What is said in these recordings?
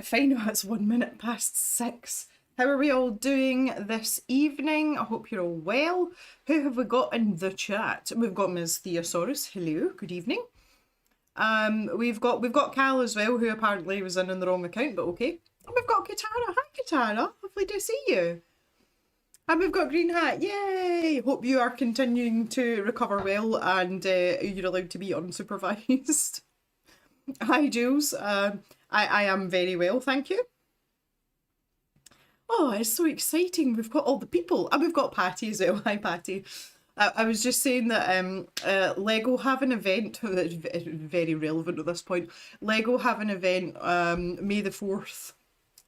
Fine, it's 1 minute past 6. How are we all doing this evening? I hope you're all well. Who have we got in the chat? We've got Ms. Theosaurus. Hello, good evening. We've got Cal as well, who apparently was in the wrong account, but okay. And we've got Katara. Hi, Katara. Lovely to see you. And we've got Green Hat. Yay! Hope you are continuing to recover well and you're allowed to be unsupervised. Hi, Jules. I am very well, thank you. Oh, it's so exciting. We've got all the people. And we've got Patty as well. Hi, Patty. I was just saying that Lego have an event that's very relevant at this point. Lego have an event, May the 4th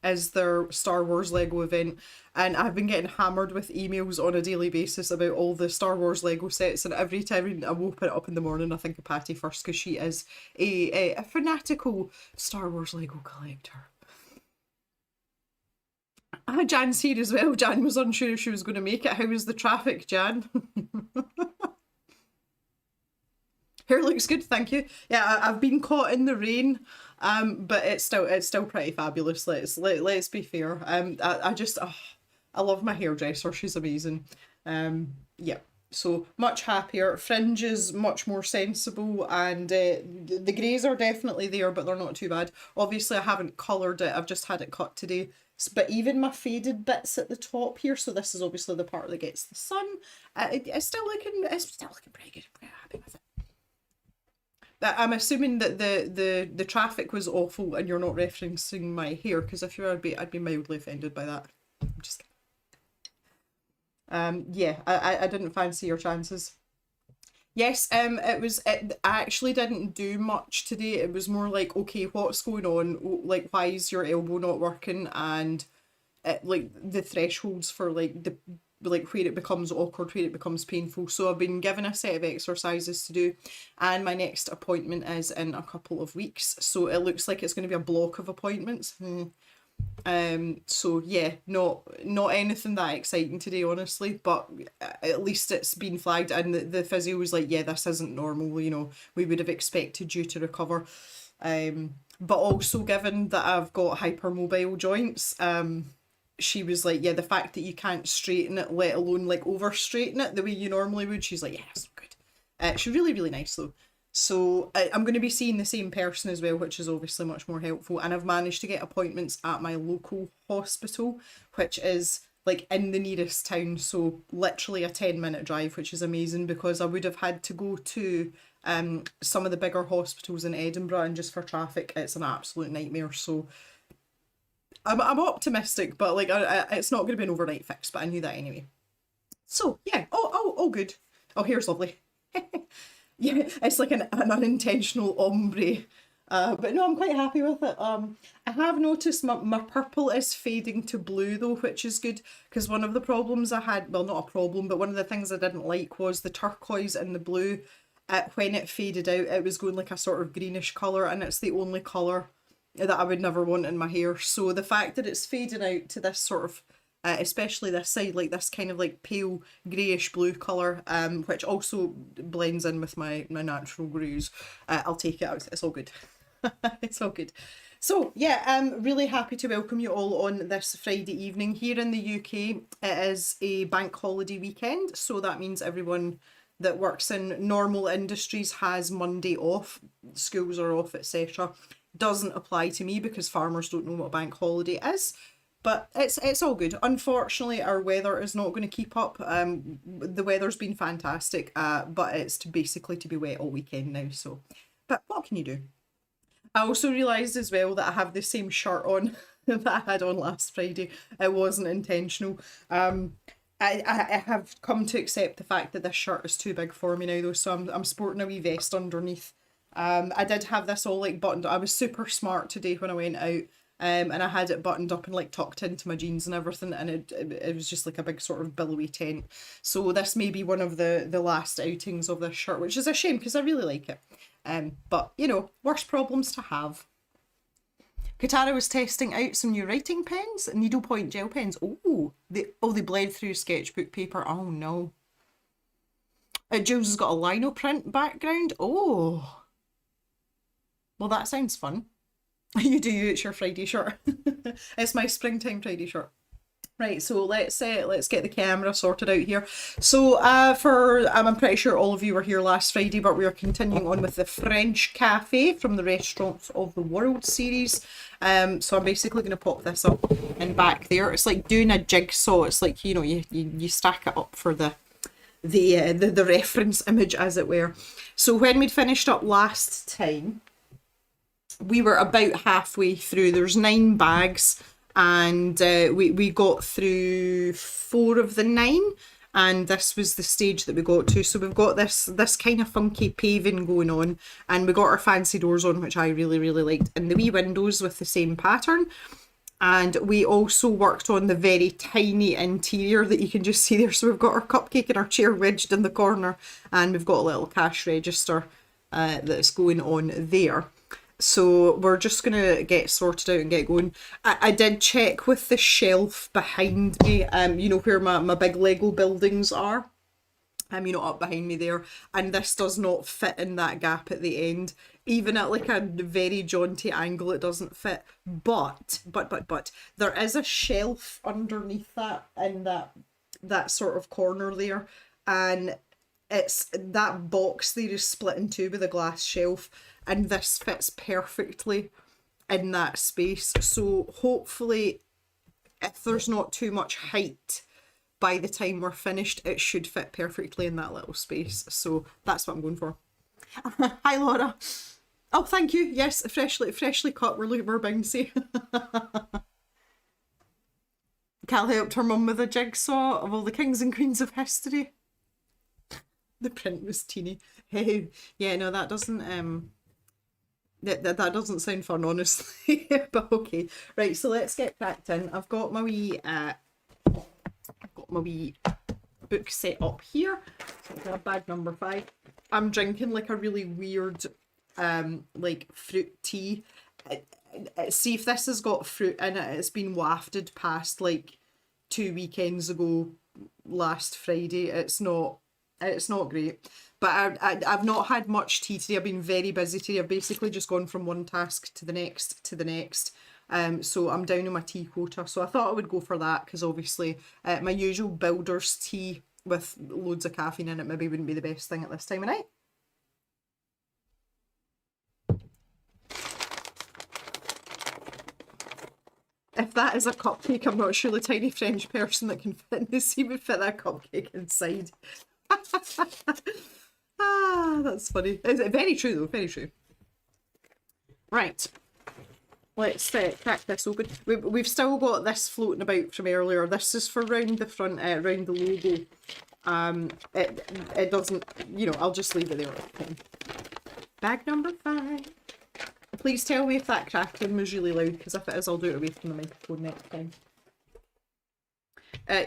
is their Star Wars Lego event. And I've been getting hammered with emails on a daily basis about all the Star Wars Lego sets. And every time I open it up in the morning, I think of Patty first because she is a fanatical Star Wars Lego collector. Jan's here as well. Jan was unsure if she was going to make it. How was the traffic, Jan? Hair looks good, thank you. Yeah, I've been caught in the rain, but it's still pretty fabulous. Let's be fair. I love my hairdresser. She's amazing. Yeah, so much happier. Fringe is much more sensible, and the greys are definitely there, but they're not too bad. Obviously, I haven't coloured it. I've just had it cut today. But even my faded bits at the top here, so this is obviously the part that gets the sun. It's still looking pretty good. I'm quite happy with it. I'm assuming that the traffic was awful, and you're not referencing my hair, because if you were, I'd be mildly offended by that. I'm just kidding. Yeah, I didn't fancy your chances. Yes, I actually didn't do much today. It was more like, okay, what's going on? Like, why is your elbow not working? And like the thresholds for like where it becomes awkward, where it becomes painful. So I've been given a set of exercises to do, and my next appointment is in a couple of weeks. So it looks like it's going to be a block of appointments. So yeah, not anything that exciting today, honestly, but at least it's been flagged, and the physio was like, yeah, this isn't normal, you know, we would have expected you to recover. But also, given that I've got hypermobile joints, she was like, yeah, the fact that you can't straighten it, let alone like over straighten it the way you normally would, she's like, yeah, it's not good. She's really, really nice though. So I'm going to be seeing the same person as well, which is obviously much more helpful. And I've managed to get appointments at my local hospital, which is like in the nearest town. So literally a 10-minute drive, which is amazing, because I would have had to go to some of the bigger hospitals in Edinburgh, and just for traffic, it's an absolute nightmare. So I'm optimistic, but like it's not going to be an overnight fix, but I knew that anyway. So yeah, all good. Oh, here's lovely. Yeah, it's like an unintentional ombre. But no, I'm quite happy with it. I have noticed my purple is fading to blue though, which is good because one of the problems I had, well, not a problem, but one of the things I didn't like was the turquoise and the blue. When it faded out, it was going like a sort of greenish colour, and it's the only colour that I would never want in my hair. So the fact that it's fading out to this sort of especially this side, like this kind of like pale greyish blue colour, which also blends in with my natural greys. I'll take it out. It's all good. It's all good. So yeah, I'm really happy to welcome you all on this Friday evening. Here in the UK, it is a bank holiday weekend, so that means everyone that works in normal industries has Monday off, schools are off, etc. Doesn't apply to me because farmers don't know what bank holiday is. But it's all good. Unfortunately, our weather is not going to keep up. The weather's been fantastic, but it's basically to be wet all weekend now. So, but what can you do? I also realised as well that I have the same shirt on that I had on last Friday. It wasn't intentional. I have come to accept the fact that this shirt is too big for me now though, so I'm sporting a wee vest underneath. I did have this all like buttoned. I was super smart today when I went out. And I had it buttoned up and like tucked into my jeans and everything, and it was just like a big sort of billowy tent. So this may be one of the last outings of this shirt, which is a shame because I really like it. But you know, worse problems to have. Katara was testing out some new writing pens, needlepoint gel pens. Oh, they bled through sketchbook paper. Oh no. Jules has got a lino print background. Oh, well that sounds fun. You do, it's your Friday shirt. It's my springtime Friday shirt. Right, so let's get the camera sorted out here. So I'm pretty sure all of you were here last Friday, but we are continuing on with the French cafe from the Restaurants of the World series. So I'm basically going to pop this up and back there. It's like doing a jigsaw. It's like, you know, you stack it up for the reference image, as it were. So when we'd finished up last time, we were about halfway through. There's 9 bags, and we got through 4 of the 9, and this was the stage that we got to. So we've got this kind of funky paving going on, and we got our fancy doors on, which I really, really liked, and the wee windows with the same pattern. And we also worked on the very tiny interior that you can just see there. So we've got our cupcake and our chair wedged in the corner, and we've got a little cash register that's going on there. So we're just going to get sorted out and get going. I did check with the shelf behind me, you know, where my big Lego buildings are. You know, up behind me there. And this does not fit in that gap at the end. Even at like a very jaunty angle, it doesn't fit. But, there is a shelf underneath that in that sort of corner there. And it's that box there is split in two with a glass shelf, and this fits perfectly in that space. So hopefully, if there's not too much height by the time we're finished, it should fit perfectly in that little space. So that's what I'm going for. Hi Laura. Oh, thank you. Yes, freshly cut. We're bouncy. Cal helped her mum with a jigsaw of all the kings and queens of history. The print was teeny. Hey, yeah, no, that doesn't that doesn't sound fun, honestly. But okay, right. So let's get cracked in. I've got my wee book set up here. So I've got bag number 5. I'm drinking like a really weird like fruit tea. See if this has got fruit in it. It's been wafted past like 2 weekends ago last Friday. It's not great, but I've not had much tea today. I've been very busy today. I've basically just gone from one task to the next so I'm down on my tea quota, so I thought I would go for that because obviously my usual builder's tea with loads of caffeine in it maybe wouldn't be the best thing at this time of night. If that is a cupcake, I'm not sure the tiny French person that can fit in the sea would fit that cupcake inside. That's funny. Very true though, very true. Right, let's crack this open. We've still got this floating about from earlier. This is for round the front, round the logo. it doesn't, you know, I'll just leave it there. Okay. Bag number 5. Please tell me if that crackling was really loud, because if it is, I'll do it away from the microphone next time.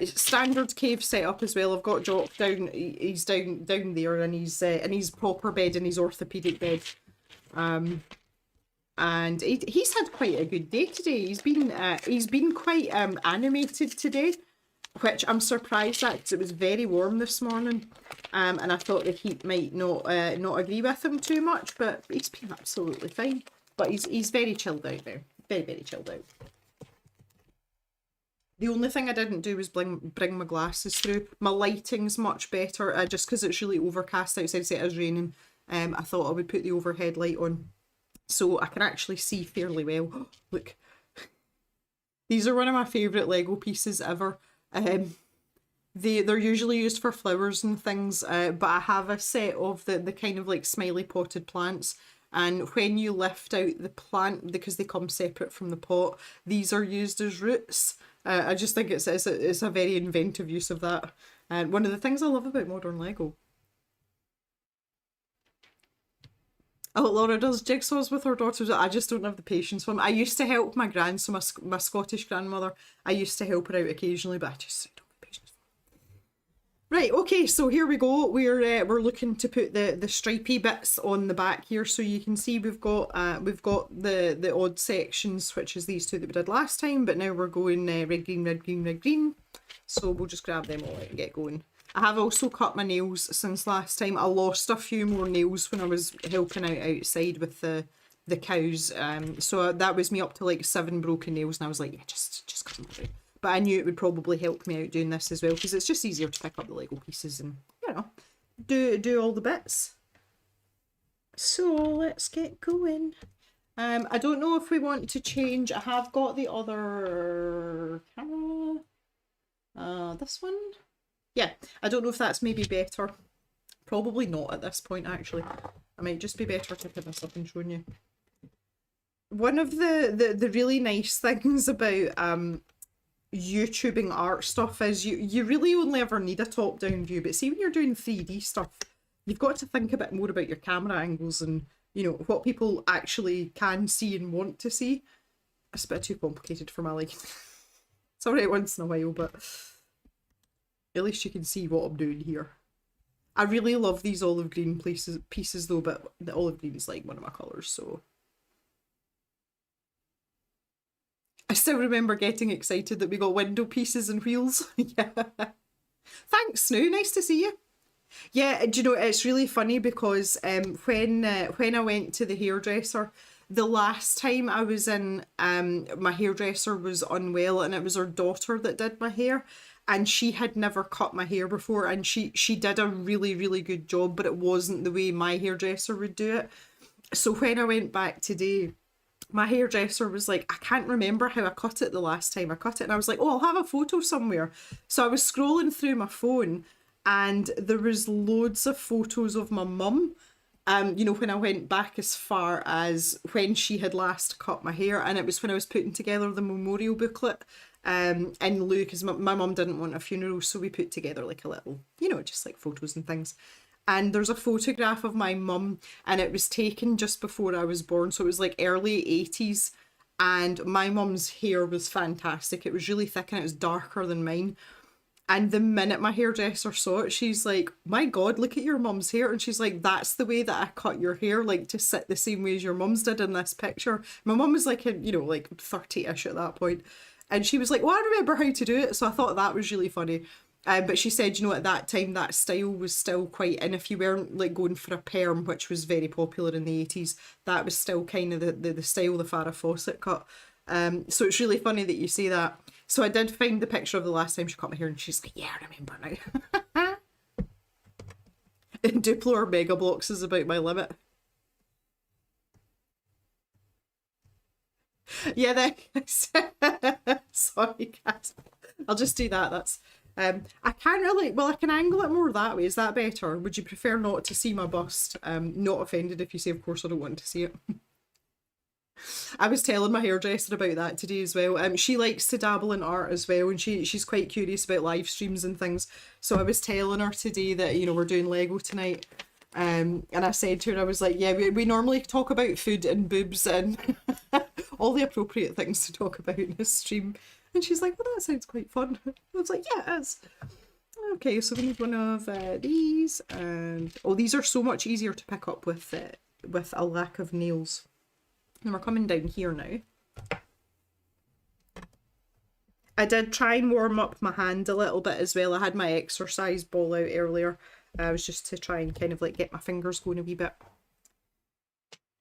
Standard cave setup as well. I've got Jock down. He's down there in his proper bed, in his orthopedic bed. And he's had quite a good day today. He's been quite animated today, which I'm surprised at, because it was very warm this morning. And I thought the heat might not agree with him too much, but he's been absolutely fine. But he's very chilled out now. Very, very chilled out. The only thing I didn't do was bring my glasses through. My lighting's much better, just because it's really overcast outside, so it is raining. I thought I would put the overhead light on, so I can actually see fairly well. Look. These are one of my favourite Lego pieces ever. They're usually used for flowers and things, but I have a set of the kind of like smiley potted plants. And when you lift out the plant, because they come separate from the pot, these are used as roots. I just think it's a very inventive use of that. And one of the things I love about modern Lego. Oh, Laura does jigsaws with her daughters. I just don't have the patience for them. I used to help my my Scottish grandmother. I used to help her out occasionally, but I just don't have the patience. Right, okay, so here we go. We're looking to put the stripy bits on the back here, so you can see we've got the odd sections, which is these two that we did last time, but now we're going red, green, red, green, red, green. So we'll just grab them all out and get going. I have also cut my nails since last time. I lost a few more nails when I was helping out outside with the cows. So that was me up to like 7 broken nails, and I was like, yeah, just cut them out. But I knew it would probably help me out doing this as well, because it's just easier to pick up the Lego pieces and, you know, do all the bits. So let's get going. I don't know if we want to change. I have got the other camera. This one. Yeah, I don't know if that's maybe better. Probably not at this point, actually. I might just be better tipping this up and showing you. One of the really nice things about YouTubing art stuff is you really only ever need a top-down view, but see when you're doing 3D stuff, you've got to think a bit more about your camera angles and, you know, what people actually can see and want to see. It's a bit too complicated for my liking. It's alright once in a while, but at least you can see what I'm doing here. I really love these olive green pieces though, but the olive green is like one of my colours, so. I still remember getting excited that we got window pieces and wheels. Yeah. Thanks, Snoo. Nice to see you. Yeah, do you know, it's really funny because when I went to the hairdresser, the last time I was in, my hairdresser was unwell, and it was her daughter that did my hair. And she had never cut my hair before, and she did a really, really good job, but it wasn't the way my hairdresser would do it. So when I went back today, my hairdresser was like, I can't remember how I cut it the last time I cut it. And I was like, oh, I'll have a photo somewhere. So I was scrolling through my phone, and there was loads of photos of my mum. You know, when I went back as far as when she had last cut my hair, and it was when I was putting together the memorial booklet. In lieu, because my mum didn't want a funeral, so we put together like a little, you know, just like photos and things. And there's a photograph of my mum, and it was taken just before I was born, so it was like early 80s, and my mum's hair was fantastic. It was really thick and it was darker than mine. And the minute my hairdresser saw it, she's like, my God, look at your mum's hair. And she's like, that's the way that I cut your hair, like to sit the same way as your mum's did in this picture. My mum was like, you know, like 30-ish at that point. And she was like, well, I remember how to do it. So I thought that was really funny. But she said, you know, at that time, that style was still quite in. If you weren't like going for a perm, which was very popular in the 80s, that was still kind of the style the Farrah Fawcett cut. So it's really funny that you say that. So I did find the picture of the last time she cut my hair, and she's like, yeah, I remember now. And Duplo or Mega Blocks is about my limit. Yeah, thanks. Sorry, guys. I'll just do that. That's I can't really, well, I can angle it more that way. Is that better? Would you prefer not to see my bust? Not offended if you say, of course, I don't want to see it. I was telling my hairdresser about that today as well. She likes to dabble in art as well, and she's quite curious about live streams and things. So I was telling her today that, you know, we're doing Lego tonight. And I said to her, I was like, yeah, we normally talk about food and boobs and all the appropriate things to talk about in this stream. And she's like, well, that sounds quite fun. I was like, yeah, it is. Okay, so we need one of these, and oh, these are so much easier to pick up with a lack of nails. And we're coming down here now. I did try and warm up my hand a little bit as well. I had my exercise ball out earlier. I was just to try and kind of like get my fingers going a wee bit.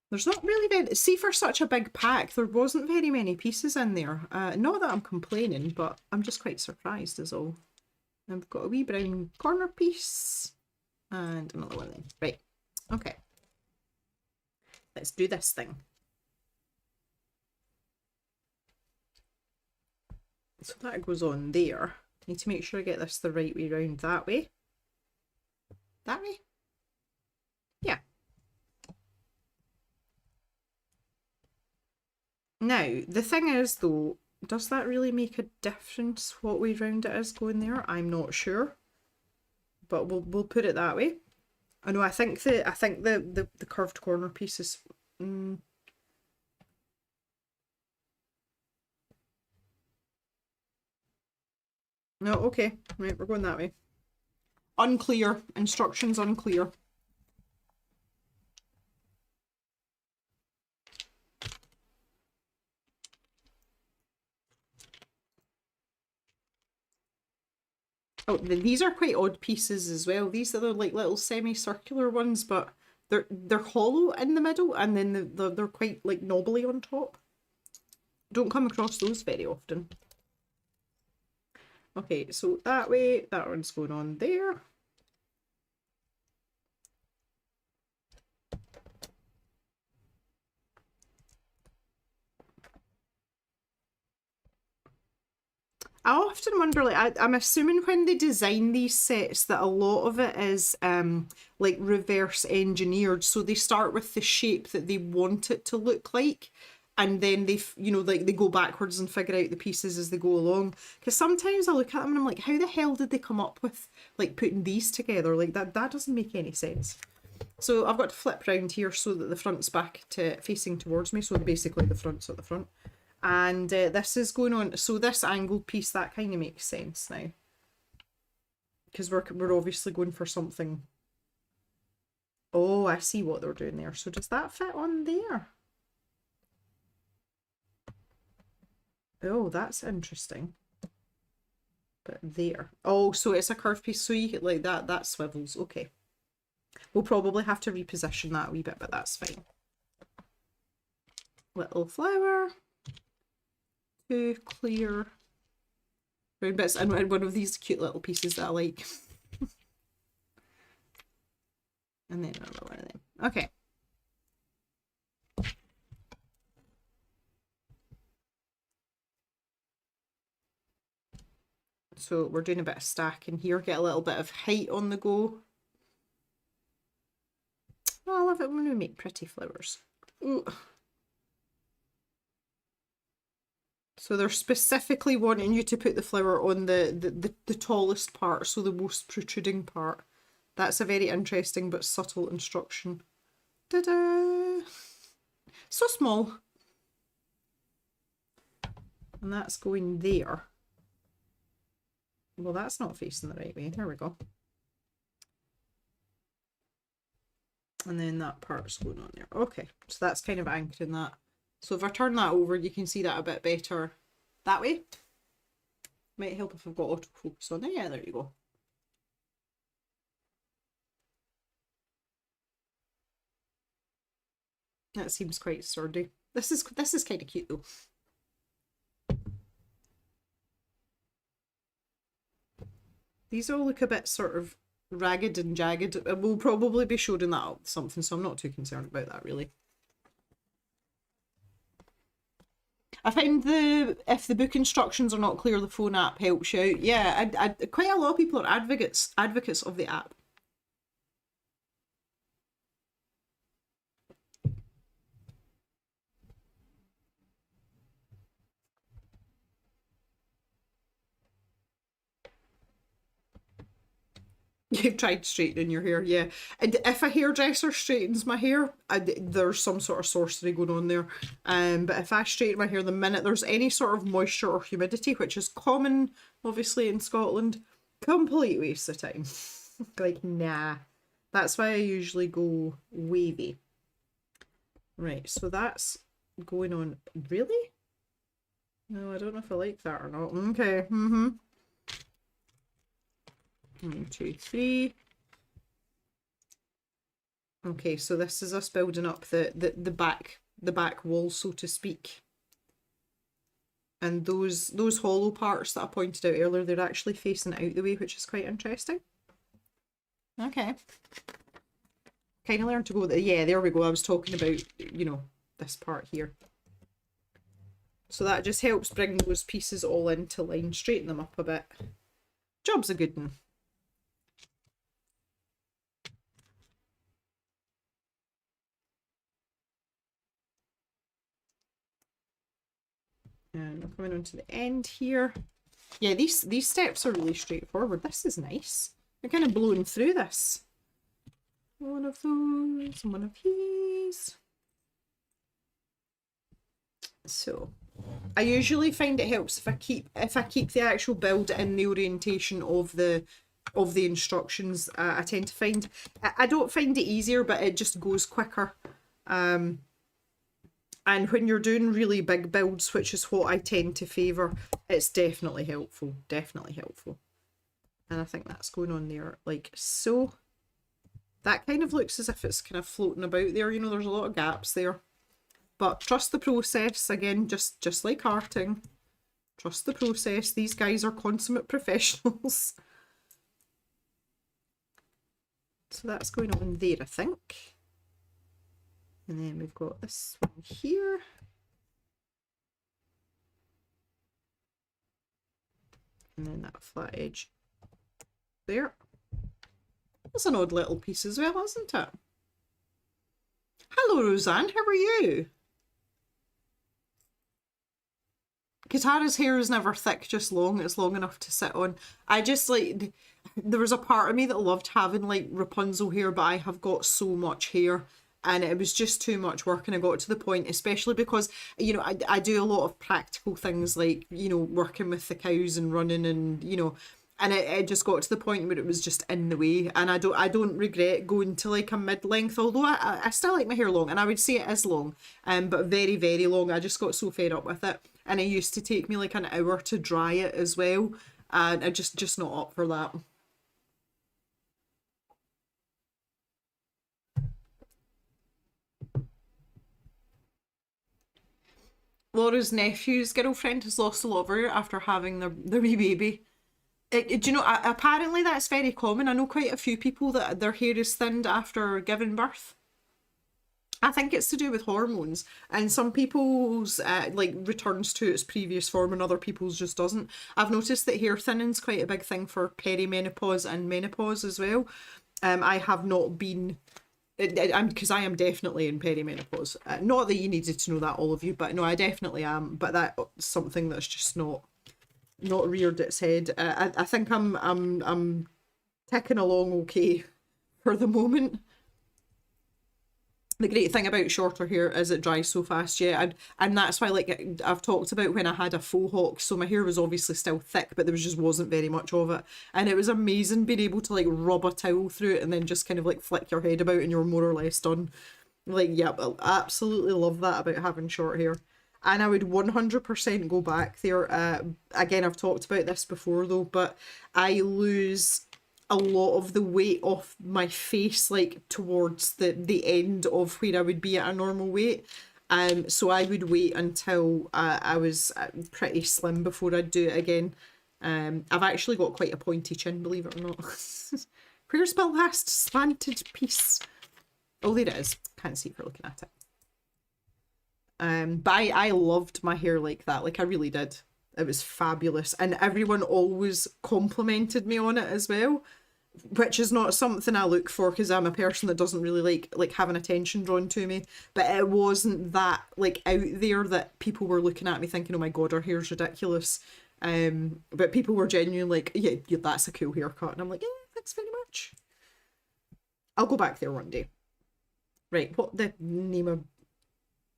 There's not really very... See, for such a big pack, there wasn't very many pieces in there. Not that I'm complaining, but I'm just quite surprised is all. And we've got a wee brown corner piece. And another one then. Right. Okay. Let's do this thing. So that goes on there. Need to make sure I get this the right way round that way. That way? Yeah. Now, the thing is though, does that really make a difference what way round it is going there? I'm not sure. But we'll put it that way. I know I think the curved corner piece is No, okay. Right, we're going that way. Unclear. Instructions unclear. Oh, these are quite odd pieces as well. These are like little semicircular ones, but they're hollow in the middle, and then they're quite like knobbly on top. Don't come across those very often. Okay, so that way, that one's going on there. I often wonder, like, I'm assuming when they design these sets that a lot of it is like reverse engineered. So they start with the shape that they want it to look like, and then they, you know, like they go backwards and figure out the pieces as they go along. Because sometimes I look at them and I'm like, how the hell did they come up with like putting these together? Like that doesn't make any sense. So I've got to flip round here so that the front's back to facing towards me. So basically the front's at the front. And this is going on, so this angled piece, that kind of makes sense now. Because we're obviously going for something. Oh, I see what they're doing there. So does that fit on there? Oh, that's interesting. But there. Oh, so it's a curved piece, so you get like that swivels. Okay. We'll probably have to reposition that a wee bit, but that's fine. Little flower. Two clear round bits, and one of these cute little pieces that I like. And then another one of them. Okay. So we're doing a bit of stacking here, get a little bit of height on the go. Oh, I love it when we make pretty flowers. Ooh. So they're specifically wanting you to put the flower on the tallest part, so the most protruding part. That's a very interesting but subtle instruction. Ta-da! So small. And that's going there. Well, that's not facing the right way. There we go. And then that part's going on there. Okay, so that's kind of anchoring that. So if I turn that over, you can see that a bit better that way. Might help if I've got autofocus on it. Yeah, there you go. That seems quite sturdy. This is kind of cute though. These all look a bit sort of ragged and jagged. We'll probably be showing that up something, so I'm not too concerned about that really. I find if the book instructions are not clear, the phone app helps you out. Yeah, quite a lot of people are advocates of the app. You've tried straightening your hair, yeah. And if a hairdresser straightens my hair, there's some sort of sorcery going on there. But if I straighten my hair the minute there's any sort of moisture or humidity, which is common, obviously, in Scotland, complete waste of time. Like, nah. That's why I usually go wavy. Right, so that's going on. Really? No, I don't know if I like that or not. Okay, 1, 2, 3. Okay, so this is us building up the back wall, so to speak. And those hollow parts that I pointed out earlier, they're actually facing out the way, which is quite interesting. Okay. Kind of learned to go there. Yeah, there we go. I was talking about, you know, this part here. So that just helps bring those pieces all into line, straighten them up a bit. Job's a good one. And we're coming on to the end here. Yeah, these steps are really straightforward. This is nice. You're kind of blowing through this. One of those, one of these. So I usually find it helps if I keep the actual build in the orientation of the instructions. I tend to find I don't find it easier, but it just goes quicker. And when you're doing really big builds, which is what I tend to favour, it's definitely helpful. Definitely helpful. And I think that's going on there like so. That kind of looks as if it's kind of floating about there. You know, there's a lot of gaps there. But trust the process. Again, just like arting. Trust the process. These guys are consummate professionals. So that's going on there, I think. And then we've got this one here. And then that flat edge there. That's an odd little piece as well, isn't it? Hello, Roseanne. How are you? Katara's hair is never thick, just long. It's long enough to sit on. I just like, there was a part of me that loved having like Rapunzel hair, but I have got so much hair and it was just too much work. And I got to the point, especially because, you know, I do a lot of practical things like, you know, working with the cows and running and, you know, and it just got to the point where it was just in the way. And I don't regret going to like a mid-length, although I still like my hair long, and I would say it is long, but very, very long. I just got so fed up with it. And it used to take me like an hour to dry it as well. And I'm just not up for that. Laura's nephew's girlfriend has lost a lot of hair after having their wee baby. Do you know, apparently that's very common. I know quite a few people that their hair is thinned after giving birth. I think it's to do with hormones, and some people's like returns to its previous form and other people's just doesn't. I've noticed that hair thinning's quite a big thing for perimenopause and menopause as well. I have not been, because I am definitely in perimenopause. Not that you needed to know that, all of you, but no, I definitely am. But that's something that's just not reared its head. I think I'm ticking along okay for the moment. The great thing about shorter hair is it dries so fast, yeah, and that's why, like I've talked about when I had a faux hawk, so my hair was obviously still thick, but there just wasn't very much of it, and it was amazing being able to like rub a towel through it and then just kind of like flick your head about and you're more or less done. Like, yep, I absolutely love that about having short hair. And I would 100% go back there. Again, I've talked about this before though, but I lose a lot of the weight off my face like towards the end of where I would be at a normal weight. So I would wait until I was pretty slim before I'd do it again. I've actually got quite a pointy chin, believe it or not. Where's my last slanted piece? Oh, there it is. Can't see if you're looking at it. But I loved my hair like that. Like, I really did. It was fabulous. And everyone always complimented me on it as well, which is not something I look for because I'm a person that doesn't really like having attention drawn to me. But it wasn't that like out there that people were looking at me thinking, oh my God, her hair's ridiculous. But people were genuinely like, yeah, that's a cool haircut. And I'm like, yeah, thanks very much. I'll go back there one day. Right, what the name of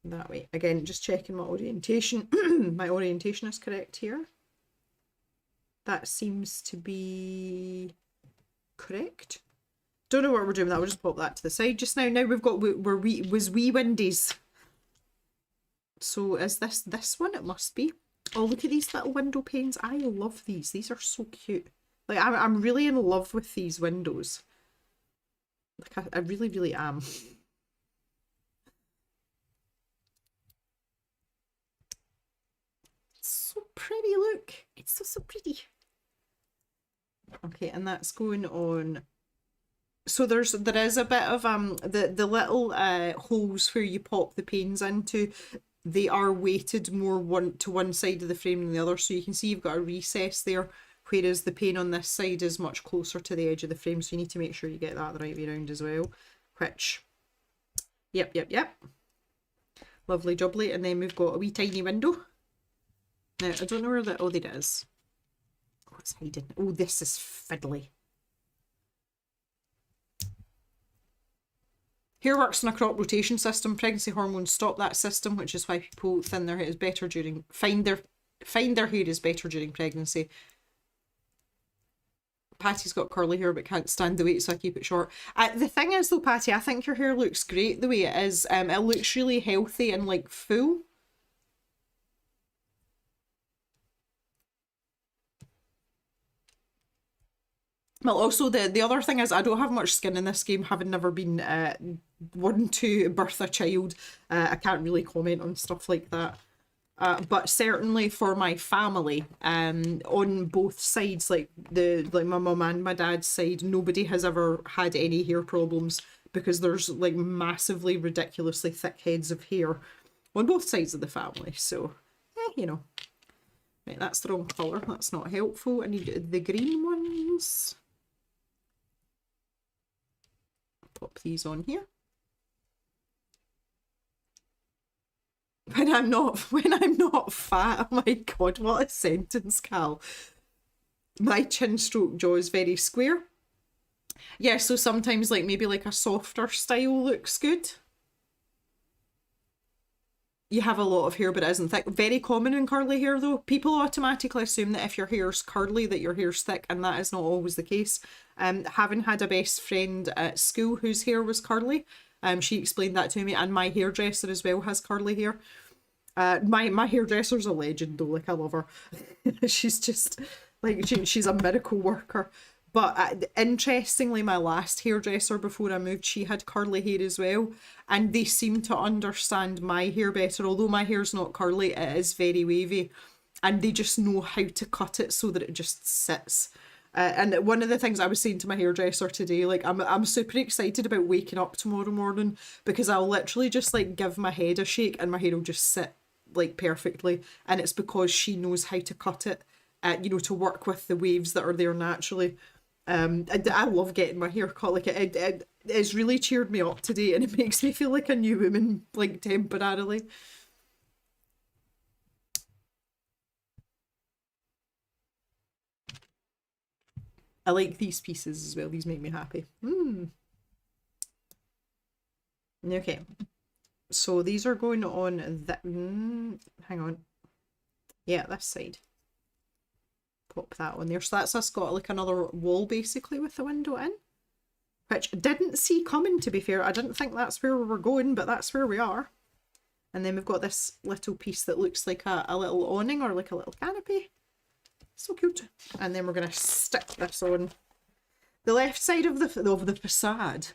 that way? Again, just checking my orientation. My orientation is correct here. That seems to be correct. Don't know what we're doing. That. We'll just pop that to the side just now. Now we've got was wee windies. So is this one? It must be. Oh, look at these little window panes. I love these. These are so cute. Like I'm really in love with these windows. Like I really, really am. So pretty, look. It's so pretty. Okay, and that's going on. So there is a bit of the little holes where you pop the panes into, they are weighted more one side of the frame than the other. So you can see you've got a recess there, whereas the pane on this side is much closer to the edge of the frame. So you need to make sure you get that the right way around as well. Which, yep. Lovely jubbly. And then we've got a wee tiny window. Now, I don't know where oh, there it is. Oh, it's hiding. Oh, this is fiddly. Hair works on a crop rotation system. Pregnancy hormones stop that system, which is why people thin their hair is better during find their hair is better during pregnancy. Patty's got curly hair but can't stand the weight, so I keep it short. The thing is though, Patty, I think your hair looks great the way it is. It looks really healthy and like full. Well, also the other thing is I don't have much skin in this game, having never been one to birth a child. I can't really comment on stuff like that. But certainly for my family, on both sides, like my mum and my dad's side, nobody has ever had any hair problems because there's like massively ridiculously thick heads of hair on both sides of the family. So, you know. Right, that's the wrong colour. That's not helpful. I need the green ones. Pop these on here. When I'm not fat. Oh my god, what a sentence, Cal. My chin stroke jaw is very square. Yeah, so sometimes like maybe like a softer style looks good. You have a lot of hair but it isn't thick. Very common in curly hair though. People automatically assume that if your hair's curly that your hair's thick, and that is not always the case. Having had a best friend at school whose hair was curly, she explained that to me, and my hairdresser as well has curly hair. My hairdresser's a legend though, like I love her. She's just like she's a miracle worker. But interestingly, my last hairdresser before I moved, she had curly hair as well. And they seem to understand my hair better. Although my hair's not curly, it is very wavy. And they just know how to cut it so that it just sits. And one of the things I was saying to my hairdresser today, like I'm super excited about waking up tomorrow morning, because I'll literally just like give my head a shake and my hair will just sit like perfectly. And it's because she knows how to cut it, you know, to work with the waves that are there naturally. I love getting my hair cut. Like it's really cheered me up today, and it makes me feel like a new woman, like temporarily. I like these pieces as well. These make me happy. Okay, so these are going on that. Hang on. Yeah, this side. Pop that on there. So that's us got like another wall basically with the window in, which I didn't see coming, to be fair. I didn't think that's where we were going, but that's where we are. And then we've got this little piece that looks like a little awning or like a little canopy. So cute. And then we're going to stick this on. The left side of the facade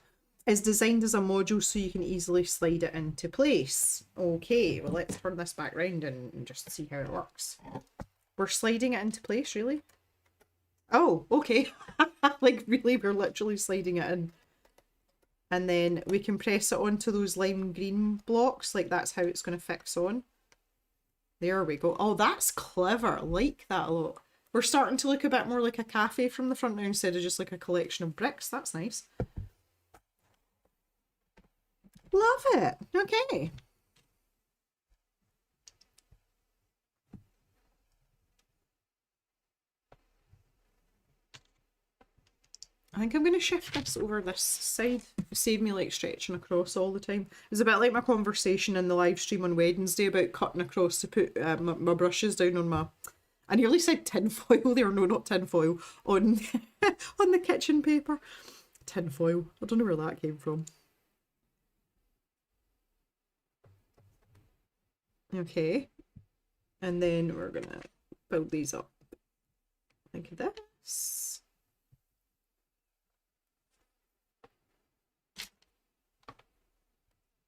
is designed as a module so you can easily slide it into place. Okay, well let's turn this back round and just see how it works. We're sliding it into place, really? Oh, okay. Like really, we're literally sliding it in. And then we can press it onto those lime green blocks, like that's how it's going to fix on. There we go. Oh, that's clever. I like that a lot. We're starting to look a bit more like a cafe from the front now instead of just like a collection of bricks. That's nice. Love it. Okay. I think I'm going to shift this over this side. Save me like stretching across all the time. It's a bit like my conversation in the live stream on Wednesday about cutting across to put my brushes down on my... I nearly said tinfoil there. No, not tinfoil. On, on the kitchen paper. Tinfoil. I don't know where that came from. Okay. And then we're going to build these up. Think of this.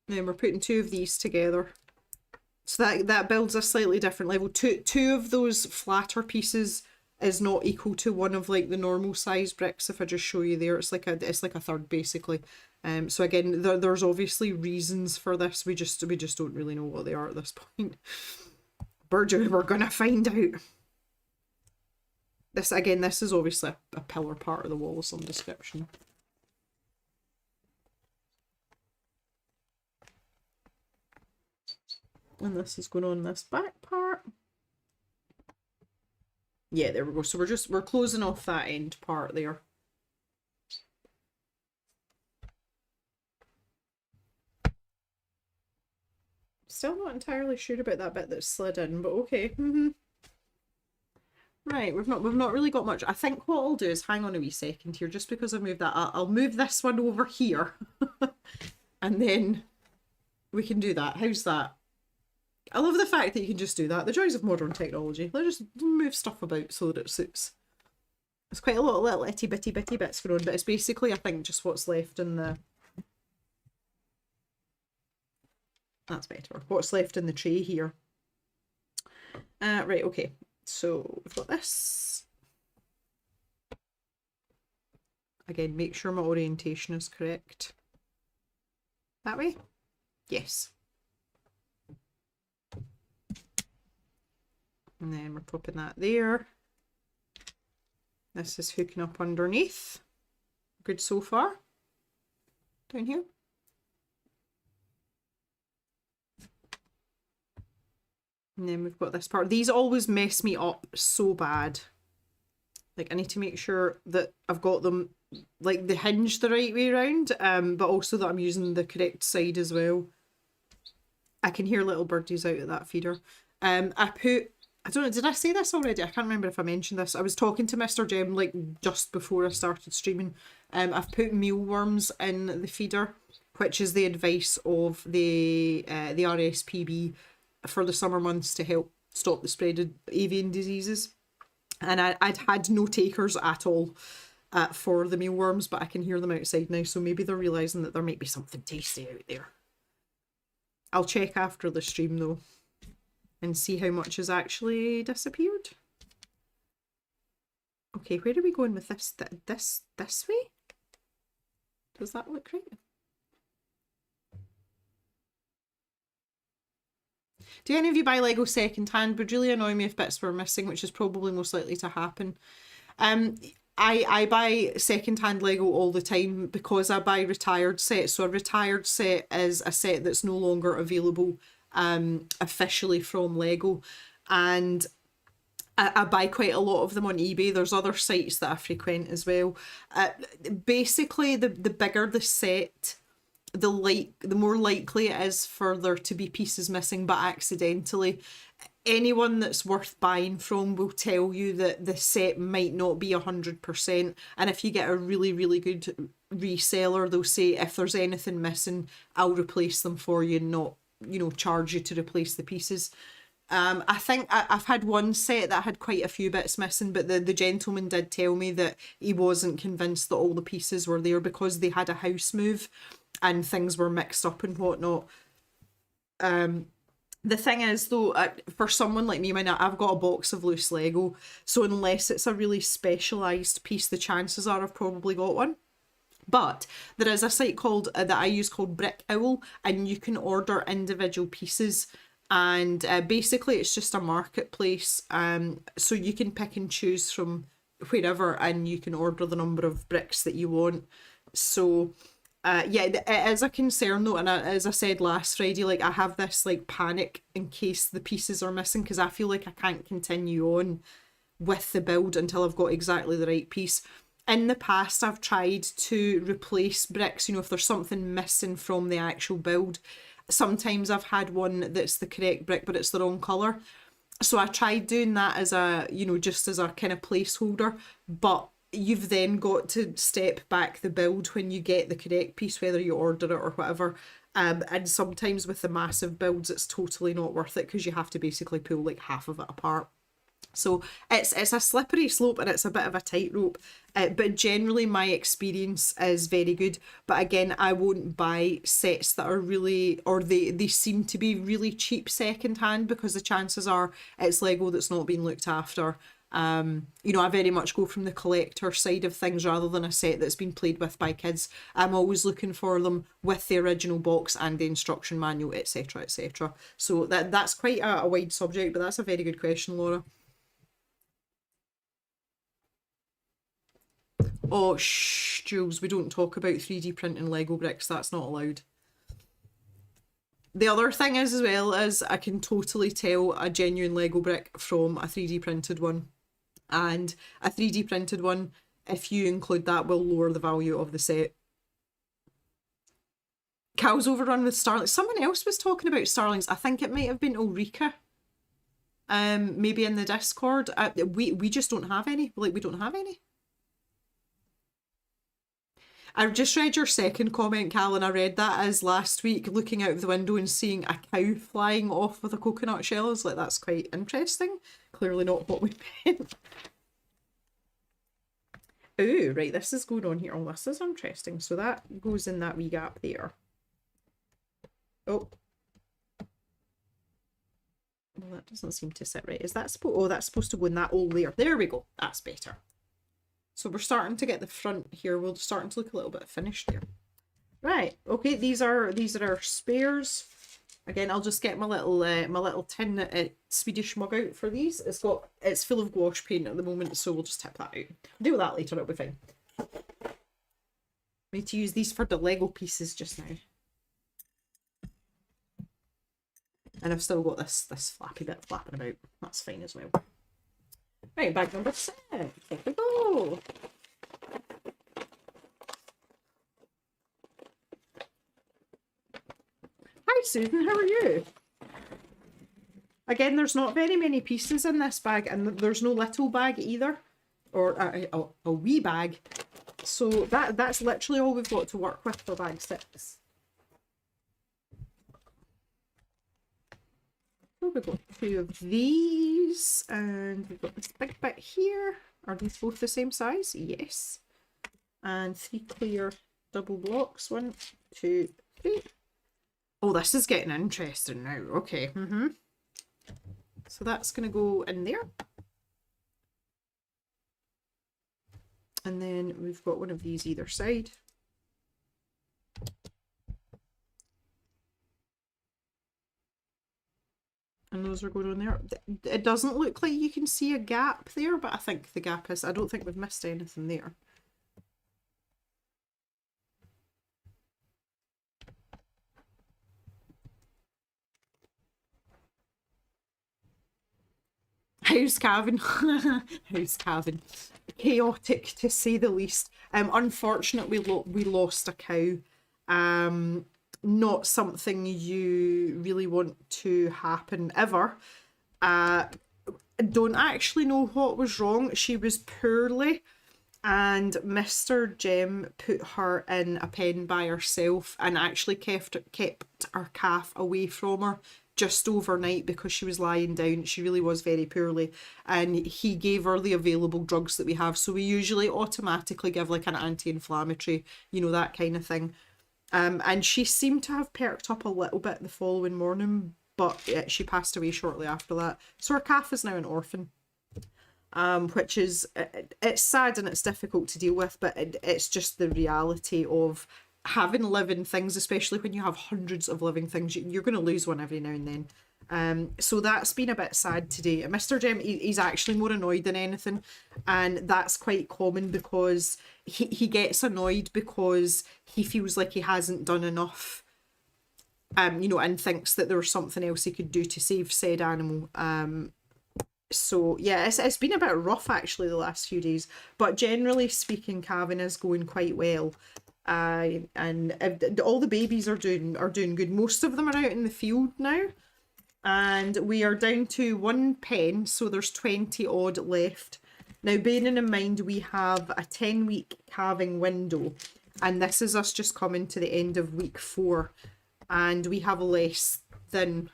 Then we're putting two of these together. So that builds a slightly different level. Two of those flatter pieces is not equal to one of like the normal size bricks. If I just show you there, it's like a third basically. So again, there's obviously reasons for this. We just don't really know what they are at this point. We're gonna find out. This again, this is obviously a pillar part of the wall of some description. And this is going on this back part. Yeah, there we go. So we're closing off that end part there. Still not entirely sure about that bit that slid in, but okay. Right, we've not really got much. I think what I'll do is hang on a wee second here, just because I've moved that. I'll move this one over here, and then we can do that. How's that? I love the fact that you can just do that. The joys of modern technology. Let's just move stuff about so that it suits. There's quite a lot of little itty bitty bits going on, but it's basically, I think, just what's left in the... That's better. What's left in the tray here. Right, okay. So we've got this. Again, make sure my orientation is correct. That way? Yes. And then we're popping that there. This is hooking up underneath. Good so far. Down here. And then we've got this part. These always mess me up so bad. Like, I need to make sure that I've got them, like, the hinge the right way around, but also that I'm using the correct side as well. I can hear little birdies out of that feeder. I don't know, did I say this already? I can't remember if I mentioned this. I was talking to Mr. Jem like just before I started streaming. I've put mealworms in the feeder, which is the advice of the RSPB for the summer months to help stop the spread of avian diseases. And I'd had no takers at all for the mealworms, but I can hear them outside now, so maybe they're realising that there might be something tasty out there. I'll check after the stream though, and see how much has actually disappeared. Okay, where are we going with this? This way? Does that look right? Do any of you buy Lego second hand? Would really annoy me if bits were missing, which is probably most likely to happen. I buy second hand Lego all the time because I buy retired sets. So a retired set is a set that's no longer available officially from Lego, and I buy quite a lot of them on eBay. There's other sites that I frequent as well. Basically, the bigger the set, the more likely it is for there to be pieces missing, but accidentally. Anyone that's worth buying from will tell you that the set might not be 100%, and if you get a really, really good reseller, they'll say if there's anything missing, I'll replace them for you and not, you know, charge you to replace the pieces. I think I've had one set that had quite a few bits missing, but the gentleman did tell me that he wasn't convinced that all the pieces were there because they had a house move and things were mixed up and whatnot. The thing is though, for someone like me, I've got a box of loose Lego, so unless it's a really specialised piece, the chances are I've probably got one. But there is a site called that I use called Brick Owl, and you can order individual pieces, and basically it's just a marketplace, so you can pick and choose from wherever, and you can order the number of bricks that you want. So yeah, it is a concern though, and as I said last Friday, like I have this like panic in case the pieces are missing, because I feel like I can't continue on with the build until I've got exactly the right piece. In the past, I've tried to replace bricks, you know, if there's something missing from the actual build. Sometimes I've had one that's the correct brick, but it's the wrong colour. So I tried doing that as a, you know, just as a kind of placeholder, but you've then got to step back the build when you get the correct piece, whether you order it or whatever. And sometimes with the massive builds, it's totally not worth it because you have to basically pull like half of it apart. So it's a slippery slope and it's a bit of a tightrope, but generally my experience is very good. But again, I won't buy sets that are really, or they seem to be really cheap second hand, because the chances are it's Lego that's not been looked after. You know, I very much go from the collector side of things rather than a set that's been played with by kids. I'm always looking for them with the original box and the instruction manual, etc., etc. So that's quite a wide subject, but that's a very good question, Laura. Oh, shh, Jules, we don't talk about 3D printing Lego bricks. That's not allowed. The other thing is, as well, is I can totally tell a genuine Lego brick from a 3D printed one. And a 3D printed one, if you include that, will lower the value of the set. Cal's overrun with Starlings. Someone else was talking about Starlings. I think it might have been Ulrika. Maybe in the Discord. We just don't have any. Like, we don't have any. I just read your second comment, Cal, and I read that as last week looking out of the window and seeing a cow flying off with a coconut shell. I was like, that's quite interesting. Clearly not what we meant. Oh, right, this is going on here. Oh, this is interesting. So that goes in that wee gap there. Oh. Well, that doesn't seem to sit right. Is that supposed... Oh, that's supposed to go in that hole there. There we go. That's better. So we're starting to get the front here. We're starting to look a little bit finished there. Right. Okay. These are our spares. Again, I'll just get my little tin Swedish mug out for these. It's full of gouache paint at the moment, so we'll just tip that out. We'll do that later. It'll be fine. Need to use these for the Lego pieces just now. And I've still got this flappy bit flapping about. That's fine as well. Right, bag number 6. Here we go. Hi Susan, how are you? Again, there's not very many pieces in this bag, and there's no little bag either, or a wee bag. So that's literally all we've got to work with for bag 6. So we've got 2 of these, and we've got this big bit here. Are these both the same size? Yes. And 3 clear double blocks. 1, 2, 3. Oh, this is getting interesting now. Okay. So that's going to go in there. And then we've got one of these either side. And those are going on there. It doesn't look like you can see a gap there, but I think the gap is... I don't think we've missed anything there. How's Cavan? How's Cavan? Chaotic, to say the least. Unfortunately, we lost a cow. Not something you really want to happen ever. Don't actually know what was wrong. She was poorly, and Mr. Jem put her in a pen by herself and actually kept her calf away from her just overnight because she was lying down. She really was very poorly, and he gave her the available drugs that we have. So we usually automatically give like an anti-inflammatory, you know, that kind of thing. And she seemed to have perked up a little bit the following morning, but she passed away shortly after that. So her calf is now an orphan, which is, it's sad and it's difficult to deal with, but it's just the reality of having living things, especially when you have hundreds of living things. You're going to lose one every now and then. So that's been a bit sad today. Mr. Jem, he's actually more annoyed than anything, and that's quite common because he gets annoyed because he feels like he hasn't done enough, you know, and thinks that there's something else he could do to save said animal. So yeah, it's been a bit rough actually the last few days, but generally speaking, calving is going quite well. And all the babies are doing good. Most of them are out in the field now, and we are down to one pen, so there's 20 odd left. Now, bearing in mind we have a 10-week calving window, and this is us just coming to the end of week 4, and we have less than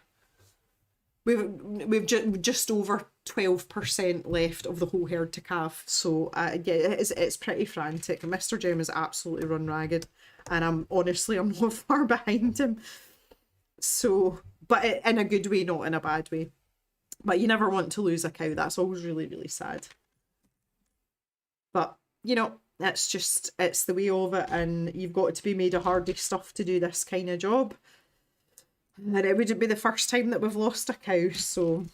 we've just over 12% left of the whole herd to calve. So yeah, it's pretty frantic. Mr. Jem is absolutely run ragged, and I'm not far behind him. So, but in a good way, not in a bad way. But you never want to lose a cow. That's always really, really sad. But you know, it's the way of it, and you've got to be made of hardy stuff to do this kind of job. And it wouldn't be the first time that we've lost a cow, so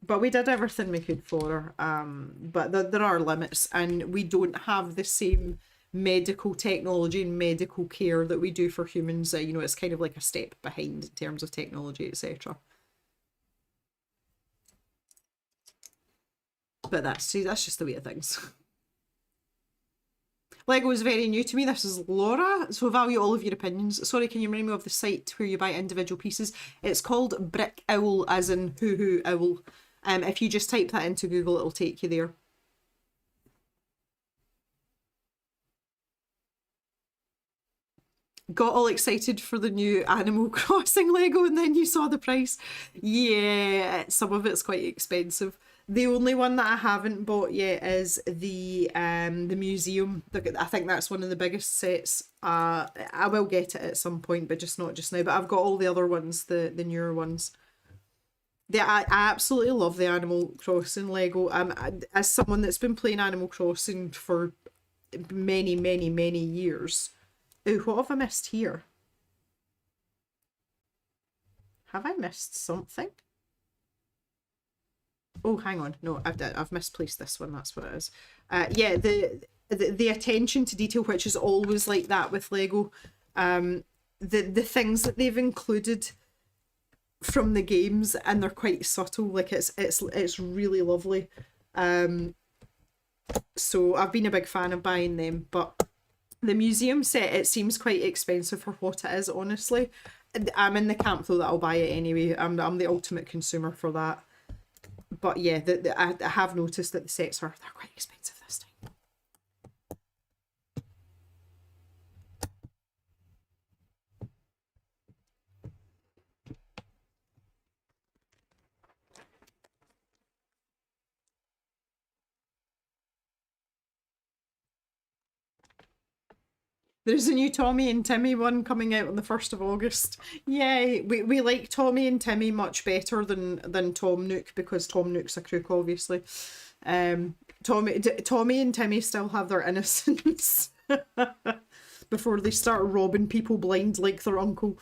but we did everything we could for her. But there are limits, and we don't have the same medical technology and medical care that we do for humans. You know, it's kind of like a step behind in terms of technology, etc. But that's just the way of things. Lego is very new to me. This is Laura. So value all of your opinions. Sorry, can you remind me of the site where you buy individual pieces? It's called Brick Owl, as in hoo owl. If you just type that into Google, it'll take you there. Got all excited for the new Animal Crossing Lego, and then you saw the price. Yeah, some of it's quite expensive. The only one that I haven't bought yet is the museum. I think that's one of the biggest sets. I will get it at some point, but just not just now. But I've got all the other ones, the newer ones. I absolutely love the Animal Crossing Lego. As someone that's been playing Animal Crossing for many, many, many years. Ooh, what have I missed here? Have I missed something? Oh, hang on. No, I've misplaced this one. That's what it is. Yeah, the attention to detail, which is always like that with Lego. The things that they've included from the games, and they're quite subtle. Like it's really lovely. So I've been a big fan of buying them, but the museum set, it seems quite expensive for what it is, honestly. I'm in the camp though that I'll buy it anyway. I'm the ultimate consumer for that. But yeah, I have noticed that the sets they're quite expensive this time. There's a new Tommy and Timmy one coming out on the 1st of August. Yay! We like Tommy and Timmy much better than Tom Nook, because Tom Nook's a crook, obviously. Tommy and Timmy still have their innocence before they start robbing people blind like their uncle.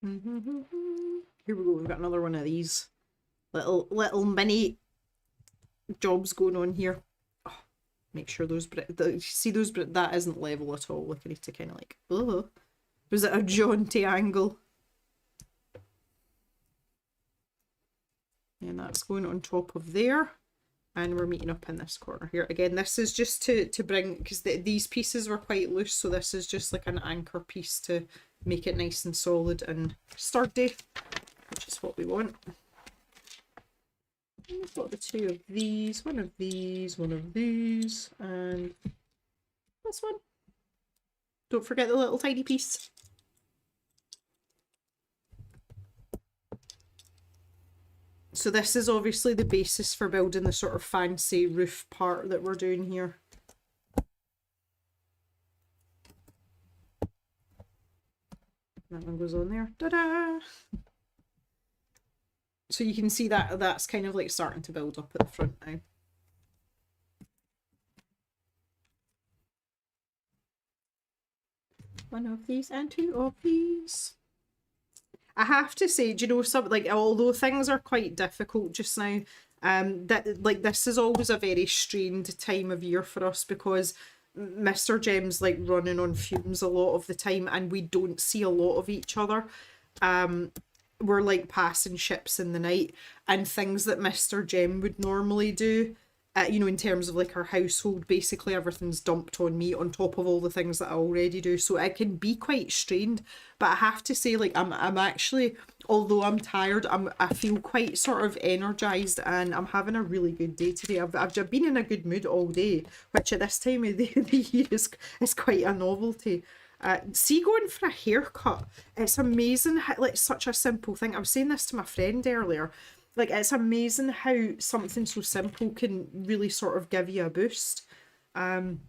Here we go, we've got another one of these little mini jobs going on here. Oh, make sure those see those, but that isn't level at all. Like I need to kind of like, oh, was it a jaunty angle? And that's going on top of there, and we're meeting up in this corner here. Again, this is just to bring, because these pieces were quite loose, so this is just like an anchor piece to make it nice and solid and sturdy, which is what we want. And we've got the two of these, one of these, one of these, and this one. Don't forget the little tiny piece. So this is obviously the basis for building the sort of fancy roof part that we're doing here. That one goes on there. Ta-da! So you can see that that's kind of like starting to build up at the front now. One of these and two of these. I have to say, do you know, some like, although things are quite difficult just now, That like this is always a very strained time of year for us because Mr. Jem's like running on fumes a lot of the time and we don't see a lot of each other. We're like passing ships in the night, and things that Mr. Jem would normally do, you know, in terms of like our household, basically everything's dumped on me on top of all the things that I already do. So it can be quite strained. But I have to say, like, I'm actually, although I'm tired, I feel quite sort of energized and I'm having a really good day today. I've been in a good mood all day, which at this time of the year is quite a novelty. See, going for a haircut, it's amazing how, like, such a simple thing. I was saying this to my friend earlier. Like, it's amazing how something so simple can really sort of give you a boost. And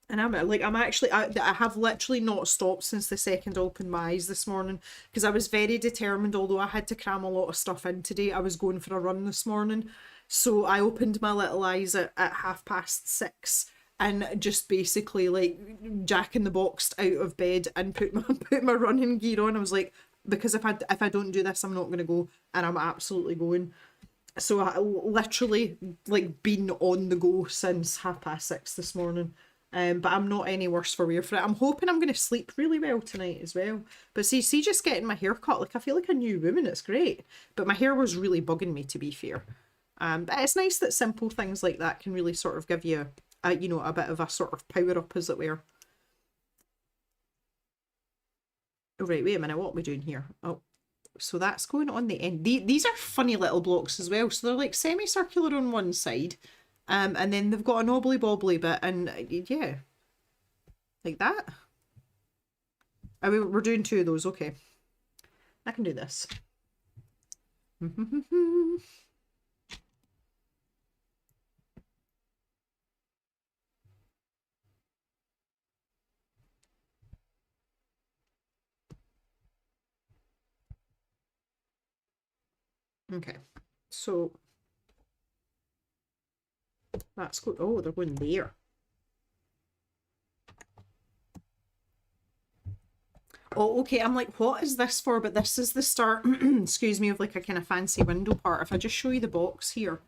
I have literally not stopped since the second I opened my eyes this morning because I was very determined, although I had to cram a lot of stuff in today. I was going for a run this morning. So I opened my little eyes at 6:30 and just basically like Jack in the Box out of bed and put my running gear on. I was like, because if I don't do this, I'm not going to go, and I'm absolutely going. So I literally like been on the go since 6:30 this morning. But I'm not any worse for wear for it. I'm hoping I'm going to sleep really well tonight as well. But see, just getting my hair cut, like I feel like a new woman. It's great. But my hair was really bugging me, to be fair. But it's nice that simple things like that can really sort of give you a bit of a sort of power up, as it were. Oh, right, wait a minute, what are we doing here? Oh, so that's going on the end. These are funny little blocks as well. So they're like semicircular on one side. And then they've got an obbly bobbly bit, and yeah, like that. I mean, we're doing two of those, okay. I can do this. Okay, so that's good. Oh, they're going there. Oh, okay, I'm like, what is this for? But this is the start, excuse me, of like a kind of fancy window part. If I just show you the box here,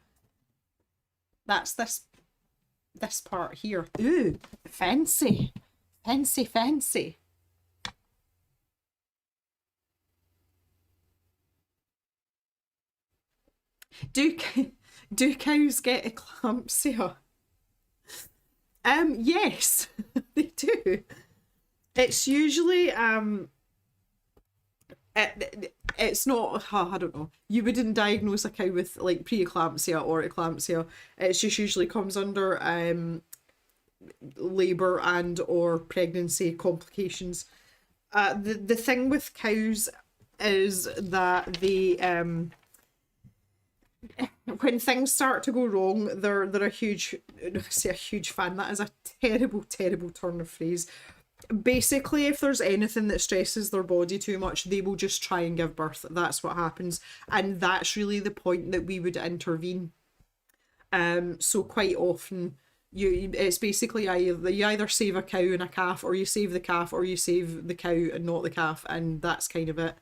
that's this part here. Ooh, fancy, fancy, fancy. Do cows get eclampsia? Yes, they do. It's usually it's not, I don't know. You wouldn't diagnose a cow with like preeclampsia or eclampsia. It just usually comes under labour and or pregnancy complications. The thing with cows is that they when things start to go wrong, they're a huge, I say a huge fan. That is a terrible, terrible turn of phrase. Basically, if there's anything that stresses their body too much, they will just try and give birth. That's what happens, and that's really the point that we would intervene. So quite often, it's basically you either save a cow and a calf, or you save the calf, or you save the cow and not the calf, and that's kind of it.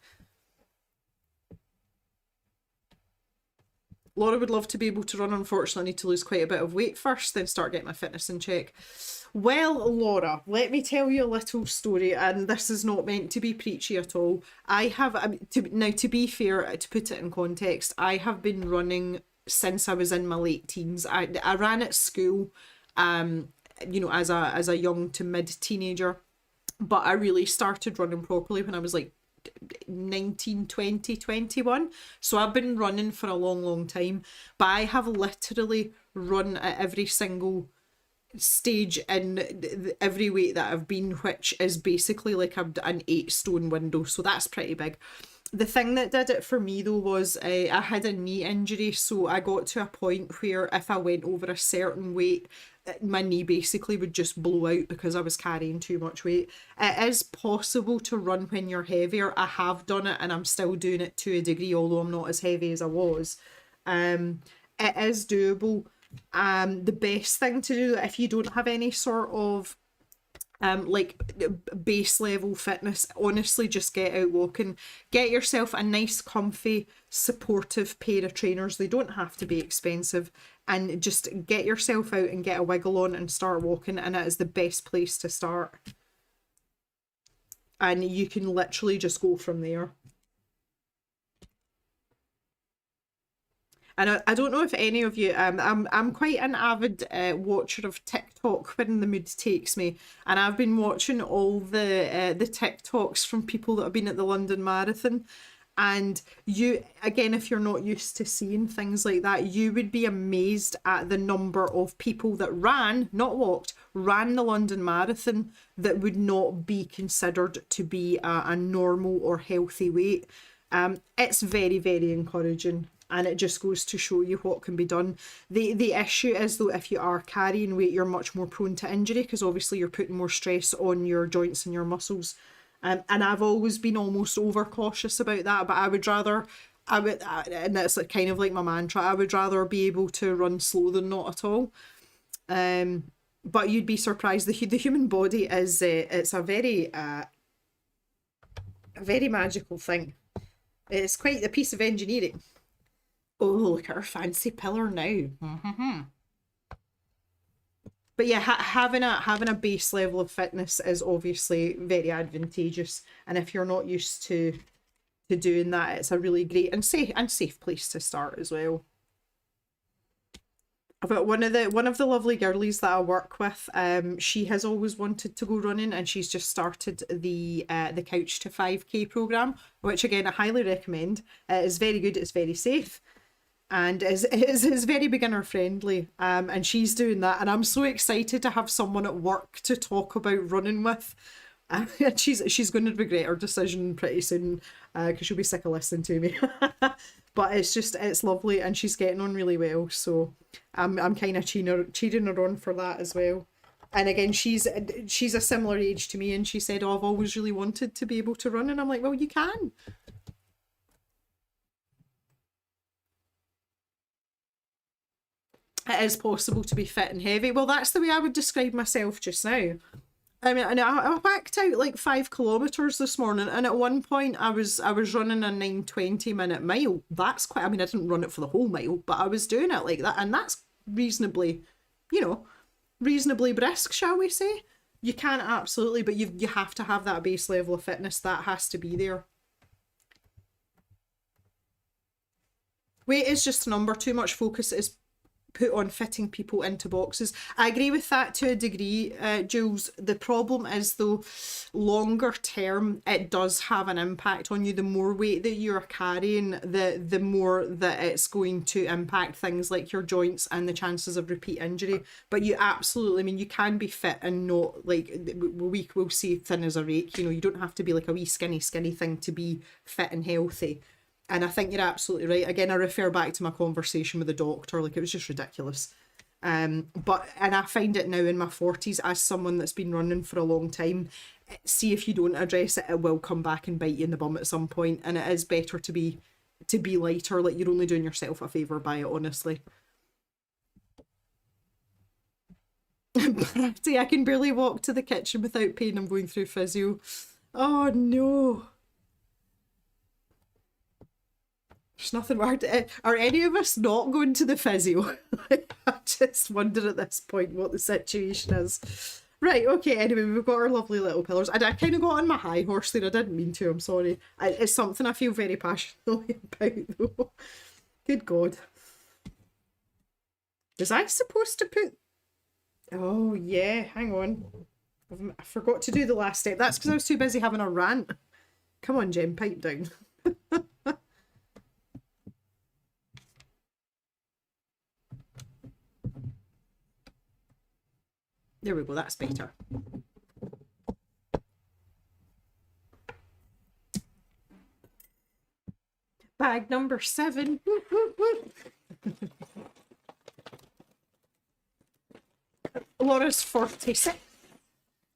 Laura would love to be able to run. Unfortunately, I need to lose quite a bit of weight first, then start getting my fitness in check. Well, Laura, let me tell you a little story, and this is not meant to be preachy at all. I have, to be fair, to put it in context, I have been running since I was in my late teens. I ran at school, as a young to mid teenager, but I really started running properly when I was like 19, 20, 21. So I've been running for a long time, but I have literally run at every single stage in every weight that I've been, which is basically like an 8-stone window, so that's pretty big. The thing that did it for me though was I had a knee injury, so I got to a point where if I went over a certain weight, my knee basically would just blow out because I was carrying too much weight. It is possible to run when you're heavier. I have done it and I'm still doing it to a degree, although I'm not as heavy as I was. It is doable. The best thing to do if you don't have any sort of like base level fitness. Honestly, just get out walking. Get yourself a nice, comfy, supportive pair of trainers. They don't have to be expensive. And just get yourself out and get a wiggle on and start walking. And it is the best place to start. And you can literally just go from there. And I don't know if any of you, I'm quite an avid watcher of TikTok when the mood takes me, and I've been watching all the TikToks from people that have been at the London Marathon, and you, again, if you're not used to seeing things like that, you would be amazed at the number of people that ran, not walked, ran the London Marathon that would not be considered to be a normal or healthy weight. It's very, very encouraging. And it just goes to show you what can be done. The issue is, though, if you are carrying weight, you're much more prone to injury because obviously you're putting more stress on your joints and your muscles. And I've always been almost overcautious about that, but and it's like kind of like my mantra, I would rather be able to run slow than not at all. But you'd be surprised. The human body is, it's a very magical thing. It's quite a piece of engineering. Oh, look at her fancy pillar now. But yeah, having a base level of fitness is obviously very advantageous. And if you're not used to doing that, it's a really great and safe place to start as well. But one of the lovely girlies that I work with, she has always wanted to go running, and she's just started the Couch to 5K program, which again I highly recommend. It is very good. It's very safe. And is very beginner friendly, and she's doing that, and I'm so excited to have someone at work to talk about running with. And she's going to regret her decision pretty soon, because she'll be sick of listening to me. But it's lovely, and she's getting on really well, so I'm kind of cheering her on for that as well. And again, she's a similar age to me, and she said, "Oh, I've always really wanted to be able to run," and I'm like, "Well, you can." It is possible to be fit and heavy. Well, that's the way I would describe myself just now. I mean, and I whacked out like 5 kilometers this morning, and at one point I was running a 9:20 mile. That's quite. I mean, I didn't run it for the whole mile, but I was doing it like that, and that's reasonably, reasonably brisk, shall we say? You can absolutely, but you have to have that base level of fitness. That has to be there. Weight is just a number. Too much focus is put on fitting people into boxes. I agree with that to a degree, Jules. The problem is, though, longer term, it does have an impact on you. The more weight that you're carrying, the more that it's going to impact things like your joints and the chances of repeat injury. But you absolutely, I mean, you can be fit and not, like, we'll say thin as a rake. You don't have to be like a wee skinny thing to be fit and healthy. And I think you're absolutely right. Again, I refer back to my conversation with the doctor. Like, it was just ridiculous. And I find it now in my 40s, as someone that's been running for a long time, see, if you don't address it, it will come back and bite you in the bum at some point. And it is better to be lighter. Like, you're only doing yourself a favour by it, honestly. See, I can barely walk to the kitchen without pain. I'm going through physio. Oh no. There's nothing weird. Are any of us not going to the physio? I just wonder at this point what the situation is. Right, okay, anyway, we've got our lovely little pillars. I kind of got on my high horse there. I didn't mean to, I'm sorry. It's something I feel very passionately about, though. Good God. Was I supposed to put... Oh, yeah, hang on. I forgot to do the last step. That's because I was too busy having a rant. Come on, Jem, pipe down. There we go, that's better. Bag number 7. Laura's 46.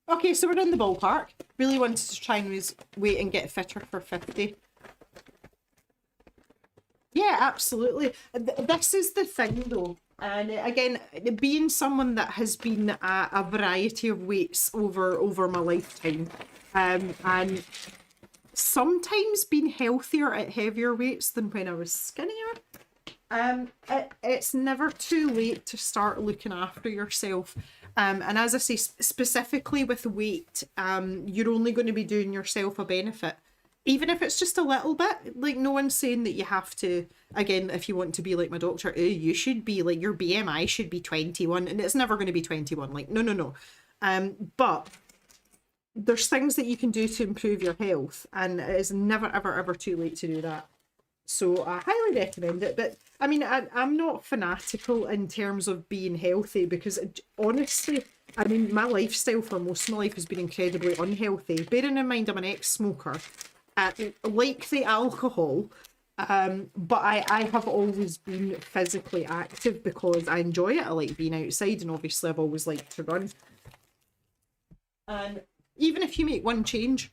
Okay, so we're in the ballpark. Really wanted to try and lose weight and get fitter for 50. Yeah, absolutely. This is the thing, though. And again, being someone that has been a variety of weights over my lifetime, and sometimes been healthier at heavier weights than when I was skinnier. It's never too late to start looking after yourself. And as I say, specifically with weight, you're only going to be doing yourself a benefit. Even if it's just a little bit, like no one's saying that you have to, again, if you want to be like my doctor, oh, you should be like, your BMI should be 21, and it's never going to be 21. Like, no, no, no. But there's things that you can do to improve your health, and it is never, ever, ever too late to do that. So I highly recommend it. But I mean, I'm not fanatical in terms of being healthy, because honestly, I mean, my lifestyle for most of my life has been incredibly unhealthy. Bearing in mind I'm an ex-smoker, like the alcohol, but I have always been physically active because I enjoy it. I like being outside, and obviously I've always liked to run. And even if you make one change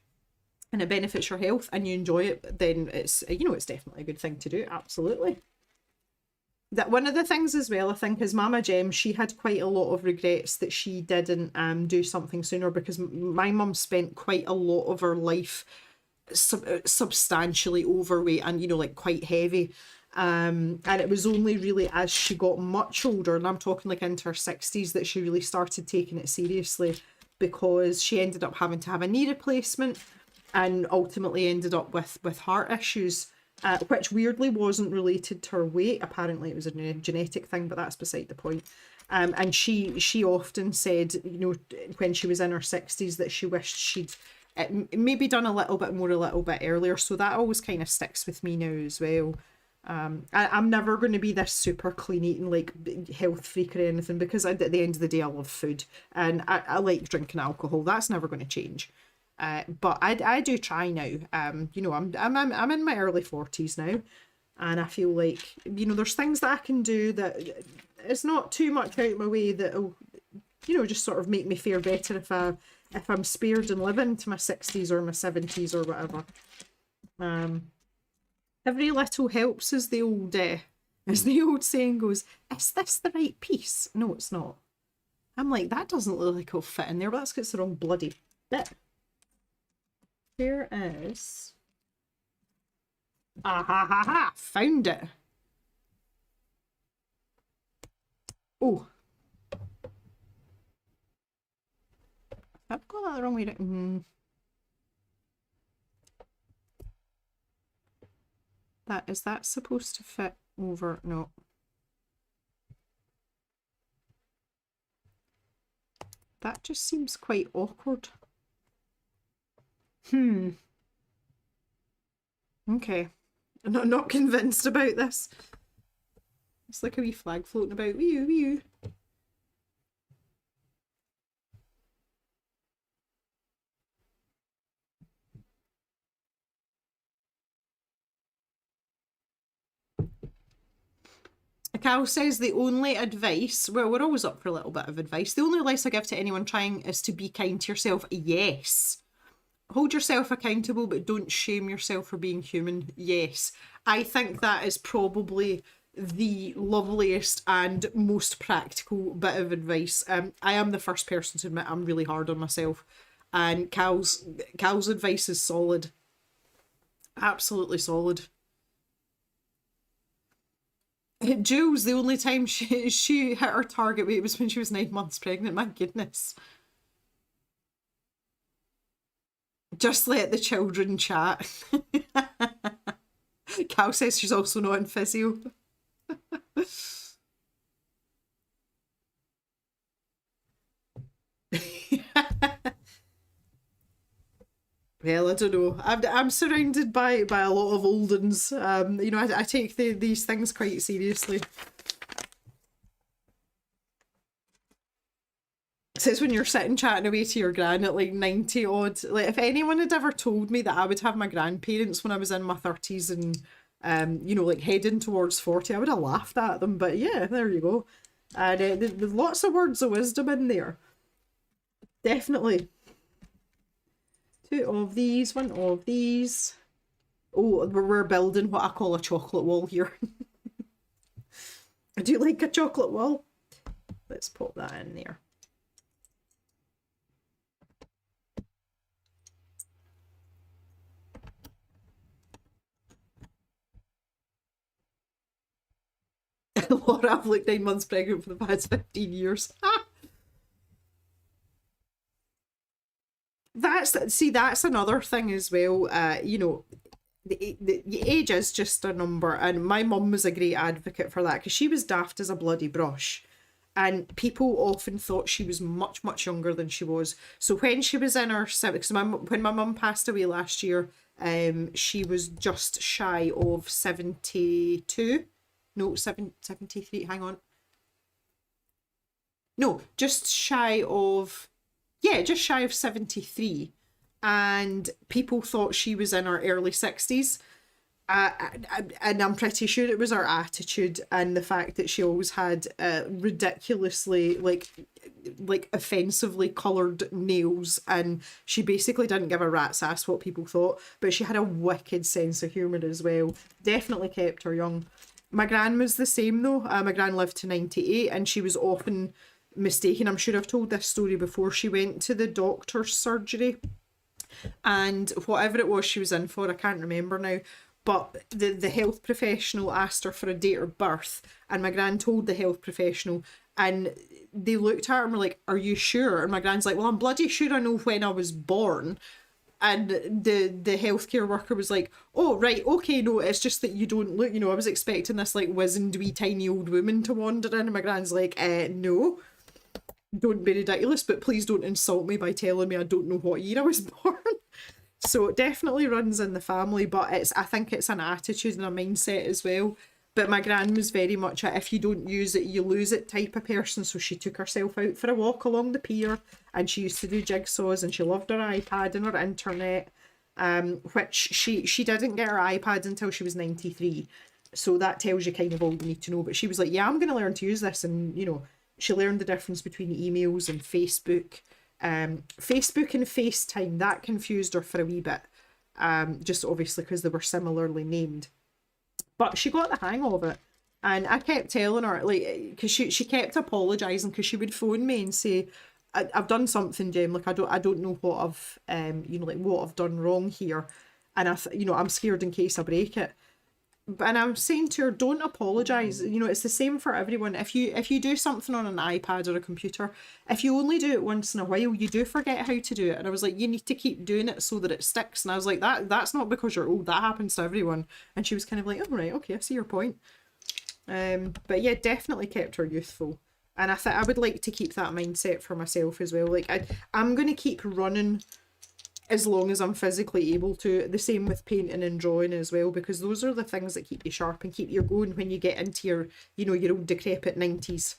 and it benefits your health and you enjoy it, then it's, you know, it's definitely a good thing to do. Absolutely. That one of the things as well, I think, is Mama Jem, she had quite a lot of regrets that she didn't do something sooner, because my mum spent quite a lot of her life substantially overweight and, you know, like quite heavy. And it was only really as she got much older, and I'm talking like into her 60s, that she really started taking it seriously, because she ended up having to have a knee replacement and ultimately ended up with heart issues, which weirdly wasn't related to her weight. Apparently it was a genetic thing, but that's beside the point. And she often said, you know, when she was in her 60s, that she wished she'd maybe done a little bit more a little bit earlier. So that always kind of sticks with me now as well. I'm never going to be this super clean eating, like health freak or anything, because at the end of the day, I love food and I like drinking alcohol. That's never going to change. But I do try now. You know, I'm in my early 40s now, and I feel like, you know, there's things that I can do that it's not too much out of my way that'll, you know, just sort of make me feel better if I'm spared and live into my 60s or my 70s or whatever. Every little helps, as the old saying goes. Is this the right piece? No, it's not. I'm like, that doesn't look like it'll fit in there, but that's because it's the wrong bloody bit. There is. Ah ha ha ha! Found it. Oh, I've got that the wrong way. Is that supposed to fit over? No. That just seems quite awkward. Okay. I'm not convinced about this. It's like a wee flag floating about. Wee you, wee you. Cal says the only advice, well, we're always up for a little bit of advice. The only advice I give to anyone trying is to be kind to yourself. Yes. Hold yourself accountable, but don't shame yourself for being human. Yes. I think that is probably the loveliest and most practical bit of advice. I am the first person to admit I'm really hard on myself, and Cal's advice is solid. Absolutely solid. Jules, the only time she hit her target weight was when she was 9 months pregnant. My goodness. Just let the children chat. Cal says she's also not in physio. Well, I don't know. I'm surrounded by a lot of old uns. You know, I take these things quite seriously. It says when you're sitting chatting away to your gran at like 90 odd. Like, if anyone had ever told me that I would have my grandparents when I was in my 30s and you know, like heading towards 40, I would have laughed at them. But yeah, there you go. And there's lots of words of wisdom in there. Definitely. 2 of these, 1 of these. Oh, we're building what I call a chocolate wall here. I do like a chocolate wall. Let's pop that in there. Laura, I've looked 9 months pregnant for the past 15 years. That's another thing as well. The age is just a number, and my mum was a great advocate for that because she was daft as a bloody brush, and people often thought she was much younger than she was. So when she was in her 70s, when my mum passed away last year, she was just shy of 72. No, 73. Hang on. No, just shy of, yeah, just shy of 73. And people thought she was in her early 60s. And I'm pretty sure it was her attitude and the fact that she always had ridiculously, like offensively coloured nails, and she basically didn't give a rat's ass what people thought, but she had a wicked sense of humour as well. Definitely kept her young. My gran was the same though. My gran lived to 98, and she was often mistaken. I'm sure I've told this story before. She went to the doctor's surgery, and whatever it was she was in for, I can't remember now, but the health professional asked her for a date of birth, and my gran told the health professional, and they looked at her and were like, "Are you sure?" And my gran's like, "Well, I'm bloody sure I know when I was born." And the healthcare worker was like, "Oh, right, okay, no, it's just that you don't look, I was expecting this like wizened wee tiny old woman to wander in." And my gran's like, no, don't be ridiculous, but please don't insult me by telling me I don't know what year I was born. So it definitely runs in the family, but I think it's an attitude and a mindset as well. But my gran was very much a if you don't use it, you lose it type of person. So she took herself out for a walk along the pier, and she used to do jigsaws, and she loved her iPad and her internet, which she didn't get her iPad until she was 93. So that tells you kind of all you need to know. But she was like, yeah, I'm going to learn to use this. And, she learned the difference between emails and Facebook. Facebook and FaceTime, that confused her for a wee bit. Just obviously because they were similarly named. But she got the hang of it. And I kept telling her, like, because she kept apologising, because she would phone me and say, I've done something, Jem, like, I don't know what I've, what I've done wrong here. And I'm scared in case I break it. And I'm saying to her, don't apologise. It's the same for everyone. If you do something on an iPad or a computer, if you only do it once in a while, you do forget how to do it. And I was like, you need to keep doing it so that it sticks. And I was like, that's not because you're old. That happens to everyone. And she was kind of like, oh, right, okay, I see your point. But yeah, definitely kept her youthful. And I would like to keep that mindset for myself as well. Like, I'm going to keep running as long as I'm physically able to. The same with painting and drawing as well, because those are the things that keep you sharp and keep you going when you get into your, your old decrepit 90s.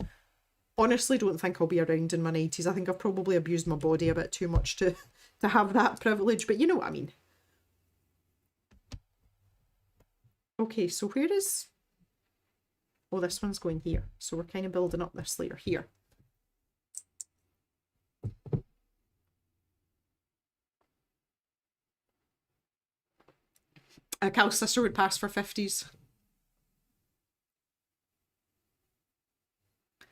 Honestly, don't think I'll be around in my 90s. I think I've probably abused my body a bit too much to have that privilege, but you know what I mean. Okay, so where is... Oh, this one's going here. So we're kind of building up this layer here. Cal's sister would pass for 50s.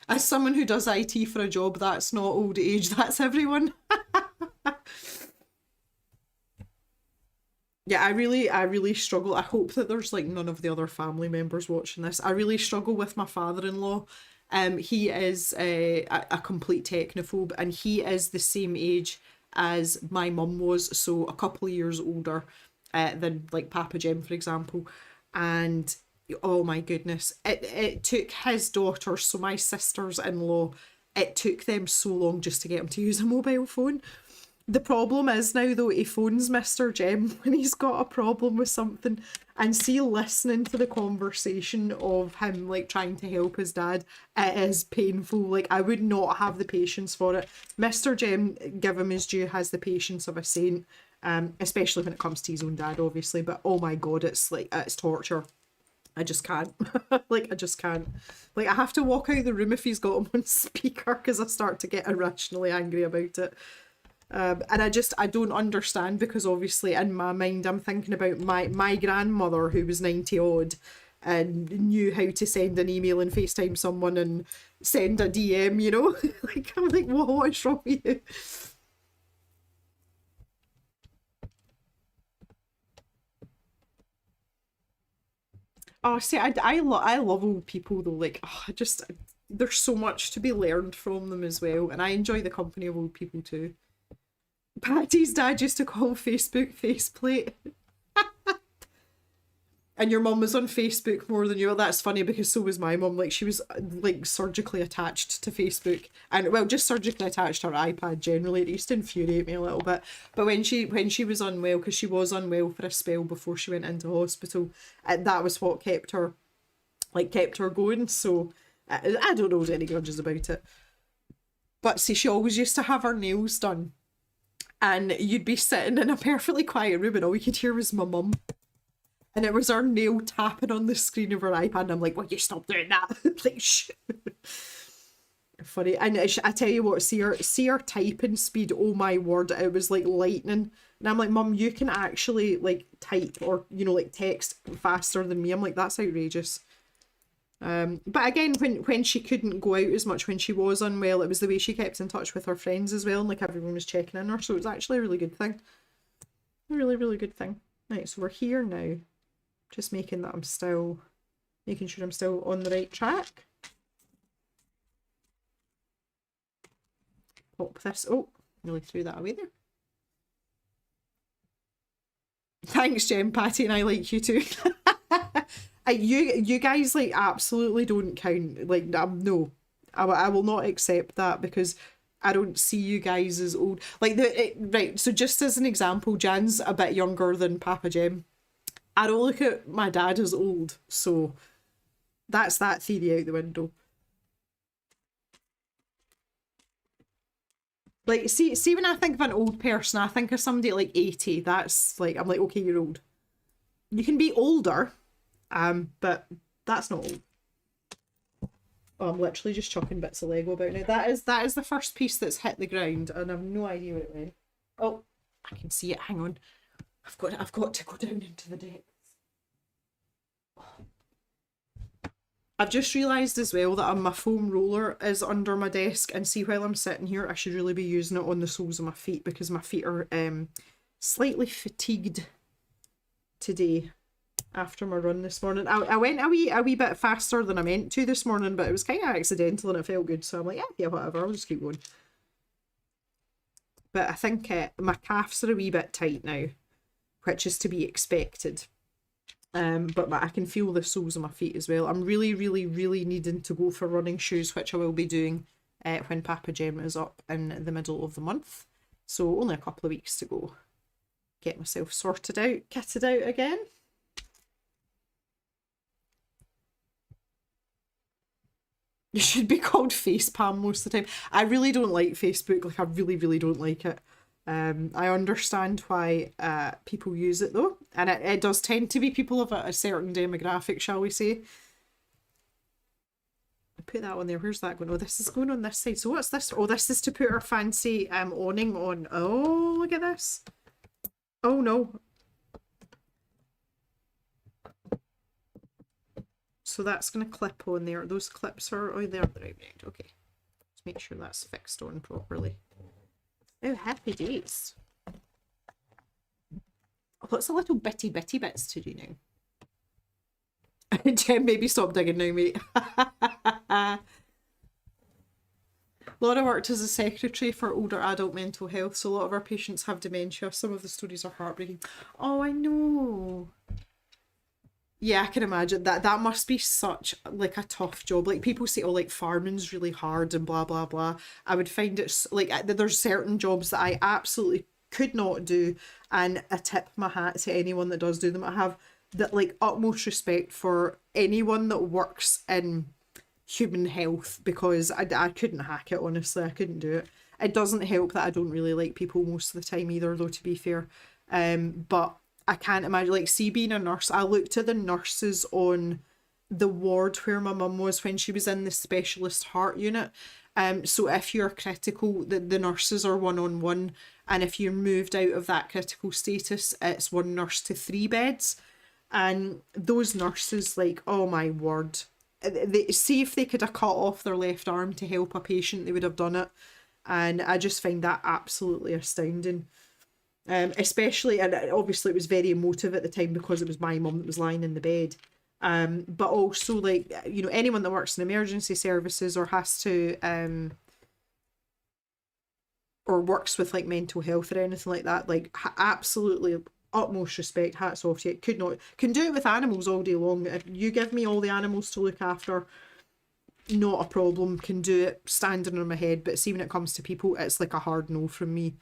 As someone who does IT for a job, that's not old age, that's everyone. Yeah, I really struggle. I hope that there's like none of the other family members watching this. I really struggle with my father-in-law. He is a complete technophobe, and he is the same age as my mum was, so a couple of years older than like Papa Jem, for example. And oh my goodness, it took his daughters, so my sisters-in-law, it took them so long just to get him to use a mobile phone. The problem is now though, he phones Mr. Jem when he's got a problem with something, and see, listening to the conversation of him like trying to help his dad, it is painful. Like, I would not have the patience for it. Mr. Jem, give him his due, has the patience of a saint, especially when it comes to his own dad, obviously, but oh my god, it's like, it's torture. I just can't. Like, I just can't. Like, I have to walk out of the room if he's got him on speaker, because I start to get irrationally angry about it. And I don't understand, because obviously in my mind I'm thinking about my grandmother, who was 90 odd, and knew how to send an email and FaceTime someone and send a DM, you know? Like, I'm like, what is wrong with you? Oh, see, I love old people though. Like, oh, there's so much to be learned from them as well, and I enjoy the company of old people too. Patty's dad used to call Facebook faceplate. And your mum was on Facebook more than you. Well, that's funny because so was my mum. Like, she was like surgically attached to Facebook, and well, just surgically attached to her iPad generally. It used to infuriate me a little bit. But when she was unwell, because she was unwell for a spell before she went into hospital, that was what kept her going. So I don't hold any grudges about it. But see, she always used to have her nails done, and you'd be sitting in a perfectly quiet room, and all you could hear was my mum. And it was her nail tapping on the screen of her iPad, and I'm like, "Will you stop doing that?" Like, shh. Funny. And I tell you what, see her typing speed. Oh my word, it was like lightning. And I'm like, "Mum, you can actually like type or like text faster than me." I'm like, "That's outrageous." But again, when she couldn't go out as much when she was unwell, it was the way she kept in touch with her friends as well, and like everyone was checking in her. So it was actually a really good thing. A really, really good thing. Right, so we're here now. Just making sure I'm still on the right track. Pop this. Oh, nearly threw that away there. Thanks, Jem. Patty and I like you too. You guys like absolutely don't count. Like, no, I will not accept that because I don't see you guys as old. Like right. So just as an example, Jan's a bit younger than Papa Jem. I don't look at my dad as old, so that's that theory out the window. Like, see when I think of an old person, I think of somebody like 80. That's like, I'm like, okay, you're old. You can be older, but that's not old. Oh, I'm literally just chucking bits of Lego about now. That is the first piece that's hit the ground, and I've no idea where it went. Oh, I can see it. Hang on. I've got to go down into the depths. I've just realised as well that my foam roller is under my desk, and see, while I'm sitting here, I should really be using it on the soles of my feet because my feet are slightly fatigued today after my run this morning. I went a wee bit faster than I meant to this morning, but it was kind of accidental and it felt good, so I'm like, yeah, whatever, I'll just keep going. But I think my calves are a wee bit tight now, which is to be expected. But I can feel the soles of my feet as well. I'm really, really, really needing to go for running shoes, which I will be doing when Papa Jem is up in the middle of the month. So only a couple of weeks to go. Get myself sorted out, kitted out again. You should be called Facepalm most of the time. I really don't like Facebook. Like, I really, really don't like it. I understand why people use it though, and it does tend to be people of a certain demographic, shall we say. Put that on there. Where's that going? Oh, this is going on this side. So what's this? Oh, this is to put our fancy awning on. Oh, look at this. Oh no. So that's going to clip on there. Those clips are, oh, they're the right way. Okay. Let's make sure that's fixed on properly. Oh, happy days. Lots of little bitty bits to do now. Jem, maybe stop digging now, mate. Laura worked as a secretary for older adult mental health, so a lot of our patients have dementia. Some of the stories are heartbreaking. Oh, I know. Yeah, I can imagine that must be such like a tough job. Like, people say, oh, like farming's really hard and blah blah blah. I would find it like there's certain jobs that I absolutely could not do, and I tip my hat to anyone that does do them. I have the like utmost respect for anyone that works in human health, because I couldn't hack it, honestly. I couldn't do it. It doesn't help that I don't really like people most of the time either, though, to be fair. But I can't imagine, like, see, being a nurse, I looked at the nurses on the ward where my mum was when she was in the specialist heart unit. So if you're critical, the nurses are one-on-one, and if you're moved out of that critical status, it's one nurse to 3 beds. And those nurses, like, oh my word, they see if they could have cut off their left arm to help a patient, they would have done it. And I just find that absolutely astounding. Especially, and obviously it was very emotive at the time because it was my mum that was lying in the bed. But also, like, you know, anyone that works in emergency services or has to or works with like mental health or anything like that, like, absolutely utmost respect, hats off to you. Could not, can do it with animals all day long. If you give me all the animals to look after, not a problem, can do it standing on my head. But see, when it comes to people, it's like a hard no from me.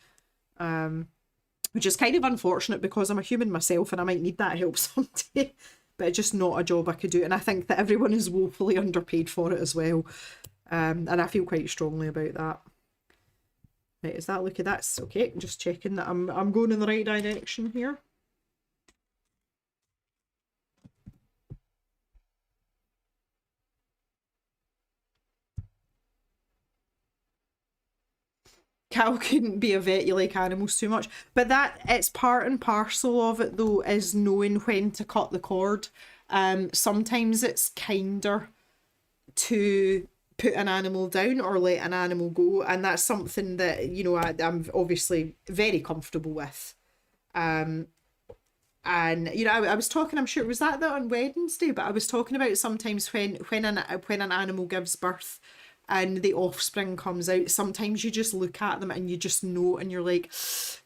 Which is kind of unfortunate because I'm a human myself and I might need that help someday. But it's just not a job I could do. And I think that everyone is woefully underpaid for it as well. And I feel quite strongly about that. Right, is that, look at that's okay. Just checking that I'm going in the right direction here. Cal couldn't be a vet, you like animals too much. But that, it's part and parcel of it though, is knowing when to cut the cord. Sometimes it's kinder to put an animal down or let an animal go, and that's something that, you know, I'm obviously very comfortable with. And you know, I was talking, I'm sure it was that on Wednesday, but I was talking about sometimes when an animal gives birth and the offspring comes out, sometimes you just look at them and you just know, and you're like,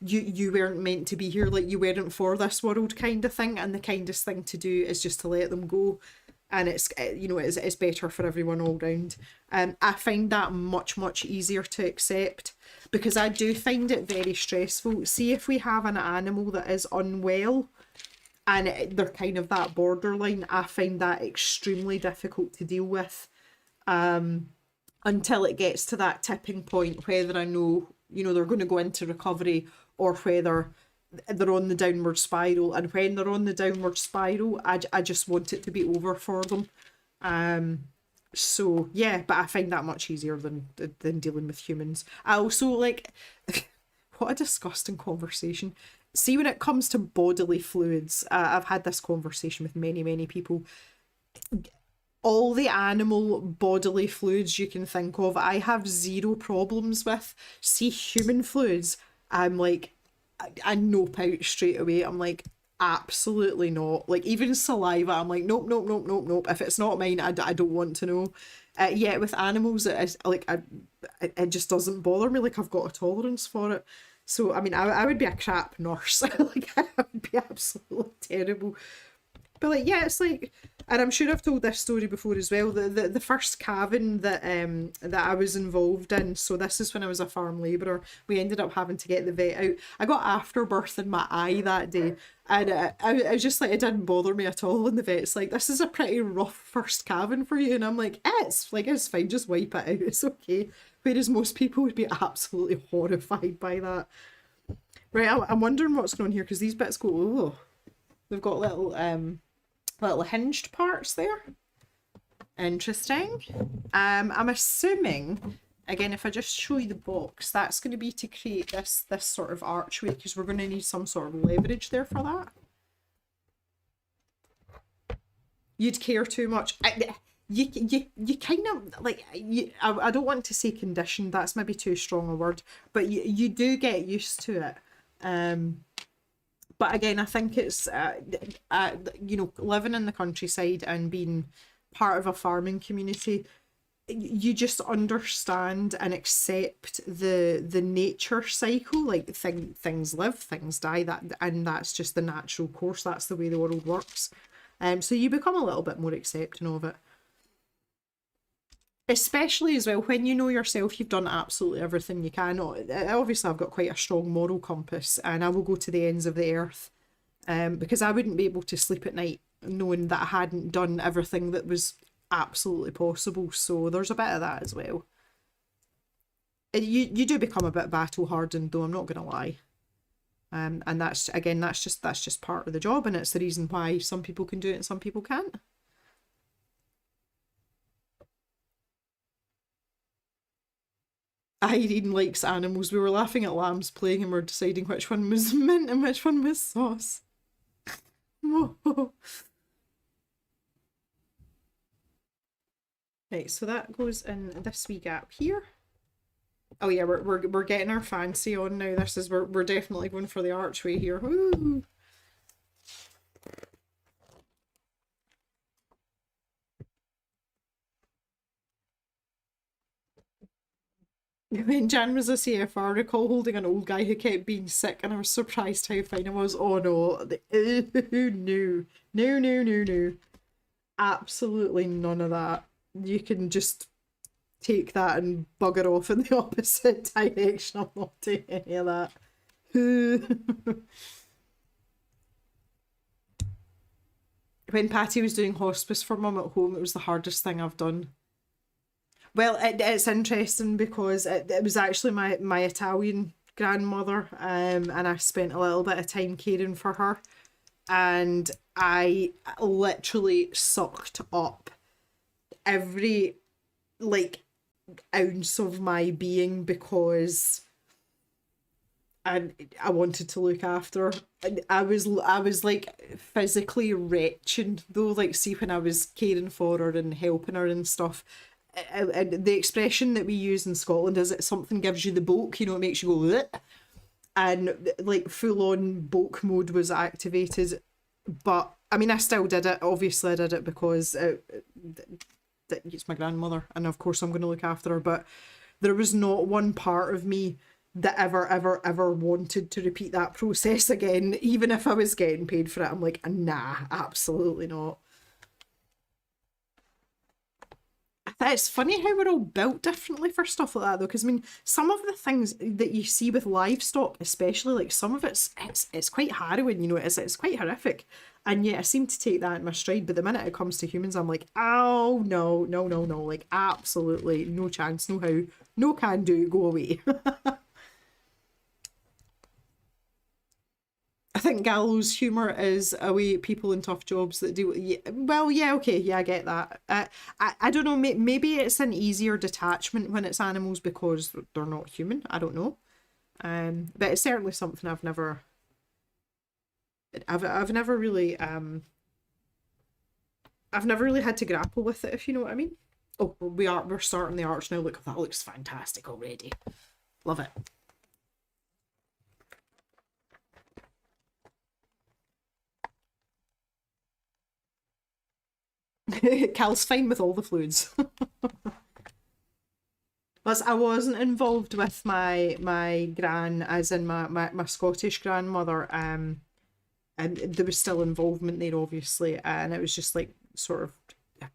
you weren't meant to be here, like you weren't for this world, kind of thing. And the kindest thing to do is just to let them go. And it's, you know, it's better for everyone all round. I find that much easier to accept, because I do find it very stressful. See, if we have an animal that is unwell and they're kind of that borderline, I find that extremely difficult to deal with. Until it gets to that tipping point, whether I know, you know, they're going to go into recovery or whether they're on the downward spiral. And when they're on the downward spiral, I just want it to be over for them. So yeah, but I find that much easier than dealing with humans. I also, like, what a disgusting conversation. See, when it comes to bodily fluids, I've had this conversation with many people. All the animal bodily fluids you can think of, I have zero problems with. See, human fluids, I'm like, I nope out straight away. I'm like, absolutely not. Like, even saliva, I'm like, nope. If it's not mine, I don't want to know. Yet with animals, it is like, it just doesn't bother me. Like, I've got a tolerance for it. So, I mean, I would be a crap nurse. Like, I would be absolutely terrible. But like, yeah, it's like, and I'm sure I've told this story before as well. The first calving that I was involved in. So this is when I was a farm labourer. We ended up having to get the vet out. I got afterbirth in my eye that day, and I was just like, it didn't bother me at all. And the vet's like, this is a pretty rough first calving for you, and I'm like, it's fine, just wipe it out, it's okay. Whereas most people would be absolutely horrified by that. Right, I'm wondering what's going on here, because these bits go, oh, they've got little hinged parts there. Interesting. I'm assuming, again, if I just show you the box, that's going to be to create this sort of archway, because we're going to need some sort of leverage there for that. You'd care too much. You kind of, like, I don't want to say conditioned, that's maybe too strong a word, but you do get used to it. But again, I think it's, you know, living in the countryside and being part of a farming community, you just understand and accept the nature cycle. Like, things live, things die, and that's just the natural course. That's the way the world works. So you become a little bit more accepting of it. Especially as well, when you know yourself, you've done absolutely everything you can. Obviously, I've got quite a strong moral compass, and I will go to the ends of the earth, because I wouldn't be able to sleep at night knowing that I hadn't done everything that was absolutely possible. So there's a bit of that as well. You do become a bit battle hardened, though, I'm not gonna lie. And that's just part of the job, and it's the reason why some people can do it and some people can't. Irene likes animals. We were laughing at lambs playing and we're deciding which one was mint and which one was sauce. Right, so that goes in this wee gap here. Oh yeah, we're getting our fancy on now. This is we're definitely going for the archway here. Woo! When Jan was a CFR, I recall holding an old guy who kept being sick, and I was surprised how fine I was. Oh no, no, no, no, no, no, absolutely none of that. You can just take that and bugger off in the opposite direction. I'm not doing any of that. When Patty was doing hospice for mum at home, it was the hardest thing I've done. Well, it's interesting because it was actually my Italian grandmother, and I spent a little bit of time caring for her, and I literally sucked up every like ounce of my being because I wanted to look after her. And I was like physically retching though, like see when I was caring for her and helping her and stuff. And the expression that we use in Scotland is that something gives you the bulk, it makes you go Ugh! And like full on bulk mode was activated. But I mean, I still did it. Obviously, I did it because it's my grandmother, and of course I'm going to look after her. But there was not one part of me that ever wanted to repeat that process again, even if I was getting paid for it. I'm like, nah, absolutely not. It's funny how we're all built differently for stuff like that, though, because I mean, some of the things that you see with livestock, especially, like some of it's quite harrowing, it's quite horrific, and yet I seem to take that in my stride. But the minute it comes to humans, I'm like, oh no, no, no, no, like absolutely no chance, no how, no can do, go away. I think Gallows humour is a way people in tough jobs that do. Yeah, well, yeah, okay, yeah, I get that. I don't know. Maybe it's an easier detachment when it's animals because they're not human. I don't know. But it's certainly something I've never really I've never really had to grapple with it, if you know what I mean. Oh, we're starting the arch now. Look, that looks fantastic already. Love it. Cal's fine with all the fluids. Plus, I wasn't involved with my gran, as in my Scottish grandmother. And there was still involvement there, obviously, and it was just like sort of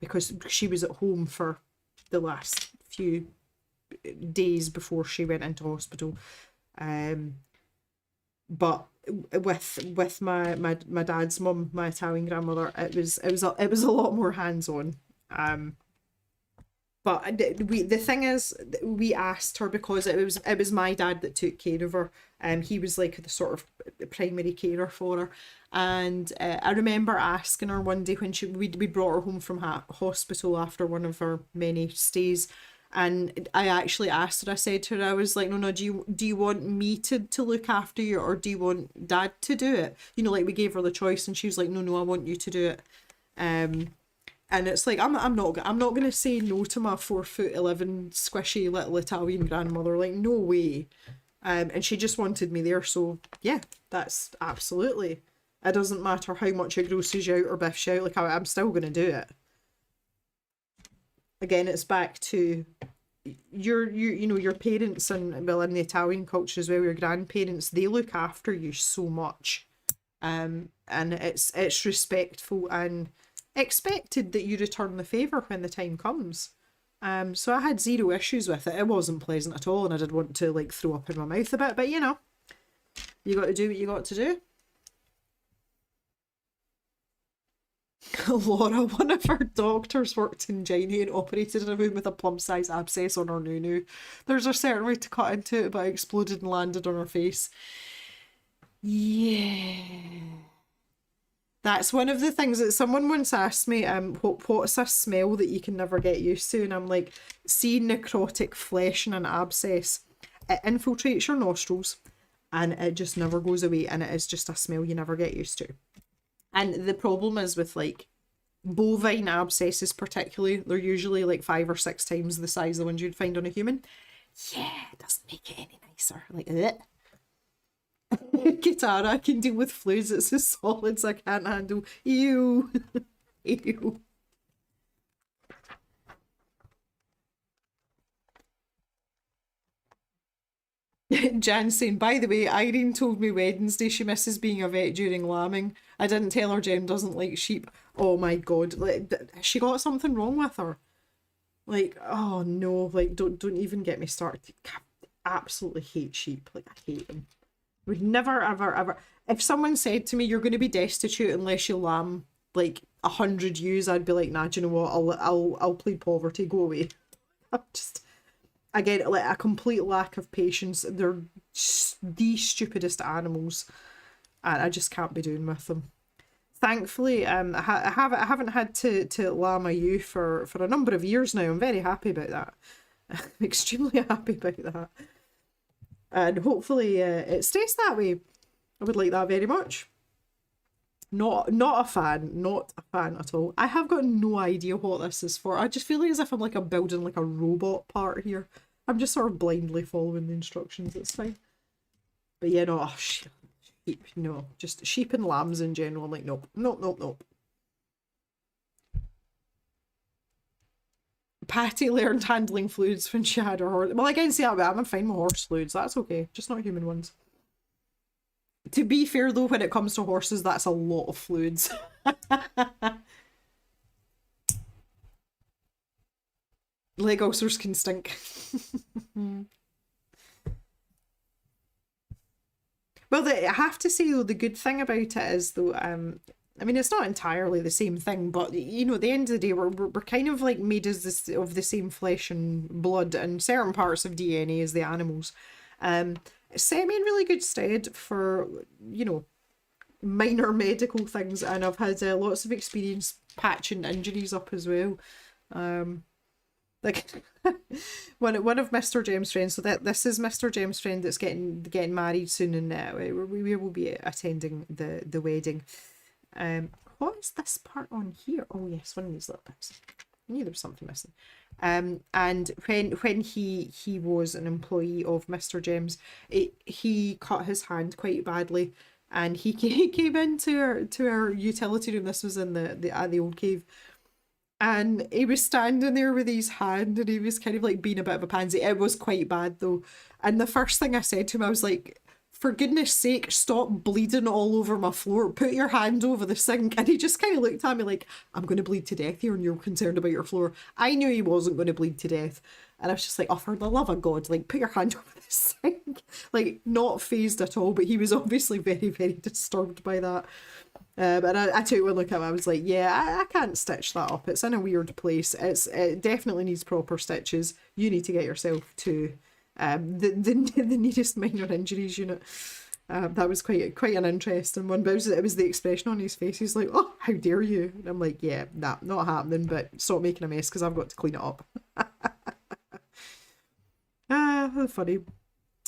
because she was at home for the last few days before she went into hospital. Um, but with my dad's mum, my Italian grandmother, it was a lot more hands on. But the thing is, we asked her because it was my dad that took care of her. He was like the sort of primary carer for her, and I remember asking her one day when we brought her home from hospital after one of her many stays, and I actually asked her. I said to her, I was like, no, do you want me to look after you, or do you want Dad to do it? Like we gave her the choice, and she was like, no, I want you to do it. And it's like I'm not gonna say no to my 4'11" squishy little Italian grandmother, like no way. And she just wanted me there, so yeah, that's absolutely. It doesn't matter how much it grosses you out or biffs you out, like I'm still gonna do it. Again, it's back to your parents, and well, in the Italian culture as well, your grandparents, they look after you so much, and it's respectful and expected that you return the favour when the time comes. So I had zero issues with it. It wasn't pleasant at all, and I did want to like throw up in my mouth a bit, but you got to do what you got to do. Laura, one of her doctors worked in gynae and operated in a room with a plum-sized abscess on her noo-noo. There's a certain way to cut into it, but it exploded and landed on her face. Yeah. That's one of the things that someone once asked me, what's a smell that you can never get used to? And I'm like, see necrotic flesh in an abscess. It infiltrates your nostrils and it just never goes away, and it is just a smell you never get used to. And the problem is with like bovine abscesses particularly, they're usually like 5 or 6 times the size of the ones you'd find on a human. Yeah, it doesn't make it any nicer. Like, Katara, I can deal with fluids. It's the solids I can't handle. Ew. Ew. Jan saying, by the way, Irene told me Wednesday she misses being a vet during lambing. I didn't tell her Jen doesn't like sheep. Oh my god, like she got something wrong with her. Like, oh no, like don't even get me started. Absolutely hate sheep. Like I hate them. Would never ever ever. If someone said to me you're going to be destitute unless you lamb like 100 ewes, I'd be like, nah, do you know what? I'll plead poverty. Go away. I'm just again like a complete lack of patience. They're the stupidest animals, and I just can't be doing with them. Thankfully, I haven't had to lamb a ewe for a number of years now. I'm very happy about that. I'm extremely happy about that, and hopefully it stays that way. I would like that very much. Not a fan, not a fan at all. I have got no idea what this is for. I just feel like as if I'm like I'm building like a robot part here. I'm just sort of blindly following the instructions. It's fine. But yeah, no, oh, sheep, no, just sheep and lambs in general. I'm like, nope, nope, nope, nope. Patty learned handling fluids when she had her horse. Well, I can see that, but I'm fine with horse fluids. That's okay, just not human ones. To be fair though, when it comes to horses, that's a lot of fluids. Leg ulcers can stink. Well, I have to say though, the good thing about it is though, I mean, it's not entirely the same thing, but you know, at the end of the day, we're kind of like made as this of the same flesh and blood and certain parts of DNA as the animals. It's set me in really good stead for, you know, minor medical things, and I've had lots of experience patching injuries up as well. Like one of Mr. Jem's friends. So this is Mr. Jem's friend that's getting married soon, and we will be attending the wedding. What is this part on here? Oh yes, one of these little bits. I knew there was something missing. And when he was an employee of Mr. Jem's, he cut his hand quite badly, and he came into our utility room. This was in the old cave. And he was standing there with his hand, and he was kind of like being a bit of a pansy. It was quite bad though. And the first thing I said to him, I was like, for goodness sake, stop bleeding all over my floor. Put your hand over the sink. And he just kind of looked at me like, I'm going to bleed to death here and you're concerned about your floor. I knew he wasn't going to bleed to death. And I was just like, oh, for the love of God, like, put your hand over the sink. Like, not phased at all, but he was obviously very, very disturbed by that. But I took one look at him. I was like, yeah, I can't stitch that up. It's in a weird place. It definitely needs proper stitches. You need to get yourself to the nearest minor injuries unit. That was quite an interesting one. But it was the expression on his face. He's like, oh, how dare you? And I'm like, yeah, nah, not happening. But stop making a mess because I've got to clean it up. Funny.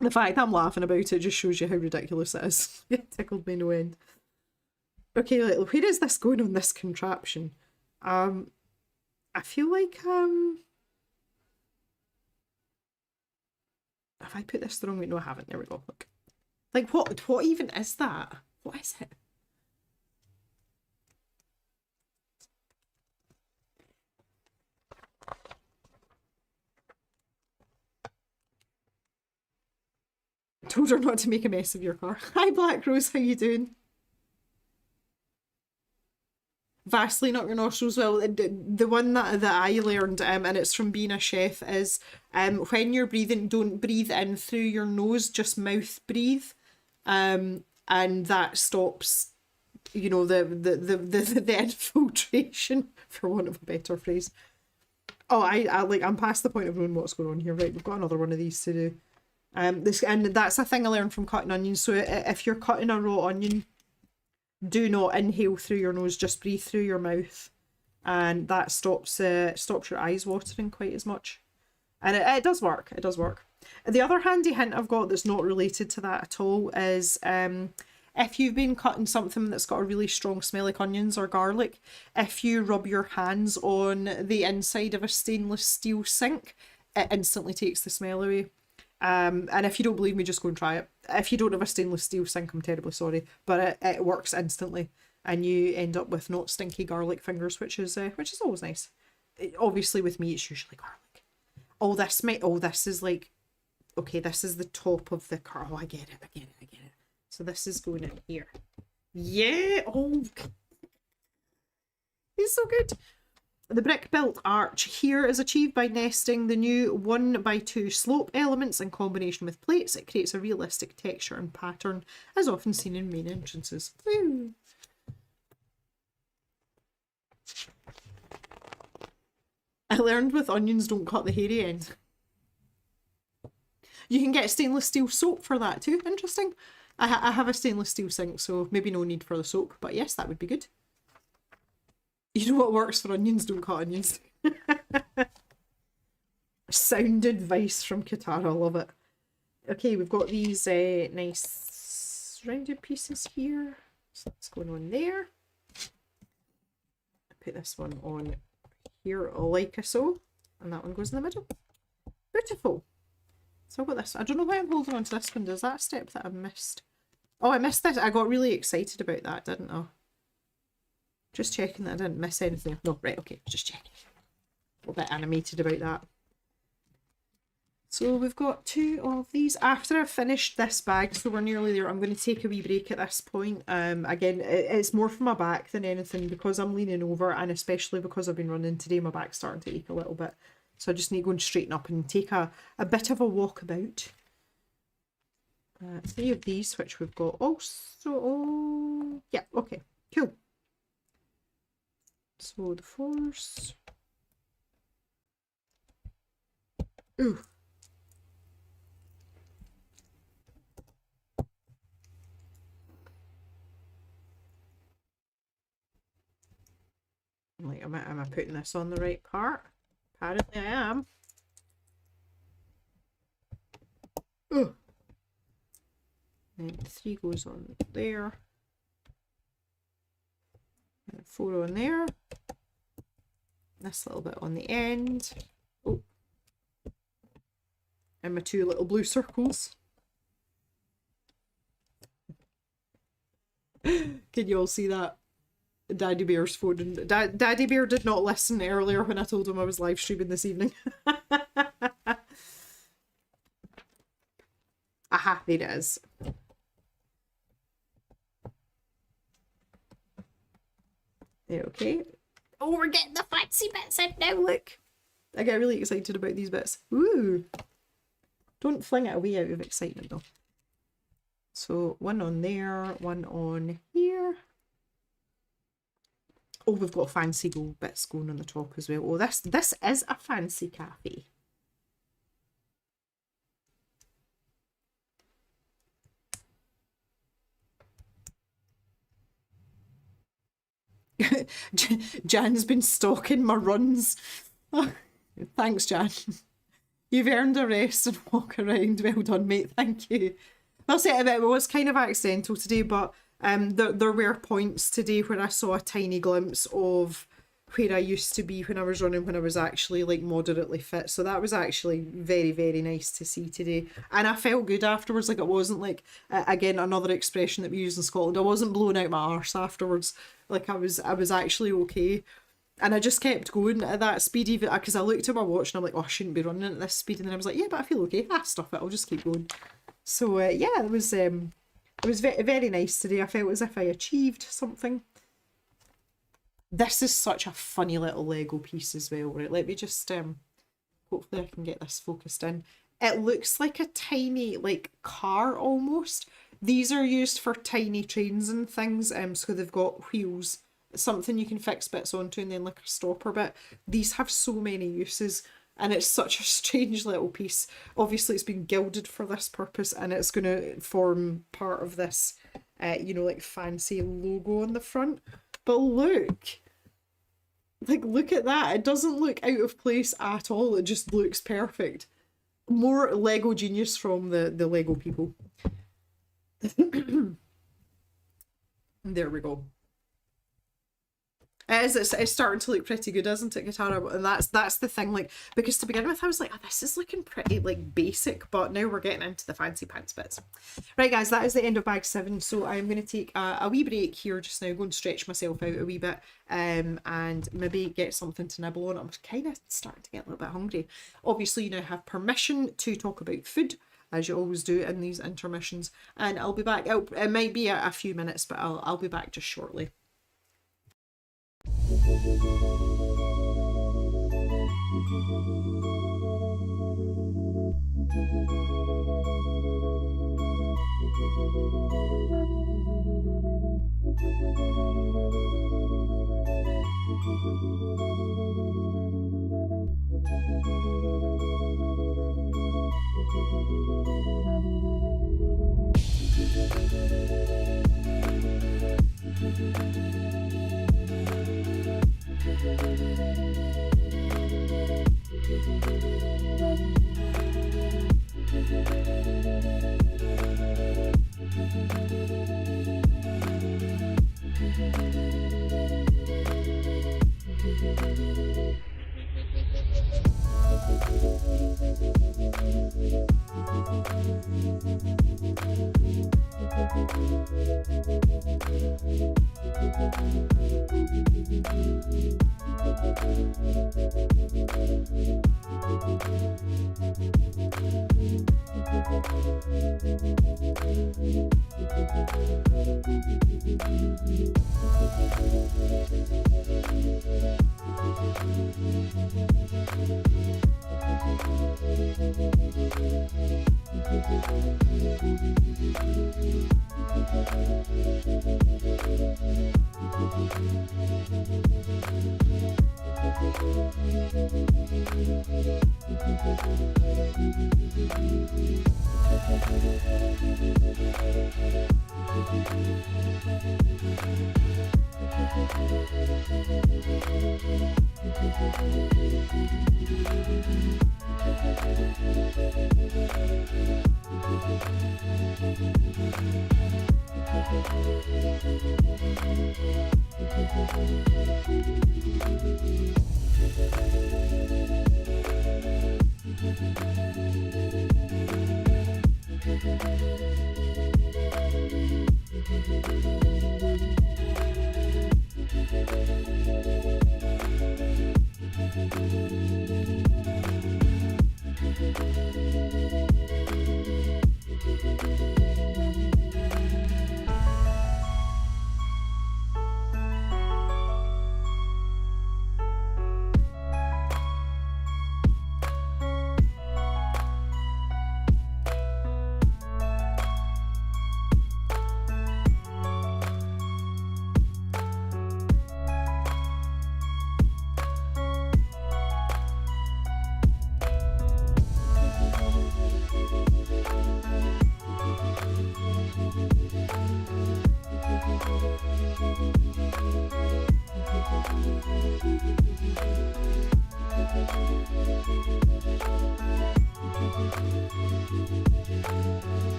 The fact I'm laughing about it just shows you how ridiculous it is. It tickled me no end. Okay, like, where is this going on this contraption? I feel like have I put this the wrong way? No, I haven't. There we go. Look. Like what even is that? What is it? Told her not to make a mess of your car. Hi Black Rose, how you doing? Vaseline up your nostrils. Well, the one that I learned, and it's from being a chef, is when you're breathing, don't breathe in through your nose, just mouth breathe, and that stops, you know, the infiltration, for want of a better phrase. Oh, I'm past the point of knowing what's going on here. Right, we've got another one of these to do. And that's a thing I learned from cutting onions. So if you're cutting a raw onion, do not inhale through your nose, just breathe through your mouth, and that stops your eyes watering quite as much. And it does work. It does work. The other handy hint I've got that's not related to that at all is if you've been cutting something that's got a really strong smell like onions or garlic, if you rub your hands on the inside of a stainless steel sink, it instantly takes the smell away. And if you don't believe me, just go and try it. If you don't have a stainless steel sink, I'm terribly sorry, but it works instantly, and you end up with not stinky garlic fingers, which is always nice. Obviously, with me, it's usually garlic. Oh, this is like, okay, this is the top of the car. Oh, I get it. So this is going in here. Yeah. Oh, it's so good. The brick-built arch here is achieved by nesting the new 1x2 slope elements in combination with plates. It creates a realistic texture and pattern, as often seen in main entrances. Woo. I learned with onions, don't cut the hairy end. You can get stainless steel soap for that too. Interesting. I have a stainless steel sink, so maybe no need for the soap, but yes, that would be good. You know what works for onions? Don't cut onions. Sound advice from Katara, love it. Okay, we've got these nice rounded pieces here. So that's going on there. Put this one on here like so, and that one goes in the middle. Beautiful. So I've got this. I don't know why I'm holding on to this one. There's that step that I missed. Oh, I missed this. I got really excited about that, didn't I? Just checking that I didn't miss anything. No, right, okay, just checking. A little bit animated about that. So we've got 2 of these. After I've finished this bag, so we're nearly there, I'm going to take a wee break at this point. Again, it's more for my back than anything because I'm leaning over, and especially because I've been running today, my back's starting to ache a little bit. So I just need to go and straighten up and take a bit of a walk about. 3 of these, which we've got also. Oh, yeah, okay, cool. So the force. Ooh. Like, am I putting this on the right part? Apparently I am. Ooh. And 3 goes on there. And 4 on there. This little bit on the end. Oh. And my 2 little blue circles. Can you all see that? Daddy Bear's phone. Daddy Bear did not listen earlier when I told him I was live streaming this evening. Aha, there it is. Okay. Oh, we're getting the fancy bits in now, look. I get really excited about these bits. Ooh. Don't fling it away out of excitement though. So 1 on there, 1 on here. Oh, we've got fancy gold bits going on the top as well. Oh, this is a fancy cafe. Jan's been stalking my runs. Thanks, Jan. You've earned a rest and walk around. Well done, mate. Thank you. That's it. It was kind of accidental today, but there were points today where I saw a tiny glimpse of where I used to be when I was running, when I was actually like moderately fit. So that was actually very, very nice to see today. And I felt good afterwards. Like, it wasn't like, again, another expression that we use in Scotland, I wasn't blowing out my arse afterwards. Like, I was actually okay. And I just kept going at that speed, even because I looked at my watch and I'm like, oh, I shouldn't be running at this speed. And then I was like, yeah, but I feel okay. Stuff it. I'll just keep going. So yeah, it was very, very nice today. I felt as if I achieved something. This is such a funny little Lego piece as well, right? Let me just hopefully I can get this focused in. It looks like a tiny like car almost. These are used for tiny trains and things, so they've got wheels, something you can fix bits onto, and then like a stopper bit. These have so many uses, and it's such a strange little piece. Obviously it's been gilded for this purpose, and it's going to form part of this you know, like fancy logo on the front. But look, like, look at that. It doesn't look out of place at all. It just looks perfect. More Lego genius from the Lego people. There we go. It's starting to look pretty good, isn't it, Katara? And that's the thing, like, because to begin with I was like, oh, this is looking pretty like basic, but now we're getting into the fancy pants bits. Right guys, that is the end of bag 7, so I'm going to take a wee break here just now, go and stretch myself out a wee bit, and maybe get something to nibble on. I'm kind of starting to get a little bit hungry. Obviously you now have permission to talk about food, as you always do in these intermissions, and I'll be back. It might be a few minutes, but I'll be back just shortly.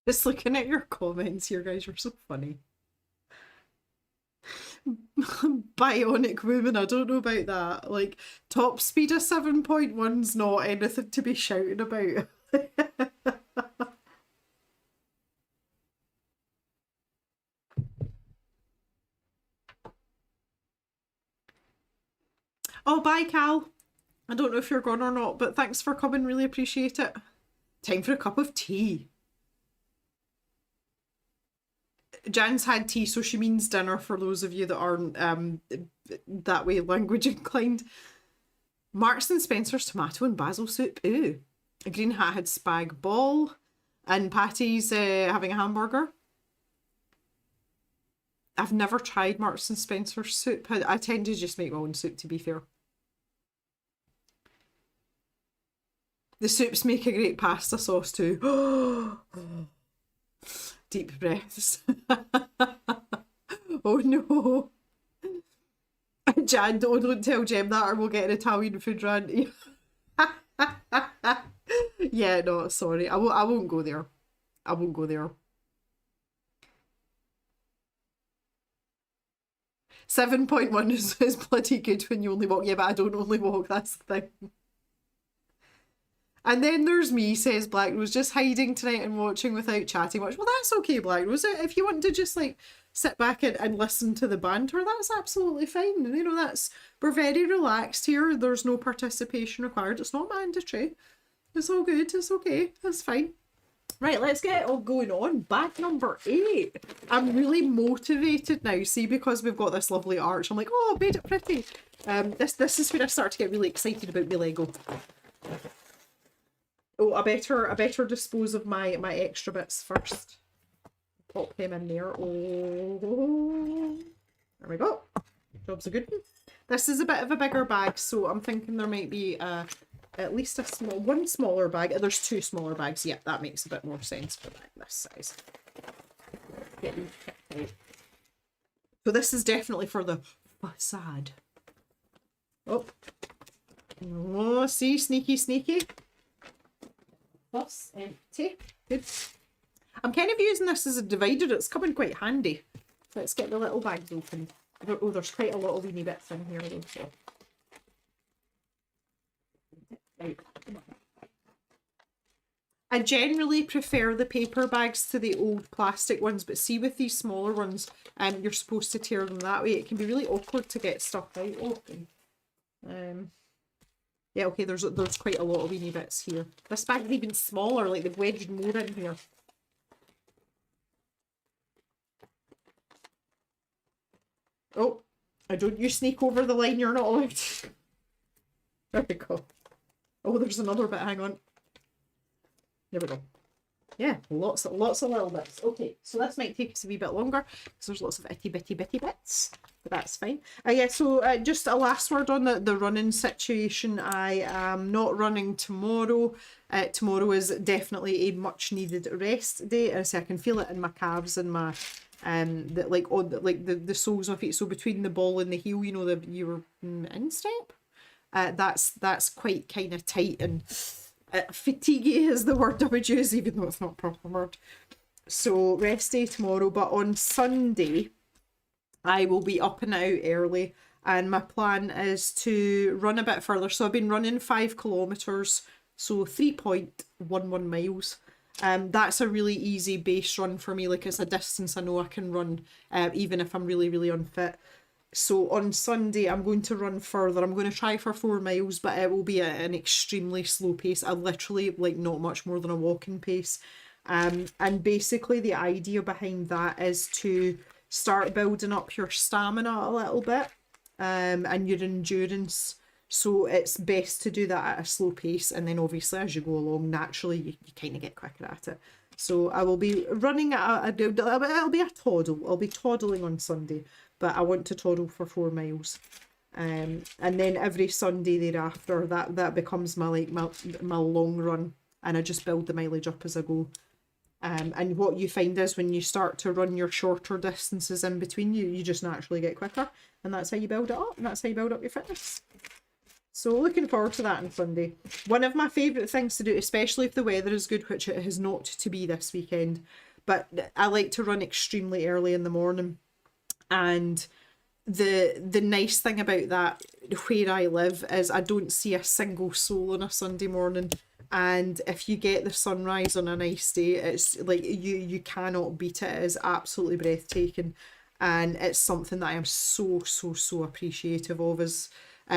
Just looking at your comments here, guys, you're so funny. Bionic woman, I don't know about that. Like, top speed of 7.1's not anything to be shouting about. Oh, bye, Cal. I don't know if you're gone or not, but thanks for coming. Really appreciate it. Time for a cup of tea. Jan's had tea, so she means dinner for those of you that aren't that way language inclined. Marks and Spencer's tomato and basil soup. Ooh. A Green Hat had spag bol. And Patty's having a hamburger. I've never tried Marks and Spencer's soup. I tend to just make my own soup, to be fair. The soups make a great pasta sauce too. Deep breaths. Oh no. Jan, don't tell Jem that or we'll get an Italian food rant. Yeah, no, sorry. I won't go there. I won't go there. 7.1 is bloody good when you only walk. Yeah, but I don't only walk, that's the thing. And then there's me, says Black Rose, just hiding tonight and watching without chatting much. Well, that's okay, Black Rose. If you want to just like sit back and listen to the banter, that's absolutely fine. You know, we're very relaxed here. There's no participation required. It's not mandatory. It's all good. It's okay. That's fine. Right, let's get it all going on. Bag number 8. I'm really motivated now, see, because we've got this lovely arch. I'm like, oh, I made it pretty. This is when I start to get really excited about my Lego. Oh, I better dispose of my extra bits first. Pop them in there. Oh, there we go. Job's a good one. This is a bit of a bigger bag, so I'm thinking there might be at least one smaller bag. There's 2 smaller bags. Yeah, that makes a bit more sense for this size. So this is definitely for the facade. Oh, see, sneaky. Plus empty. Good. I'm kind of using this as a divider. It's coming quite handy. Let's get the little bags open. Oh, there's quite a lot of weeny bits in here though. So. Right. I generally prefer the paper bags to the old plastic ones, but see with these smaller ones, you're supposed to tear them that way. It can be really awkward to get stuff out of. Yeah, okay, there's quite a lot of weeny bits here. This bag is even smaller, like they've wedged more in here. Oh, don't you sneak over the line, you're not allowed. There we go. Oh, there's another bit, hang on. There we go. Yeah, lots of little bits. Okay, so this might take us a wee bit longer because there's lots of itty bitty bits, but that's fine. Yeah, so just a last word on the running situation. I am not running tomorrow. Tomorrow is definitely a much needed rest day. As I can feel it in my calves and my the soles of it. So between the ball and the heel, you know, your instep. That's quite kind of tight and. Fatiguey is the word I would use, even though it's not a proper word. So rest day tomorrow, but on Sunday I will be up and out early, and my plan is to run a bit further. So I've been running 5 kilometers, so 3.11 miles. That's a really easy base run for me. Like, it's a distance I know I can run even if I'm really, really unfit. So on Sunday, I'm going to run further. I'm going to try for 4 miles, but it will be at an extremely slow pace. I literally, like, not much more than a walking pace. And basically the idea behind that is to start building up your stamina a little bit and your endurance. So it's best to do that at a slow pace. And then obviously as you go along, naturally, you kind of get quicker at it. So I will be running at it'll be a toddle. I'll be toddling on Sunday. But I want to toddle for 4 miles. And then every Sunday thereafter, that becomes my long run. And I just build the mileage up as I go. And what you find is when you start to run your shorter distances in between, you just naturally get quicker. And that's how you build it up. And that's how you build up your fitness. So looking forward to that on Sunday. One of my favourite things to do, especially if the weather is good, which it has not to be this weekend. But I like to run extremely early in the morning. And the nice thing about that, where I live, is I don't see a single soul on a Sunday morning. And if you get the sunrise on a nice day, it's like you cannot beat it. It is absolutely breathtaking. And it's something that I am so appreciative of as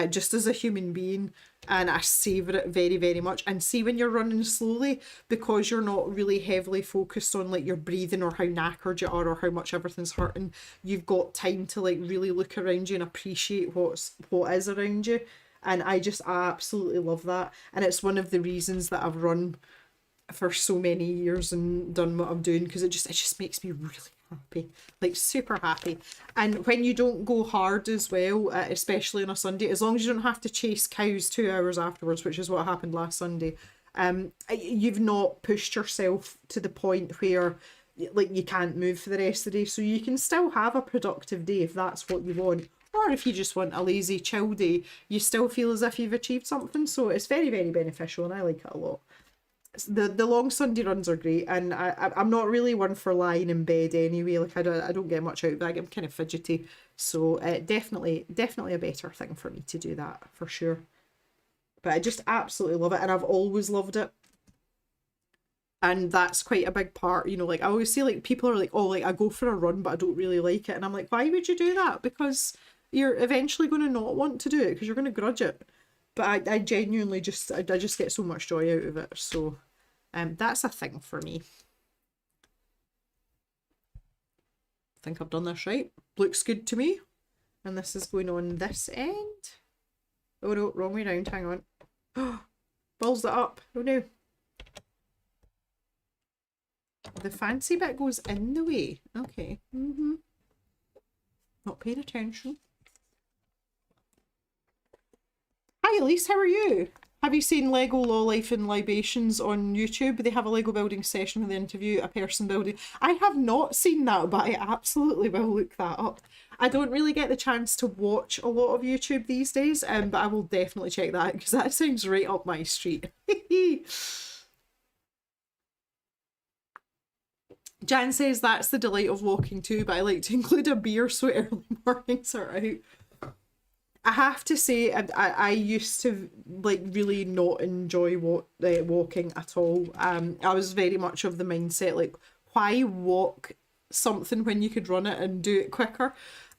just as a human being, and I savour it very, very much. And see, when you're running slowly, because you're not really heavily focused on like your breathing or how knackered you are or how much everything's hurting, you've got time to like really look around you and appreciate what is around you. And I absolutely love that. And it's one of the reasons that I've run for so many years and done what I'm doing, because it just makes me really happy, like super happy. And when you don't go hard as well, especially on a Sunday, as long as you don't have to chase cows 2 hours afterwards, which is what happened last Sunday, you've not pushed yourself to the point where like you can't move for the rest of the day. So you can still have a productive day if that's what you want. Or if you just want a lazy chill day, you still feel as if you've achieved something. So it's very, very beneficial, and I like it a lot. The long Sunday runs are great, and I'm not really one for lying in bed anyway. Like I don't get much out of it. I'm kind of fidgety, so definitely a better thing for me to do that for sure. But I just absolutely love it, and I've always loved it. And that's quite a big part, you know, like I always say, like people are like, oh, like I go for a run but I don't really like it, and I'm like, why would you do that? Because you're eventually going to not want to do it because you're going to grudge it. But I genuinely just get so much joy out of it. So That's a thing for me. I think I've done this right. Looks good to me. And this is going on this end. Oh no, wrong way round, hang on. Balls it up. Oh no. The fancy bit goes in the way. Okay. Not paying attention. Hi Elise, how are you? Have you seen Lego Law Life and Libations on YouTube? They have a Lego building session where they interview a person building. I have not seen that, but I absolutely will look that up. I don't really get the chance to watch a lot of YouTube these days, but I will definitely check that out because that sounds right up my street. Jan says that's the delight of walking too, but I like to include a beer so early mornings are out. I have to say, I used to like really not enjoy walking at all. I was very much of the mindset like, why walk something when you could run it and do it quicker?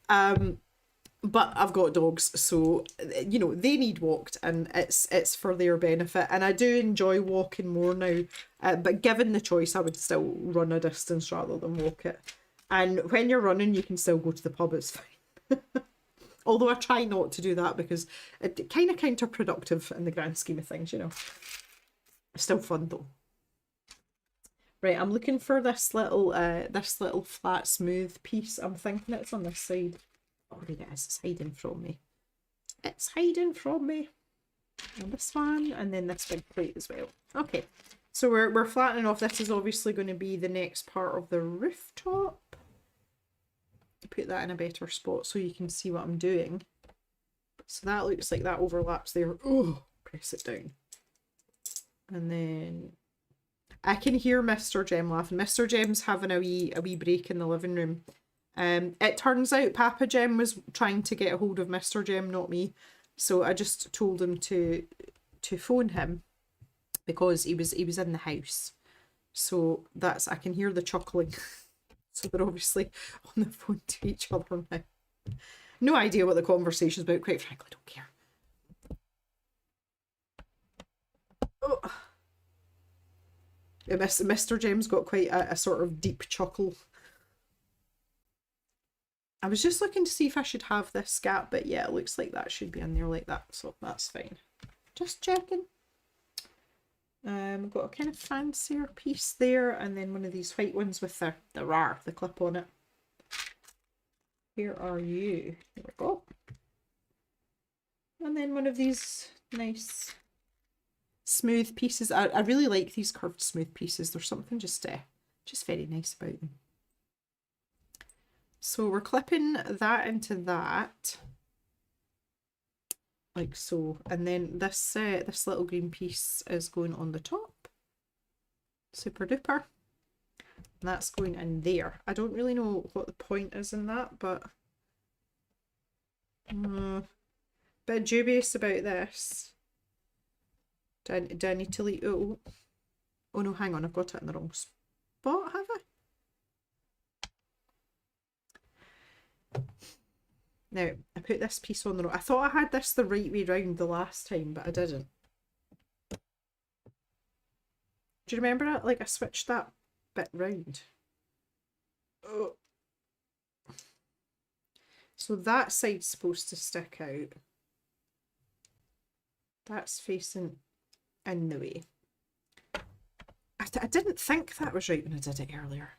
But I've got dogs, so you know they need walked, and it's for their benefit. And I do enjoy walking more now. But given the choice, I would still run a distance rather than walk it. And when you're running, you can still go to the pub. It's fine. Although I try not to do that because it's kind of counterproductive in the grand scheme of things, you know. Still fun though. Right, I'm looking for this little flat smooth piece. I'm thinking it's on this side. Oh, there it is. It's hiding from me. It's hiding from me. And this one, and then this big plate as well. Okay, so we're flattening off. This is obviously going to be the next part of the rooftop. Put that in a better spot so you can see what I'm doing. So that looks like that overlaps there. Oh, press it down. And then I can hear Mr. Jem laughing. Mr. Jem's having a wee break in the living room. It turns out Papa Jem was trying to get a hold of Mr. Jem, not me. So I just told him to phone him because he was in the house. So that's, I can hear the chuckling. So they're obviously on the phone to each other now. No idea what the conversation's about, quite frankly, don't care. Oh. Yeah, Mr. Jem's got quite a sort of deep chuckle. I was just looking to see if I should have this gap, but yeah, it looks like that should be in there like that, so that's fine. Just checking. We've got a kind of fancier piece there, and then one of these white ones with the clip on it. Where are you? There we go. And then one of these nice smooth pieces. I really like these curved smooth pieces. There's something just very nice about them. So we're clipping that into that. Like so, and then this little green piece is going on the top. Super duper. And that's going in there. I don't really know what the point is in that, but bit dubious about this. Do I need to leave? Oh no, hang on, I've got it in the wrong spot, have I? Now, I put this piece on the road. I thought I had this the right way round the last time, but I didn't. Do you remember that? Like, I switched that bit round. Oh. So that side's supposed to stick out. That's facing in the way. I didn't think that was right when I did it earlier.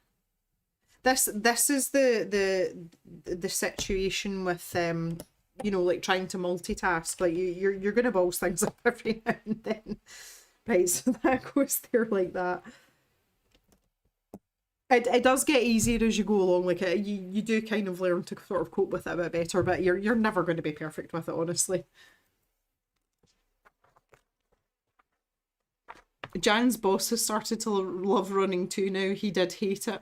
This is the situation with you know, like trying to multitask. Like you're gonna balls things up every now and then. Right, so that goes there like that. It does get easier as you go along. Like you do kind of learn to sort of cope with it a bit better, but you're never going to be perfect with it, honestly. Jan's boss has started to love running too now. He did hate it.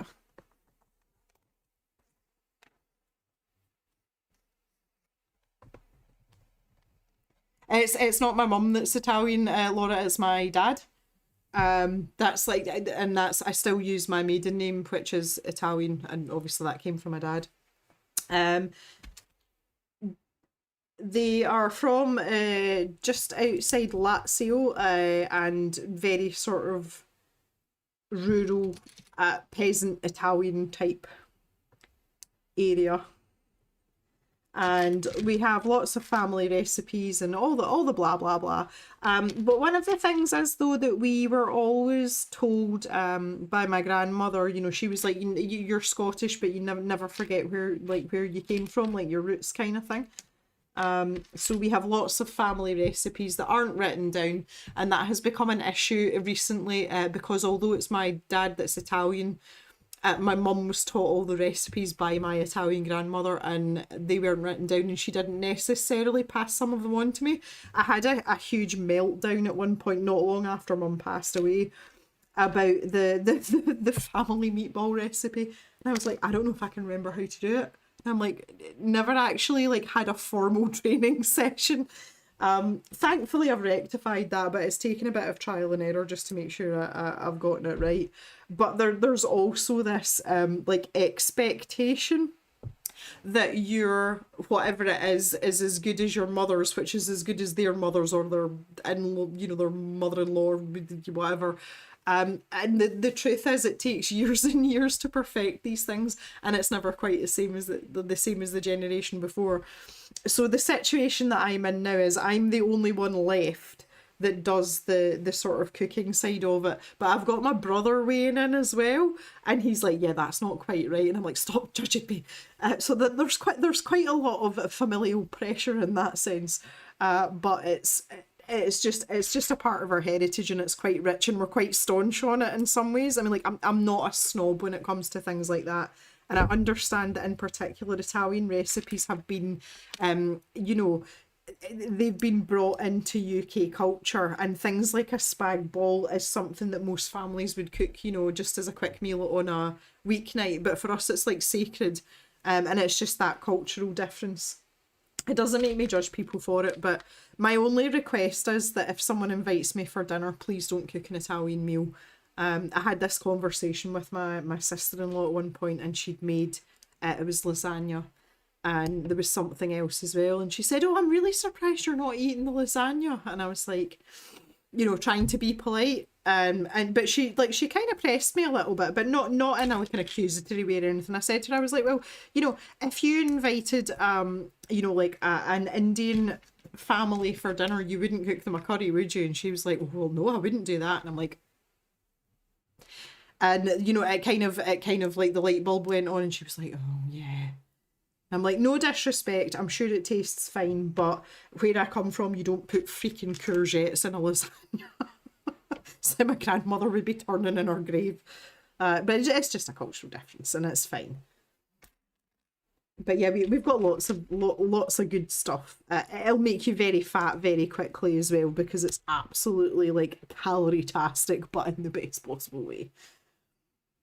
It's not my mum that's Italian, Laura, it's my dad. That's like, and that's, I still use my maiden name, which is Italian, and obviously that came from my dad. They are from just outside Lazio, and very sort of rural, peasant Italian type area. And we have lots of family recipes and all the blah blah blah. But one of the things is though that we were always told by my grandmother, you know, she was like, you're Scottish, but you never forget where you came from, like your roots kind of thing. So we have lots of family recipes that aren't written down, and that has become an issue recently because although it's my dad that's Italian, my mum was taught all the recipes by my Italian grandmother and they weren't written down, and she didn't necessarily pass some of them on to me. I had a huge meltdown at one point not long after mum passed away about the family meatball recipe, and I was like, I don't know if I can remember how to do it. And I'm like, never actually like had a formal training session. Thankfully I've rectified that, but it's taken a bit of trial and error just to make sure I've gotten it right. But there's also this like expectation that your whatever it is as good as your mother's, which is as good as their mother's or their their mother-in-law or whatever. And the truth is, it takes years and years to perfect these things, and it's never quite the same as the same as the generation before. So the situation that I'm in now is I'm the only one left that does the sort of cooking side of it, but I've got my brother weighing in as well, and he's like, yeah, that's not quite right, and I'm like, stop judging me. So that there's quite a lot of familial pressure in that sense, but it's just a part of our heritage, and it's quite rich, and we're quite staunch on it in some ways. I mean, like, I'm not a snob when it comes to things like that, and I understand that in particular Italian recipes have been they've been brought into UK culture, and things like a spag bol is something that most families would cook, you know, just as a quick meal on a weeknight, but for us it's like sacred, and it's just that cultural difference. It doesn't make me judge people for it, but my only request is that if someone invites me for dinner, please don't cook an Italian meal. I had this conversation with my sister-in-law at one point, and she'd made, it was lasagna, and there was something else as well, and she said, oh, I'm really surprised you're not eating the lasagna. And I was like, you know, trying to be polite, but she kind of pressed me a little bit, but not in a like an accusatory way or anything. I said to her, I was like, well, you know, if you invited like an Indian family for dinner, you wouldn't cook them a curry, would you? And she was like, well, no, I wouldn't do that. And I'm like, and you know, it kind of like the light bulb went on, and she was like, oh yeah. I'm like, no disrespect, I'm sure it tastes fine, but where I come from, you don't put freaking courgettes in a lasagna. So my grandmother would be turning in her grave. But it's just a cultural difference, and it's fine. But yeah, we've got lots of good stuff. It'll make you very fat very quickly as well, because it's absolutely like calorie-tastic, but in the best possible way.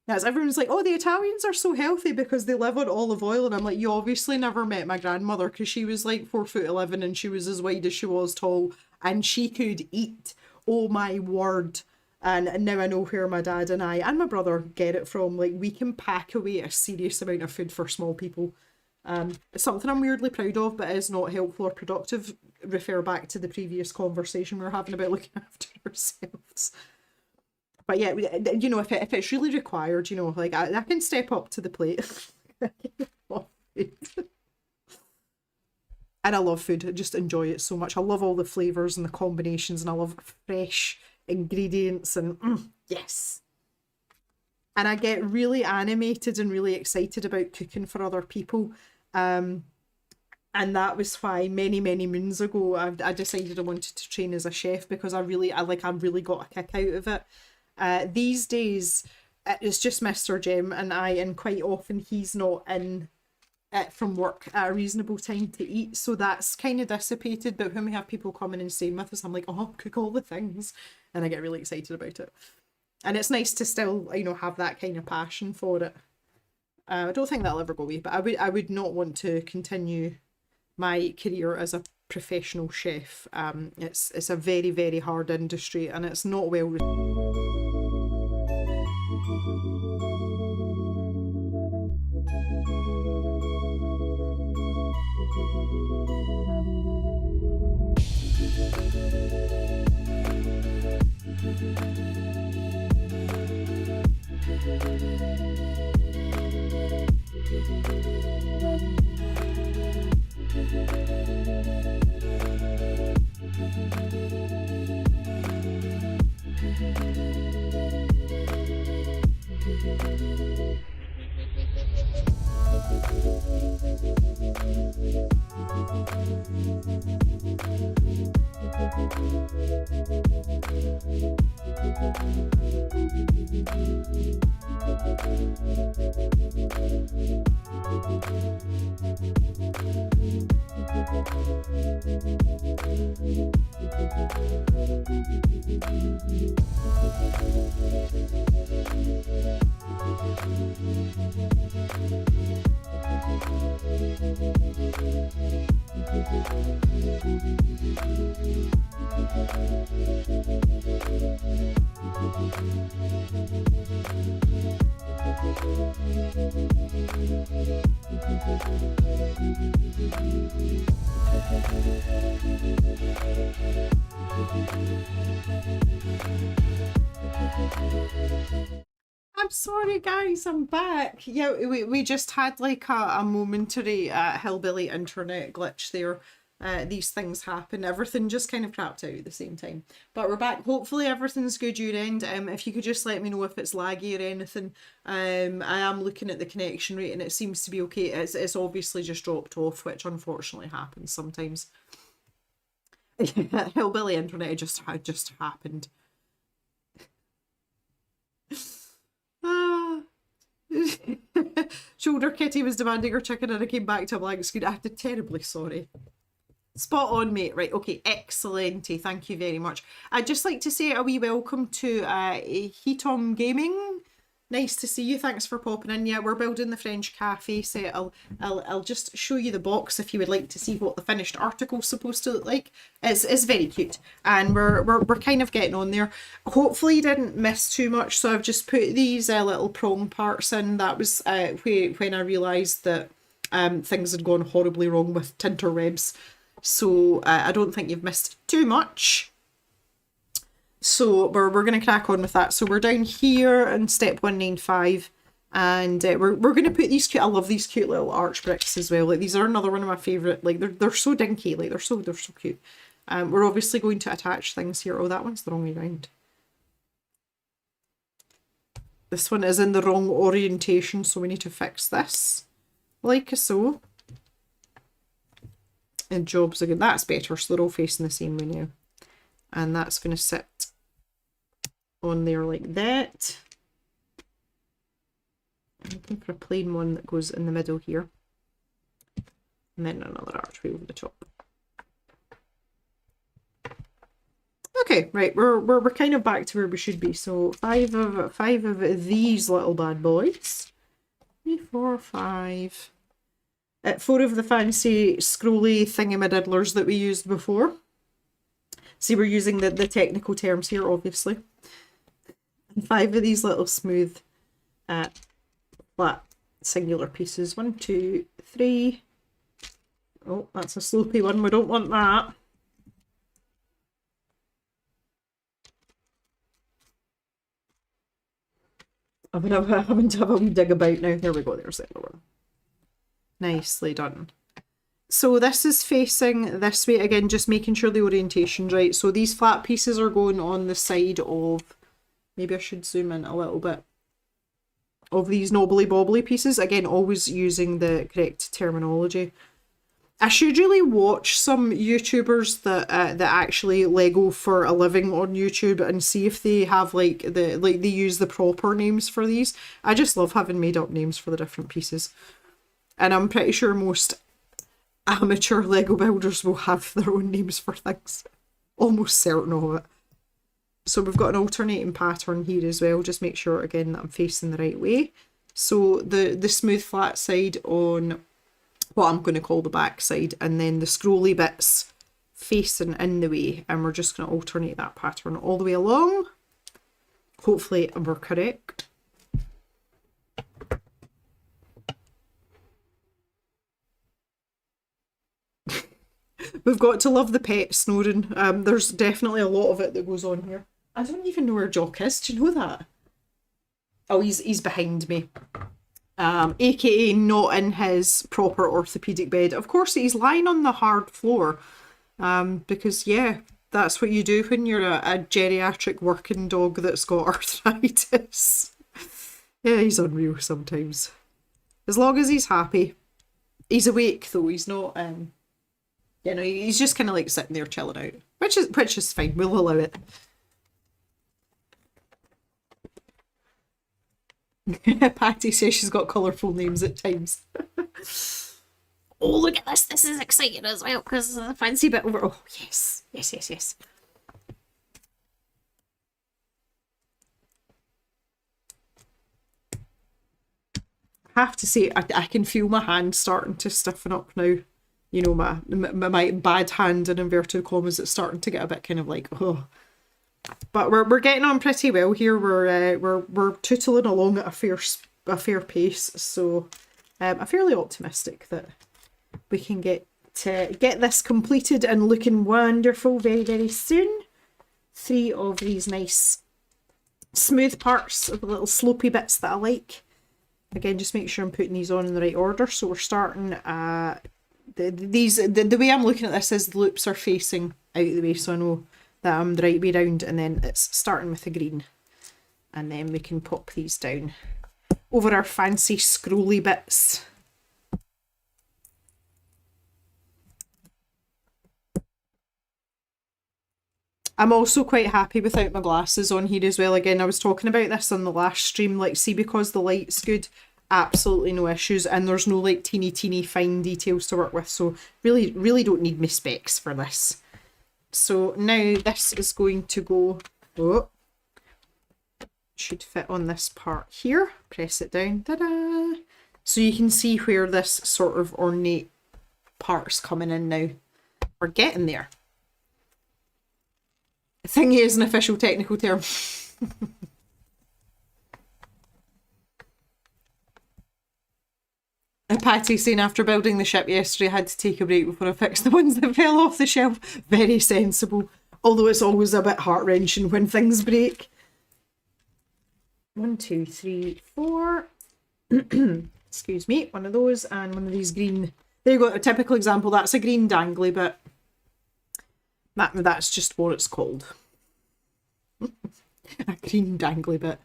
Yes, everyone's like, oh, the Italians are so healthy because they live on olive oil. And I'm like, you obviously never met my grandmother, because she was like 4'11" and she was as wide as she was tall, and she could eat. Oh my word. And now I know where my dad and I and my brother get it from. Like, we can pack away a serious amount of food for small people. It's something I'm weirdly proud of, but is not helpful or productive. Refer back to the previous conversation we were having about looking after ourselves. But yeah, you know, if it's really required, you know, like I can step up to the plate. And I love food. I just enjoy it so much. I love all the flavours and the combinations, and I love fresh ingredients, and yes. And I get really animated and really excited about cooking for other people. And that was why many moons ago I decided I wanted to train as a chef, because I really got a kick out of it. These days it's just Mr. Jem and I, and quite often he's not in from work at a reasonable time to eat, so that's kind of dissipated. But when we have people coming and staying with us, I'm like, oh, cook all the things, and I get really excited about it. And it's nice to still, you know, have that kind of passion for it. I don't think that'll ever go away, but I would not want to continue my career as a professional chef. It's a very hard industry, and it's not well I'm sorry, guys, I'm back. Yeah, we just had like a momentary hillbilly internet glitch there. These things happen. Everything just kind of crapped out at the same time. But we're back. Hopefully everything's good your end. If you could just let me know if it's laggy or anything. I am looking at the connection rate and it seems to be okay. It's obviously just dropped off, which unfortunately happens sometimes. Hillbilly internet just happened. Shoulder Kitty was demanding her chicken and I came back to a blank screen. I'm terribly sorry. Spot on, mate. Right, okay, excellente. Thank you very much. I'd just like to say a wee welcome to Heatom Gaming. Nice to see you. Thanks for popping in. Yeah, we're building the French cafe set. I'll just show you the box if you would like to see what the finished article's supposed to look like. It's very cute, and we're kind of getting on there. Hopefully you didn't miss too much. So I've just put these little prong parts in. That was when I realised that things had gone horribly wrong with Tinterwebs. So I don't think you've missed too much. So we're going to crack on with that. So we're down here in step 195 and we're going to put these cute, I love these cute little arch bricks as well. Like these are another one of my favourite, like they're so dinky, like they're so cute. We're obviously going to attach things here. Oh, that one's the wrong way round. This one is in the wrong orientation, so we need to fix this. Like so. And jobs again. That's better, so they're all facing the same way now. And that's going to sit on there like that. I'm looking for a plain one that goes in the middle here. And then another archway over the top. Okay, right, we're kind of back to where we should be. So five of these little bad boys. 3, 4, 5. 4 of the fancy scrolly thingamadiddlers that we used before. See, we're using the technical terms here, obviously. And 5 of these little smooth, flat, singular pieces. 1, 2, 3. Oh, that's a slopey one. We don't want that. I'm having to have a wee dig about now. There we go. There's the other one. Nicely done. So this is facing this way again, just making sure the orientation's right. So these flat pieces are going on the side of, maybe I should zoom in a little bit, of these knobbly bobbly pieces. Again, always using the correct terminology. I should really watch some YouTubers that actually Lego for a living on YouTube and see if they have they use the proper names for these. I just love having made up names for the different pieces. And I'm pretty sure most amateur Lego builders will have their own names for things. Almost certain of it. So we've got an alternating pattern here as well. Just make sure again that I'm facing the right way. So the smooth flat side on what I'm going to call the back side, and then the scrolly bits facing in the way, and we're just going to alternate that pattern all the way along. Hopefully we're correct. We've got to love the pet snoring. There's definitely a lot of it that goes on here. I don't even know where Jock is. Do you know that? Oh, he's behind me. AKA not in his proper orthopedic bed. Of course, he's lying on the hard floor. Because yeah, that's what you do when you're a geriatric working dog that's got arthritis. Yeah, he's unreal sometimes. As long as he's happy. He's awake though, he's not he's just kinda like sitting there chilling out. Which is fine, we'll allow it. Patty says she's got colourful names at times. Oh, look at this. This is exciting as well because the fancy bit over. Oh, yes. Yes, yes, yes. I have to say, I can feel my hand starting to stiffen up now. You know, my bad hand in inverted commas, it's starting to get a bit kind of like, oh. But we're getting on pretty well here. We're tootling along at a fair pace, so I'm fairly optimistic that we can get this completed and looking wonderful very, very soon. 3 of these nice smooth parts, the little slopey bits that I like. Again, just make sure I'm putting these on in the right order. So we're starting the way I'm looking at this is the loops are facing out the way, so I know that I'm the right way round, and then it's starting with the green. And then we can pop these down over our fancy scrolly bits. I'm also quite happy without my glasses on here as well. Again, I was talking about this on the last stream. Like, see, because the light's good, absolutely no issues. And there's no, like, teeny fine details to work with. So really, really don't need my specs for this. So now this is going to go... Oh, should fit on this part here. Press it down. Ta-da! So you can see where this sort of ornate part's coming in now. We're getting there. Thingy is an official technical term. And Patty saying after building the ship yesterday, I had to take a break before I fixed the ones that fell off the shelf. Very sensible. Although it's always a bit heart-wrenching when things break. 1, 2, 3, 4. Excuse me. One of those and one of these green. There you go. A typical example. That's a green dangly bit. That's just what it's called. A green dangly bit.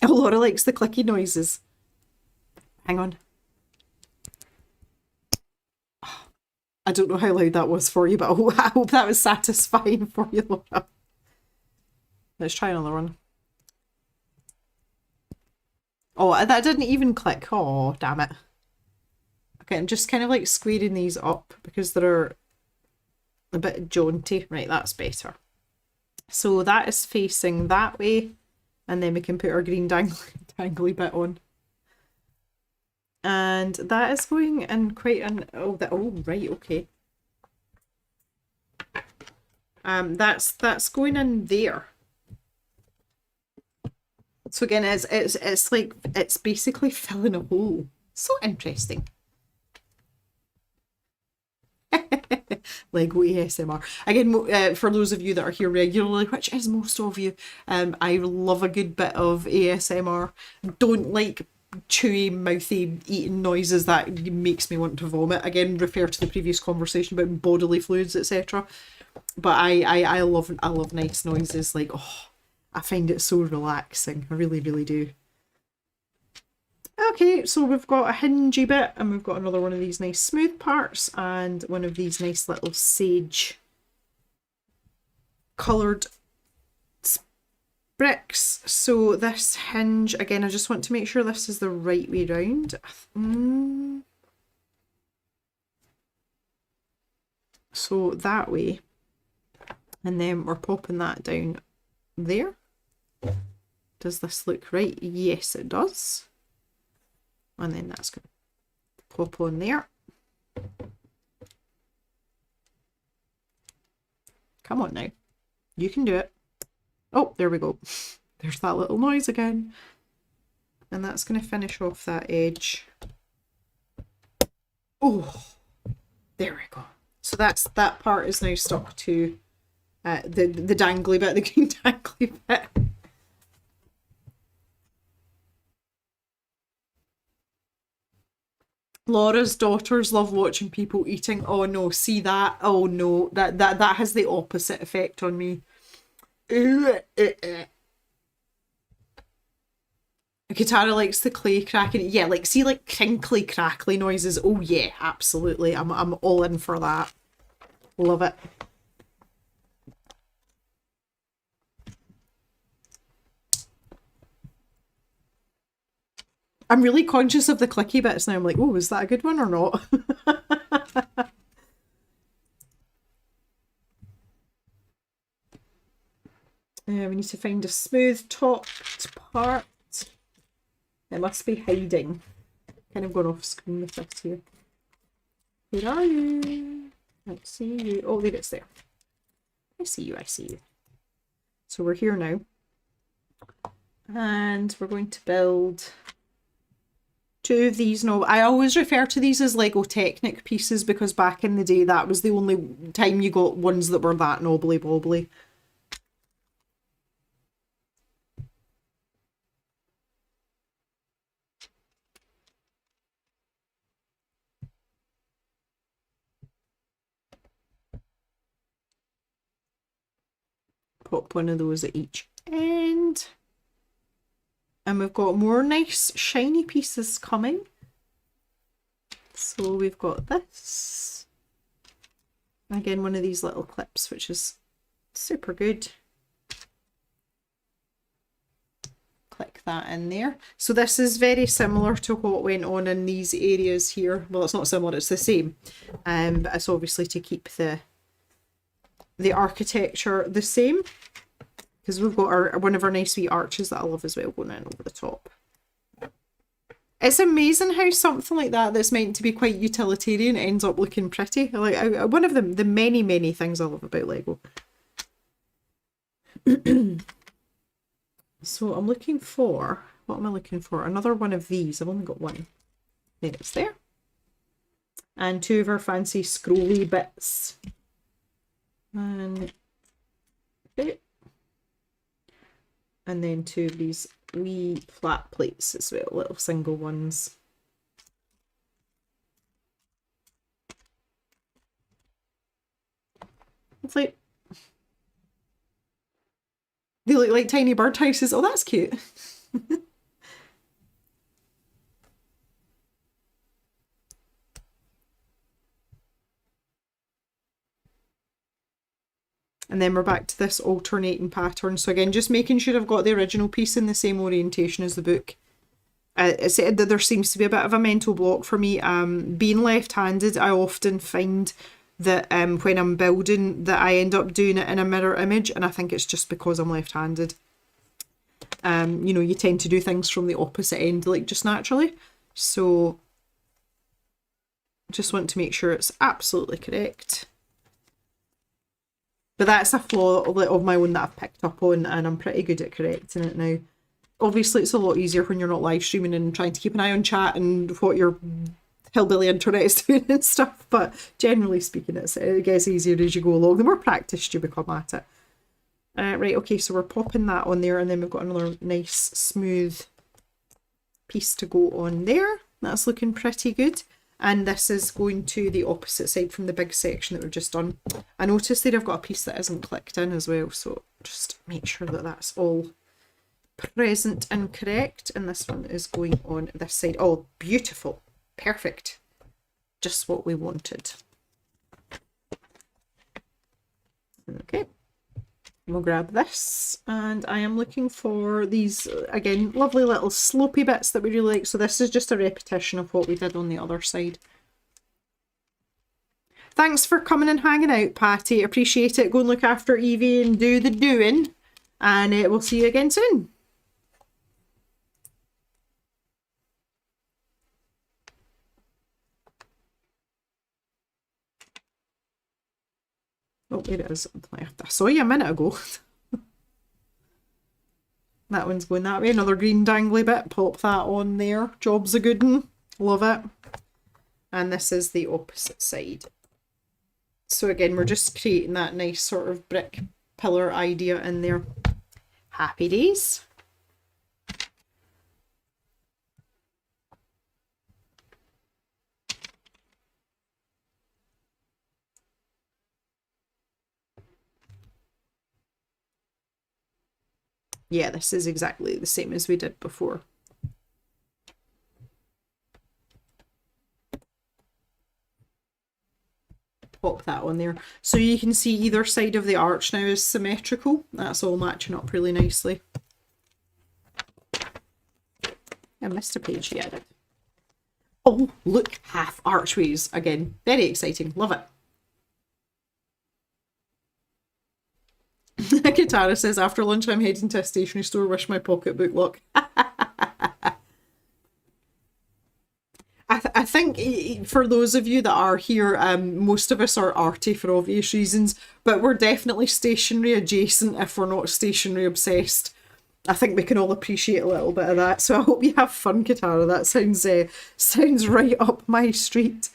Oh, Laura likes the clicky noises. Hang on. I don't know how loud that was for you, but I hope that was satisfying for you, Laura. Let's try another one. Oh, that didn't even click. Oh, damn it. Okay, I'm just kind of like squaring these up because they're a bit jaunty. Right, that's better. So that is facing that way, and then we can put our green dangly bit on. And that is going in quite an... Oh, right, okay. That's going in there. So again, it's like, it's basically filling a hole. So interesting. Lego ASMR. Again, for those of you that are here regularly, which is most of you, I love a good bit of ASMR. Don't like chewy, mouthy, eating noises that makes me want to vomit. Again, refer to the previous conversation about bodily fluids, etc. But I love nice noises. Like, oh, I find it so relaxing. I really, really do. Okay, so we've got a hingey bit, and we've got another one of these nice smooth parts, and one of these nice little sage coloured bricks. So this hinge, again, I just want to make sure this is the right way round. So that way, and then we're popping that down there. Does this look right? Yes, it does. And then that's going to pop on there. Come on now. You can do it. Oh, there we go. There's that little noise again. And that's going to finish off that edge. Oh, there we go. So that part is now stuck to the dangly bit, the green dangly bit. Laura's daughters love watching people eating. Oh no, see that? Oh no, that has the opposite effect on me. Katara likes the clay cracking. Yeah, like see like crinkly crackly noises. Oh yeah, absolutely. I'm all in for that. Love it. I'm really conscious of the clicky bits now. I'm like, oh, is that a good one or not? We need to find a smooth topped part. It must be hiding. Kind of going off screen with this here. Where are you? I see you. Oh, there it's there. I see you, I see you. So we're here now. And we're going to build 2 of these. No, I always refer to these as Lego Technic pieces because back in the day that was the only time you got ones that were that knobbly bobbly. Pop one of those at each end. And we've got more nice shiny pieces coming. So we've got this. Again, one of these little clips, which is super good. Click that in there. So this is very similar to what went on in these areas here. Well, it's not similar, it's the same. But it's obviously to keep the architecture the same. Because we've got one of our nice wee arches that I love as well going in over the top. It's amazing how something like that that's meant to be quite utilitarian ends up looking pretty. Like one of the many, many things I love about Lego. So I'm looking for, what am I looking for? Another one of these. I've only got one. There it's there. And 2 of our fancy scrolly bits. And okay. And then 2 of these wee flat plates as well, little single ones. It's like, they look like tiny birdhouses. Oh, that's cute. And then we're back to this alternating pattern. So again, just making sure I've got the original piece in the same orientation as the book. I said that there seems to be a bit of a mental block for me. Being left-handed, I often find that when I'm building that I end up doing it in a mirror image, and I think it's just because I'm left-handed. You know, you tend to do things from the opposite end, like just naturally. So just want to make sure it's absolutely correct. But that's a flaw of my own that I've picked up on, and I'm pretty good at correcting it now. Obviously, it's a lot easier when you're not live streaming and trying to keep an eye on chat and what your hillbilly internet is doing and stuff. But generally speaking, it gets easier as you go along. The more practiced you become at it. Right, okay, so we're popping that on there, and then we've got another nice, smooth piece to go on there. That's looking pretty good. And this is going to the opposite side from the big section that we've just done. I noticed there I've got a piece that isn't clicked in as well, so just make sure that that's all present and correct. And this one is going on this side. Oh, beautiful. Perfect. Just what we wanted. Okay. We'll grab this, and I am looking for these, again, lovely little slopey bits that we really like. So this is just a repetition of what we did on the other side. Thanks for coming and hanging out, Patty. Appreciate it. Go and look after Evie and do the doing, and we'll see you again soon. Oh, there it is. I saw you a minute ago. That one's going that way. Another green dangly bit. Pop that on there. Job's a good one. Love it. And this is the opposite side. So again, we're just creating that nice sort of brick pillar idea in there. Happy days. Yeah, this is exactly the same as we did before. Pop that on there. So you can see either side of the arch now is symmetrical. That's all matching up really nicely. I missed a page, yeah I did. Oh, look, half archways again. Very exciting, love it. Katara says, after lunch I'm heading to a stationery store, wish my pocketbook luck. I think for those of you that are here, most of us are arty for obvious reasons, but we're definitely stationery adjacent if we're not stationery obsessed. I think we can all appreciate a little bit of that. So I hope you have fun, Katara. That sounds right up my street.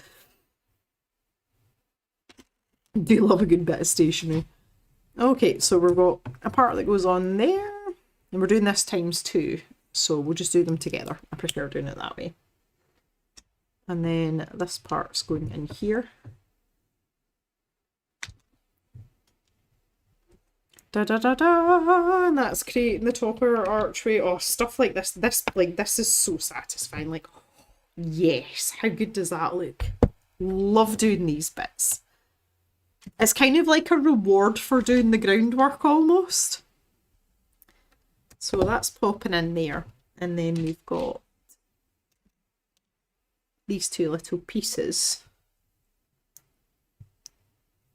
Do love a good bit of stationery. Okay, so we've got a part that goes on there, and we're doing this times 2, so we'll just do them together. I prefer doing it that way. And then this part's going in here. Da da da da, and that's creating the top of our archway. Oh, stuff like this. This is so satisfying. Like, yes, how good does that look? Love doing these bits. It's kind of like a reward for doing the groundwork almost. So that's popping in there. And then we've got these 2 little pieces.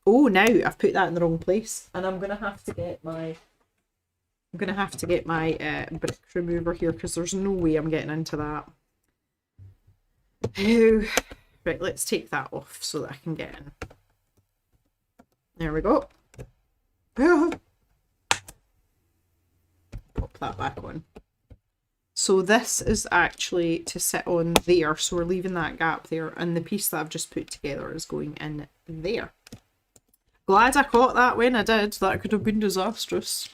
Oh, now I've put that in the wrong place. And I'm gonna have to get my brick remover here because there's no way I'm getting into that. Oh, right, let's take that off so that I can get in. There we go. Pop that back on. So this is actually to sit on there, so we're leaving that gap there, and the piece that I've just put together is going in there. Glad I caught that when I did. That could have been disastrous.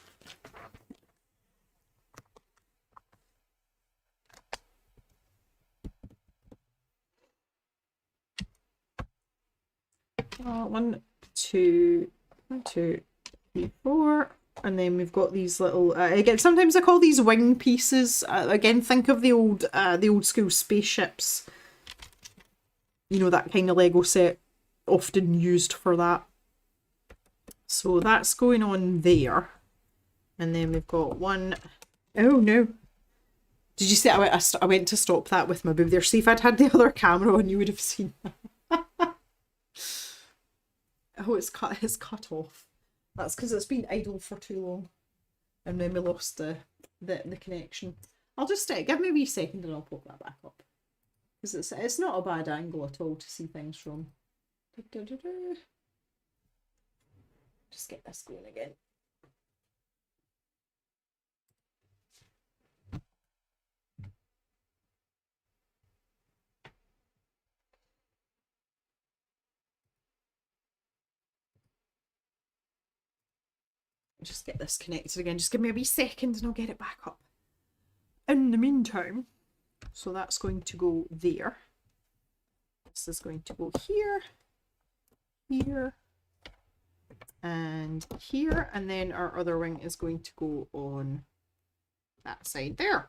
One, two, 3, 4. And then we've got these little, again, sometimes I call these wing pieces. Again, think of the old school spaceships. You know, that kind of Lego set, often used for that. So that's going on there. And then we've got one, oh no. Did you see I went to stop that with my boob there? See, if I'd had the other camera on, you would have seen that. Oh, it's cut off. That's because it's been idle for too long. And then we lost the connection. I'll just give me a wee second and I'll pop that back up. Because it's not a bad angle at all to see things from. Just get this going again. Just get this connected again. Just give me a wee second and I'll get it back up. In the meantime, so that's going to go there. This is going to go here, here, and here. And then our other wing is going to go on that side there.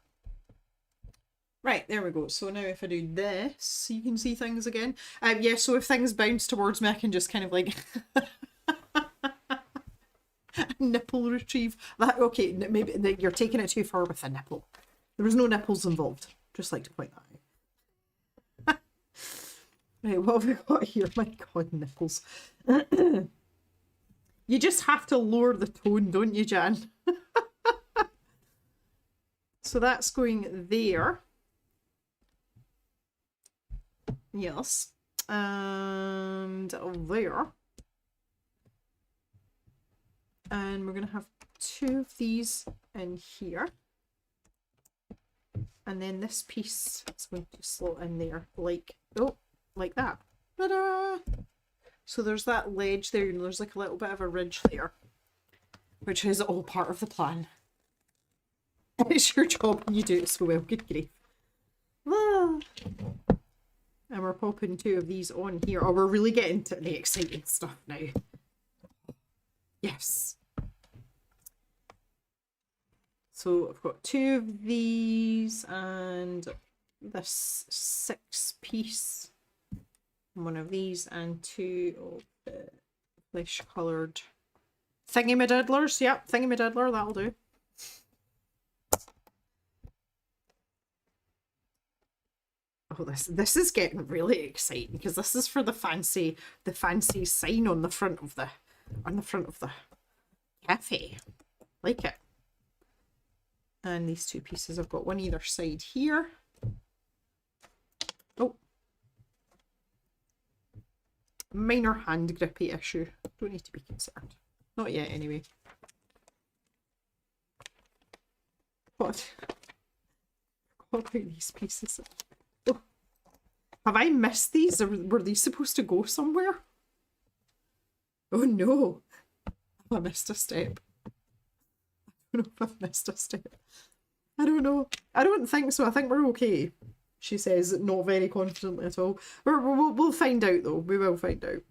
Right, there we go. So now if I do this, you can see things again. Yeah, so if things bounce towards me, I can just kind of like... nipple retrieve. That okay, maybe you're taking it too far with a nipple. There was no nipples involved. Just like to point that out. Right, what have we got here? My god, nipples. You just have to lower the tone, don't you, Jan? So that's going there. Yes. And there. And we're going to have 2 of these in here. And then this piece is going to slot in there like, oh, like that. Ta-da! So there's that ledge there, and there's like a little bit of a ridge there, which is all part of the plan. It's your job and you do it so well. Good grief. Ah. And we're popping 2 of these on here. Oh, we're really getting to the exciting stuff now. Yes. So I've got 2 of these and this 6-piece, one of these, and 2 of the flesh coloured thingy-ma-diddlers. Yep, thingy-ma-diddler, that'll do. Oh, this is getting really exciting because this is for the fancy sign on the front of the cafe. Like it. And these 2 pieces, I've got one either side here. Oh. Minor hand grippy issue. Don't need to be concerned. Not yet, anyway. What? What about these pieces? Oh. Have I missed these? Or were these supposed to go somewhere? Oh no. Have I missed a step? I don't know if I've missed a step. I don't know. I don't think so. I think we're okay. She says, not very confidently at all. We'll find out though. We will find out.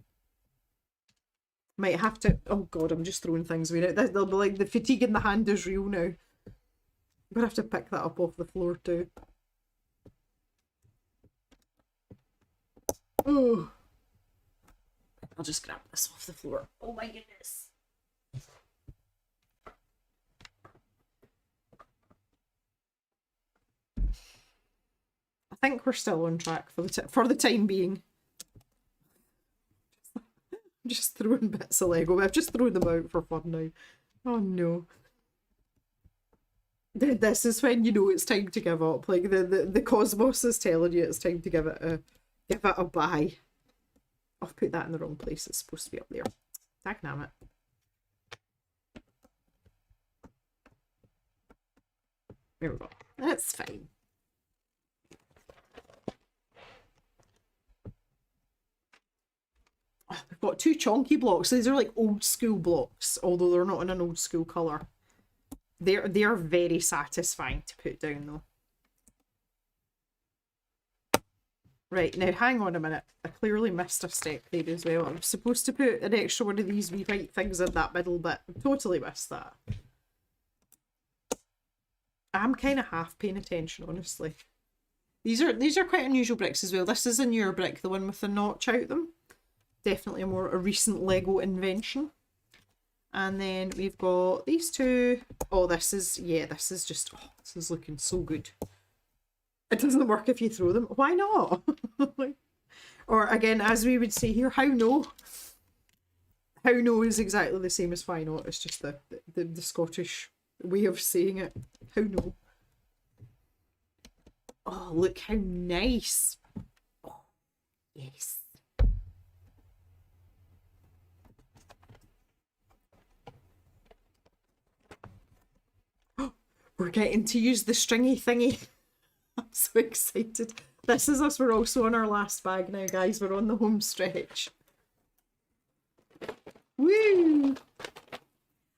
Might have to. Oh god, I'm just throwing things away. They'll be like, the fatigue in the hand is real now. I'm gonna have to pick that up off the floor too. Oh. I'll just grab this off the floor. Oh my goodness. I think we're still on track for the time being. I'm just throwing bits of Lego. I've just thrown them out for fun now. Oh no. This is when you know it's time to give up. Like the cosmos is telling you it's time to give it a bye. I've put that in the wrong place. It's supposed to be up there. Dagnammit. There we go. That's fine. Oh, we've got 2 chonky blocks. These are like old school blocks, although they're not in an old school colour. They're very satisfying to put down though. Right, now hang on a minute. I clearly missed a step there as well. I'm supposed to put an extra one of these wee white things in that middle bit. I totally missed that. I'm kind of half paying attention, honestly. These are quite unusual bricks as well. This is a newer brick, the one with the notch out them. Definitely a recent Lego invention. And then we've got these 2. Oh, this is just, oh, this is looking so good. It doesn't work if you throw them. Why not? Or again, as we would say here, how no? How no is exactly the same as why not. It's just the Scottish way of saying it. How no? Oh, look how nice. Oh, yes. We're getting to use the stringy thingy. I'm so excited. This is us. We're also on our last bag now, guys. We're on the home stretch. Woo!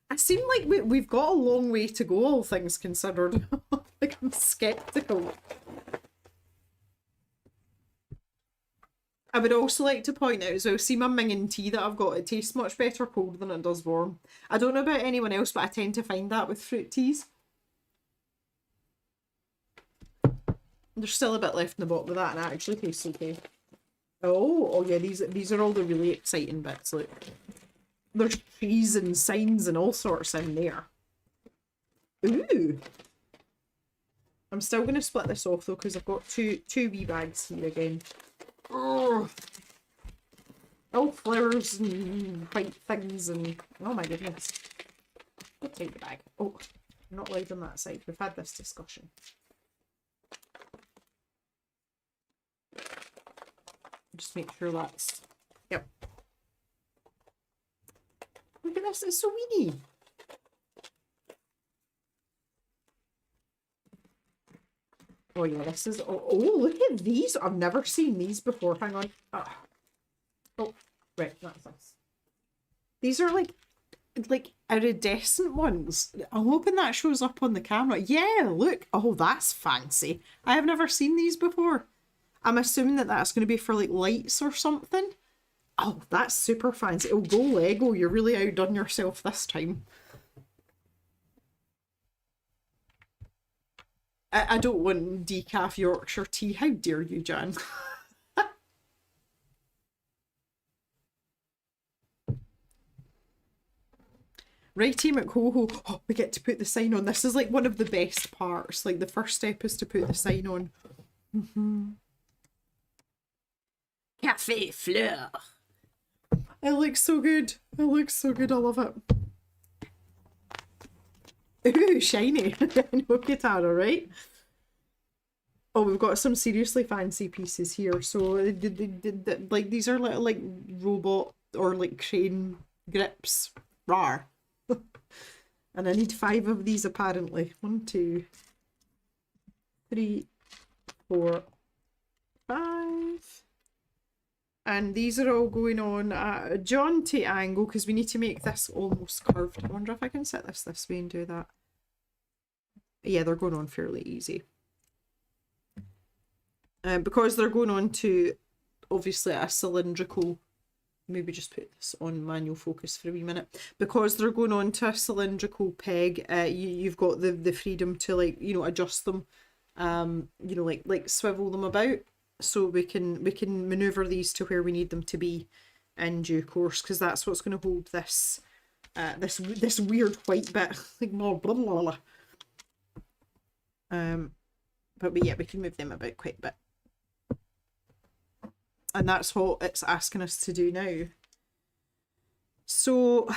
I seem like we've got a long way to go, all things considered. Like, I'm skeptical. I would also like to point out as well, see my minging tea that I've got, it tastes much better cold than it does warm. I don't know about anyone else, but I tend to find that with fruit teas. There's still a bit left in the bottom of that, and it actually tastes okay. Oh yeah, these are all the really exciting bits. Look, there's trees and signs and all sorts in there. Ooh. I'm still going to split this off though, because I've got two wee bags here again. Oh, all flowers and white things and oh my goodness. I'll take the bag. Oh, I'm not allowed on that side. We've had this discussion. Just make sure that's... Yep. Look at this, it's so weeny. Oh yeah, this is... Oh, look at these. I've never seen these before. Hang on. Oh, right, that's this. These are like iridescent ones. I'm hoping that shows up on the camera. Yeah, look. Oh, that's fancy. I have never seen these before. I'm assuming that that's going to be for like lights or something. Oh, that's super fancy. Oh, go Lego. You're really outdone yourself this time. I don't want decaf Yorkshire tea. How dare you, Jan? Righty McCoho. Oh, we get to put the sign on. This is like one of the best parts. Like the first step is to put the sign on. Café Fleur. It looks so good. It looks so good. I love it. Ooh, shiny. No Kitara, right? Oh, we've got some seriously fancy pieces here. So, like, these are little, like, robot or, like, crane grips. Rawr. And I need 5 of these, apparently. 1, 2, 3, 4, 5. And these are all going on at a jaunty angle because we need to make this almost curved. I wonder if I can set this way and do that. Yeah, they're going on fairly easy. Because they're going on to, obviously, a cylindrical... Maybe just put this on manual focus for a wee minute. Because they're going on to a cylindrical peg, you've got the freedom to, like, you know, adjust them. You know, like swivel them about. So we can maneuver these to where we need them to be in due course, because that's what's going to hold this this weird white bit. Like blah blah blah blah. But yeah, we can move them about quite a bit. And that's what it's asking us to do now. So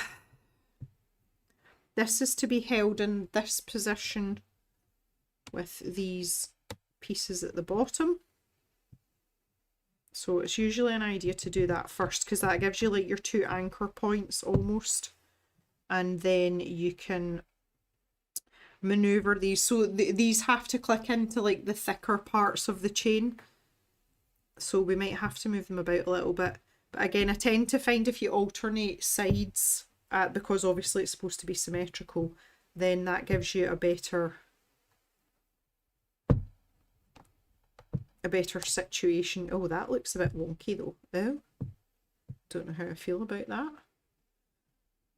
this is to be held in this position with these pieces at the bottom. So it's usually an idea to do that first, because that gives you like your 2 anchor points almost. And then you can maneuver these. So these have to click into like the thicker parts of the chain. So we might have to move them about a little bit. But again, I tend to find if you alternate sides, because obviously it's supposed to be symmetrical, then that gives you a better situation. Oh, that looks a bit wonky though. Oh, don't know how I feel about that.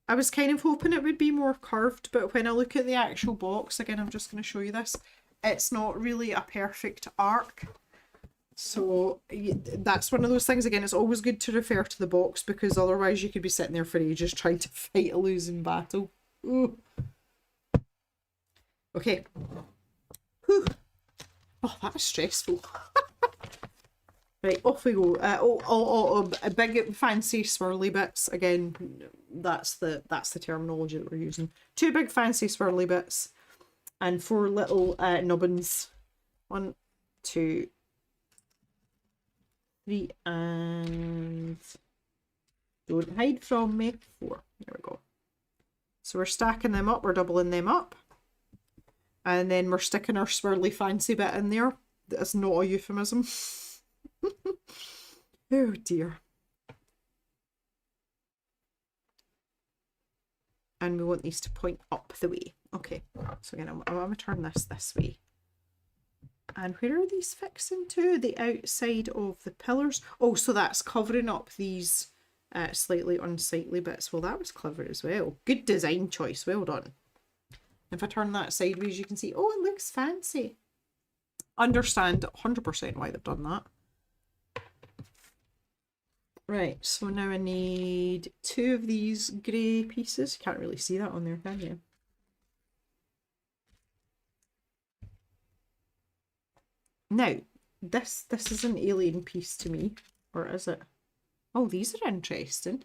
I was kind of hoping it would be more curved, but when I look at the actual box, again, I'm just going to show you this, it's not really a perfect arc. So that's one of those things, again, it's always good to refer to the box, because otherwise you could be sitting there for ages trying to fight a losing battle. Ooh. Okay. Whew. Oh, that was stressful. Right, off we go. Big fancy swirly bits. Again, that's the terminology that we're using. 2 big fancy swirly bits and 4 little nubbins. 1, 2, 3, and don't hide from me. 4. There we go. So we're stacking them up, we're doubling them up. And then we're sticking our swirly fancy bit in there. That's not a euphemism. Oh dear. And we want these to point up the way. Okay, so again, I'm going to turn this way. And where are these fixing to? The outside of the pillars. Oh, so that's covering up these slightly unsightly bits. Well, that was clever as well. Good design choice. Well done. If I turn that sideways, you can see, oh, it looks fancy. Understand 100% why they've done that. Right, so now I need 2 of these grey pieces. You can't really see that on there, can you? Now, this is an alien piece to me, or is it? Oh, these are interesting.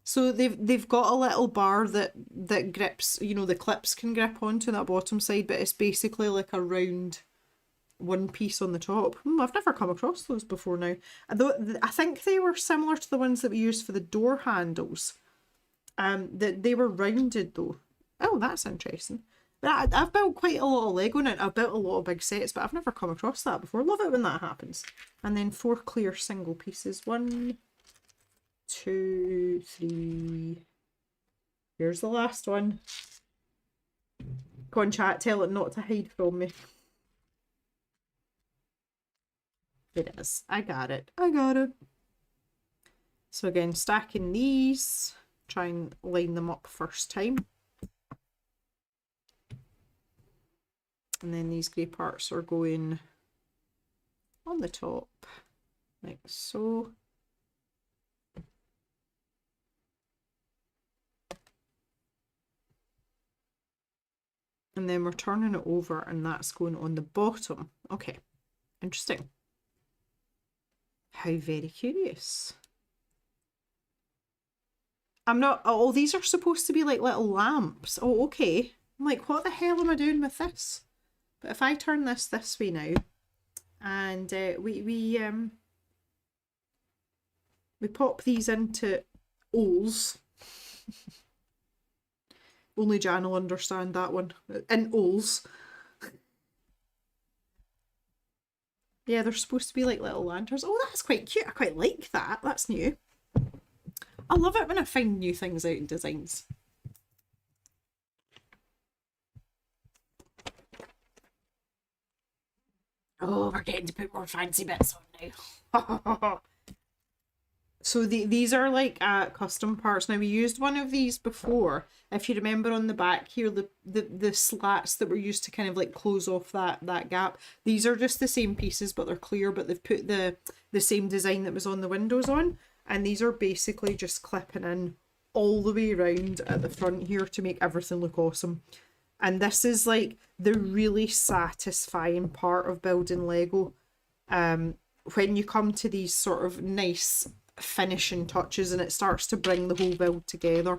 So they've got a little bar that grips, you know, the clips can grip onto that bottom side, but it's basically like a round one piece on the top. I've never come across those before now. I think they were similar to the ones that we used for the door handles. That they were rounded though. Oh, that's interesting. But I've built quite a lot of Lego in it. I've built a lot of big sets, but I've never come across that before. Love it when that happens. And then 4 clear single pieces. 1, 2, 3. Here's the last one. Go on, chat, tell it not to hide from me. It is. I got it. I got it. So again, stacking these. Try and line them up first time. And then these grey parts are going on the top, like so. And then we're turning it over and that's going on the bottom. Okay, interesting. How very curious. I'm not, oh, these are supposed to be like little lamps. Oh, okay. I'm like, what the hell am I doing with this? But if I turn this way now, and we pop these into O's. Only Jan will understand that one. In O's. Yeah, they're supposed to be like little lanterns. Oh, that's quite cute. I quite like that. That's new. I love it when I find new things out in designs. Oh, we're getting to put more fancy bits on now. So these are like custom parts. Now we used one of these before. If you remember on the back here, the slats that were used to kind of like close off that gap. These are just the same pieces, but they're clear, but they've put the same design that was on the windows on. And these are basically just clipping in all the way around at the front here to make everything look awesome. And this is like the really satisfying part of building Lego. When you come to these sort of nice finishing touches and it starts to bring the whole build together,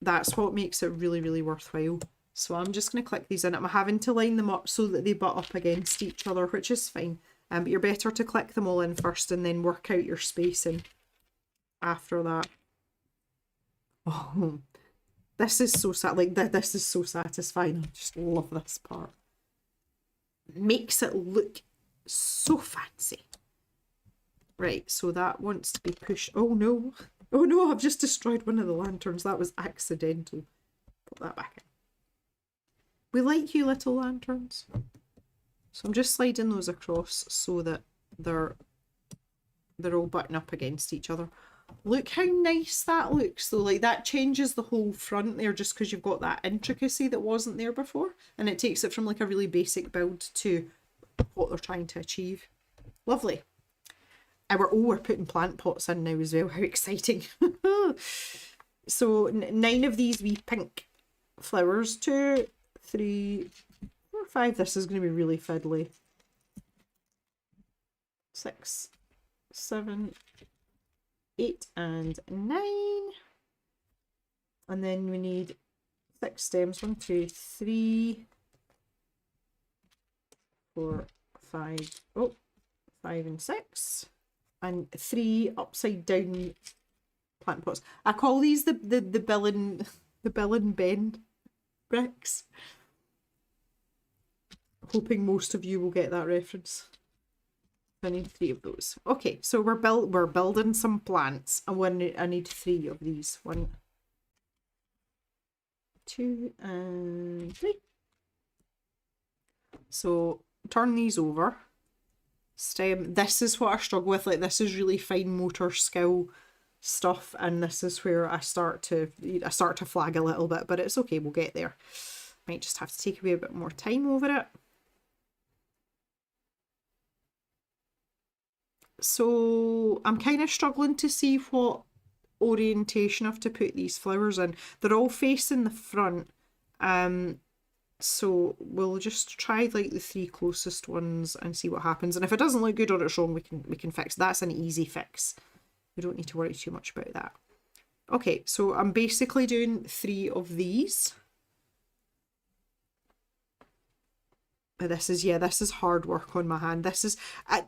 that's what makes it really, really worthwhile. So I'm just going to click these in. I'm having to line them up so that they butt up against each other, which is fine. But you're better to click them all in first and then work out your spacing after that. Oh, this is so this is so satisfying. I just love this part. It makes it look so fancy. Right, so that wants to be pushed. Oh no. Oh no, I've just destroyed one of the lanterns. That was accidental. Put that back in. We like you, little lanterns. So I'm just sliding those across so that they're all butting up against each other. Look how nice that looks though. Like that changes the whole front there just because you've got that intricacy that wasn't there before. And it takes it from like a really basic build to what they're trying to achieve. Lovely. And we're putting plant pots in now as well. How exciting. So 9 of these wee pink flowers. 2, 3, 4, 5. This is going to be really fiddly. 6, 7, 8 and 9. And then we need 6 stems. 1, 2, 3, 4, 5. Oh, 5 and 6. And 3 upside down plant pots. I call these the Bill and Ben bricks. Hoping most of you will get that reference. I need 3 of those. Okay, so we're building some plants, and I need 3 of these. 1, 2, and 3. So turn these over. Stem. This is what I struggle with. Like this is really fine motor skill stuff, and this is where I start to flag a little bit, but it's okay. We'll get there. Might just have to take away a bit more time over it. So I'm kind of struggling to see what orientation I have to put these flowers in. They're all facing the front. So we'll just try like the 3 closest ones and see what happens. And if it doesn't look good or it's wrong, we can fix. That's an easy fix. We don't need to worry too much about that. Okay, so I'm basically doing 3 of these. This is hard work on my hand. This is,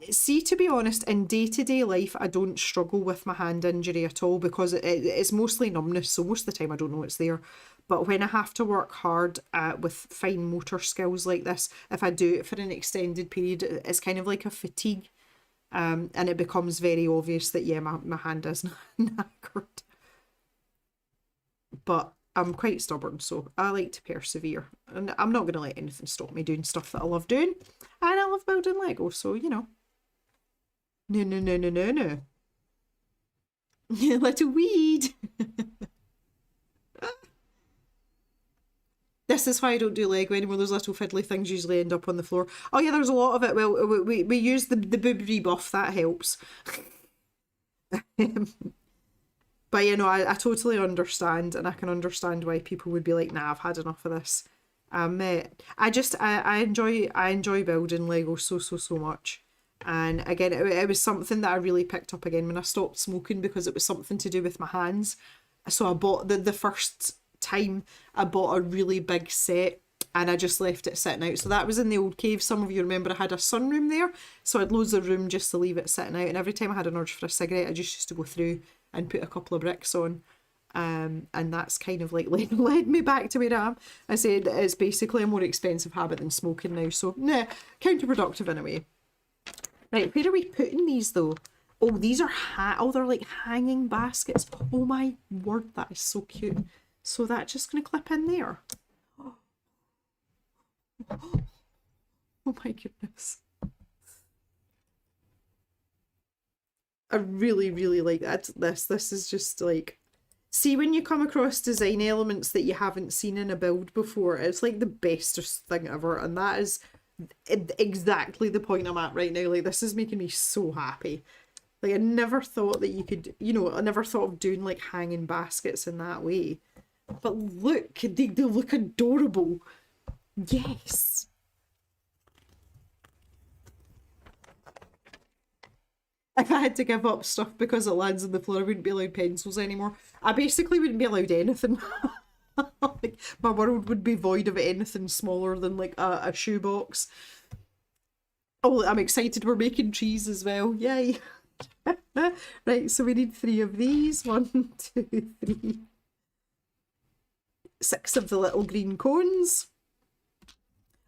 see, to be honest, in day-to-day life, I don't struggle with my hand injury at all because it's mostly numbness. So most of the time I don't know it's there. But when I have to work hard with fine motor skills like this, if I do it for an extended period, it's kind of like a fatigue. And it becomes very obvious that, yeah, my hand is knackered. But I'm quite stubborn, so I like to persevere. And I'm not going to let anything stop me doing stuff that I love doing. And I love building Lego, so, you know. No, no, no, no, no, no. Little weed. This is why I don't do Lego anymore. Those little fiddly things usually end up on the floor. Oh yeah, there's a lot of it. Well, we use the boob rebuff, that helps. But you know, I totally understand, and I can understand why people would be like, nah, I've had enough of this. I enjoy building Lego so much. And again, it was something that I really picked up again when I stopped smoking, because it was something to do with my hands. So I bought the first time I bought a really big set, and I just left it sitting out. So that was in the old cave. Some of you remember I had a sunroom there, so I had loads of room just to leave it sitting out. And every time I had an urge for a cigarette, I just used to go through and put a couple of bricks on. And that's kind of like led me back to where I am. I said it's basically a more expensive habit than smoking now, so nah, counterproductive in a way. Right, where are we putting these though? Oh, these are they're like hanging baskets. Oh my word, that is so cute. So that's just gonna clip in there. Oh my goodness. I really like that. This is just like, see, when you come across design elements that you haven't seen in a build before, it's like the bestest thing ever, and that is exactly the point I'm at right now. Like, this is making me so happy. Like, I never thought that you could, you know, I never thought of doing like hanging baskets in that way. But look, they look adorable. Yes. If I had to give up stuff because it lands on the floor, I wouldn't be allowed pencils anymore. I basically wouldn't be allowed anything. Like, my world would be void of anything smaller than like a shoebox. Oh, I'm excited. We're making trees as well. Yay. Right, so we need 3 of these. 1, 2, 3. 6 of the little green cones.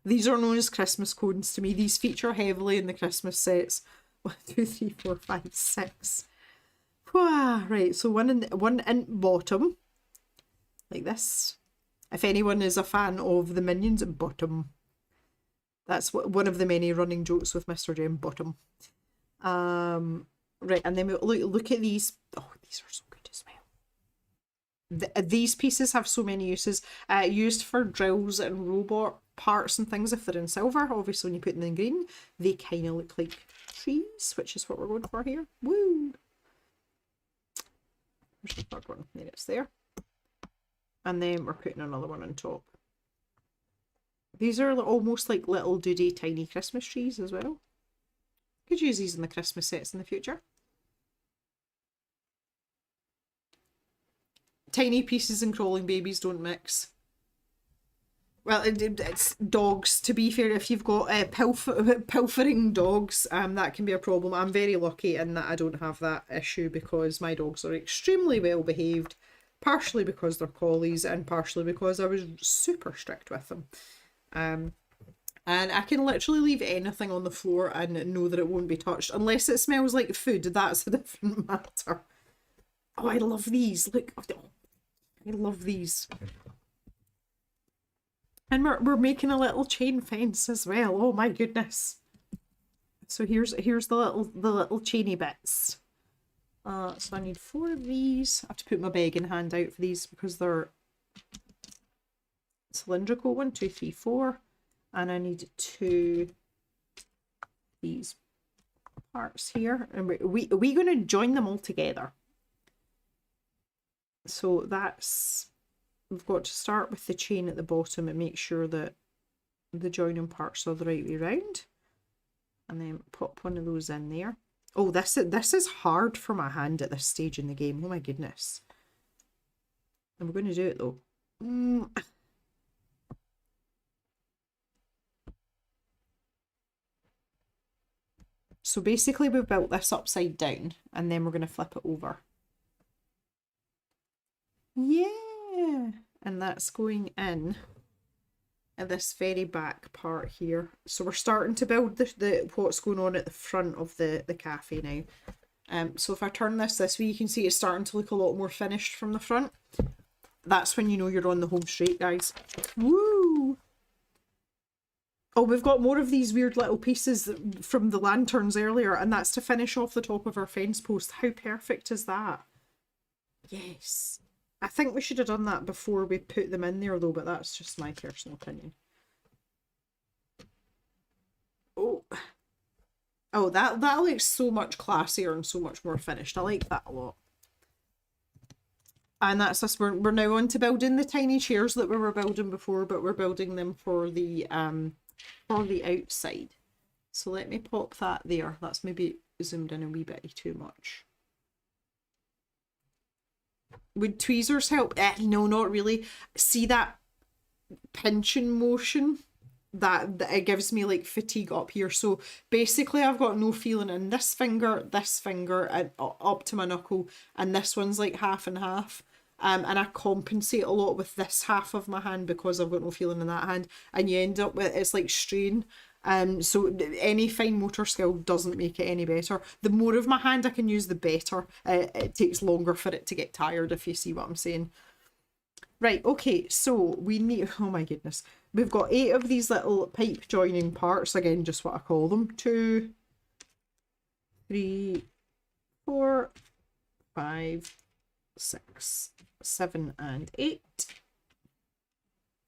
These are known as Christmas cones to me. These feature heavily in the Christmas sets. 1, 2, 3, 4, 5, 6. Right, so one in bottom, like this. If anyone is a fan of the Minions, bottom. That's one of the many running jokes with Mr. Jem, bottom. Right, and then we look at these. Oh, these are so good as well. These pieces have so many uses. Used for drills and robot parts and things if they're in silver. Obviously, when you put them in green, they kind of look like trees, which is what we're going for here. Woo! There's the third one. There, it's there. And then we're putting another one on top. These are almost like little doody tiny Christmas trees as well. Could use these in the Christmas sets in the future. Tiny pieces and crawling babies don't mix. Well, it's dogs, to be fair. If you've got pilfering dogs, that can be a problem. I'm very lucky in that I don't have that issue because my dogs are extremely well behaved, partially because they're collies and partially because I was super strict with them. And I can literally leave anything on the floor and know that it won't be touched unless it smells like food. That's a different matter. Oh, I love these. Look, I love these. And we're making a little chain fence as well. Oh my goodness. So here's the little chainy bits. So I need 4 of these. I have to put my begging hand out for these because they're cylindrical. 1, 2, 3, 4. And I need 2 these parts here. And we're going to join them all together. So that's... We've got to start with the chain at the bottom and make sure that the joining parts are the right way round. And then pop one of those in there. Oh, this is hard for my hand at this stage in the game. Oh my goodness. And we're going to do it though. So basically we've built this upside down and then we're going to flip it over. Yeah. And that's going in at this very back part here. So we're starting to build the what's going on at the front of the cafe now. So if I turn this way, you can see it's starting to look a lot more finished from the front. That's when you know you're on the home straight, guys. Woo! Oh, we've got more of these weird little pieces from the lanterns earlier, and that's to finish off the top of our fence post. How perfect is that? Yes. I think we should have done that before we put them in there though, but that's just my personal opinion. Oh, oh, that looks so much classier and so much more finished. I like that a lot. And that's us. We're now on to building the tiny chairs that we were building before, but we're building them for the outside. So let me pop that there. That's maybe zoomed in a wee bit too much. Would tweezers help? No, not really. See that pinching motion? That it gives me like fatigue up here. So basically I've got no feeling in this finger, and up to my knuckle, and this one's like half and half. And I compensate a lot with this half of my hand because I've got no feeling in that hand, and you end up with, it's like strain. So any fine motor skill doesn't make it any better. The more of my hand I can use, the better. It takes longer for it to get tired, if you see what I'm saying. Right, okay, so we need, oh my goodness, we've got 8 of these little pipe joining parts, again, just what I call them. 2, 3, 4, 5, 6, 7, and 8.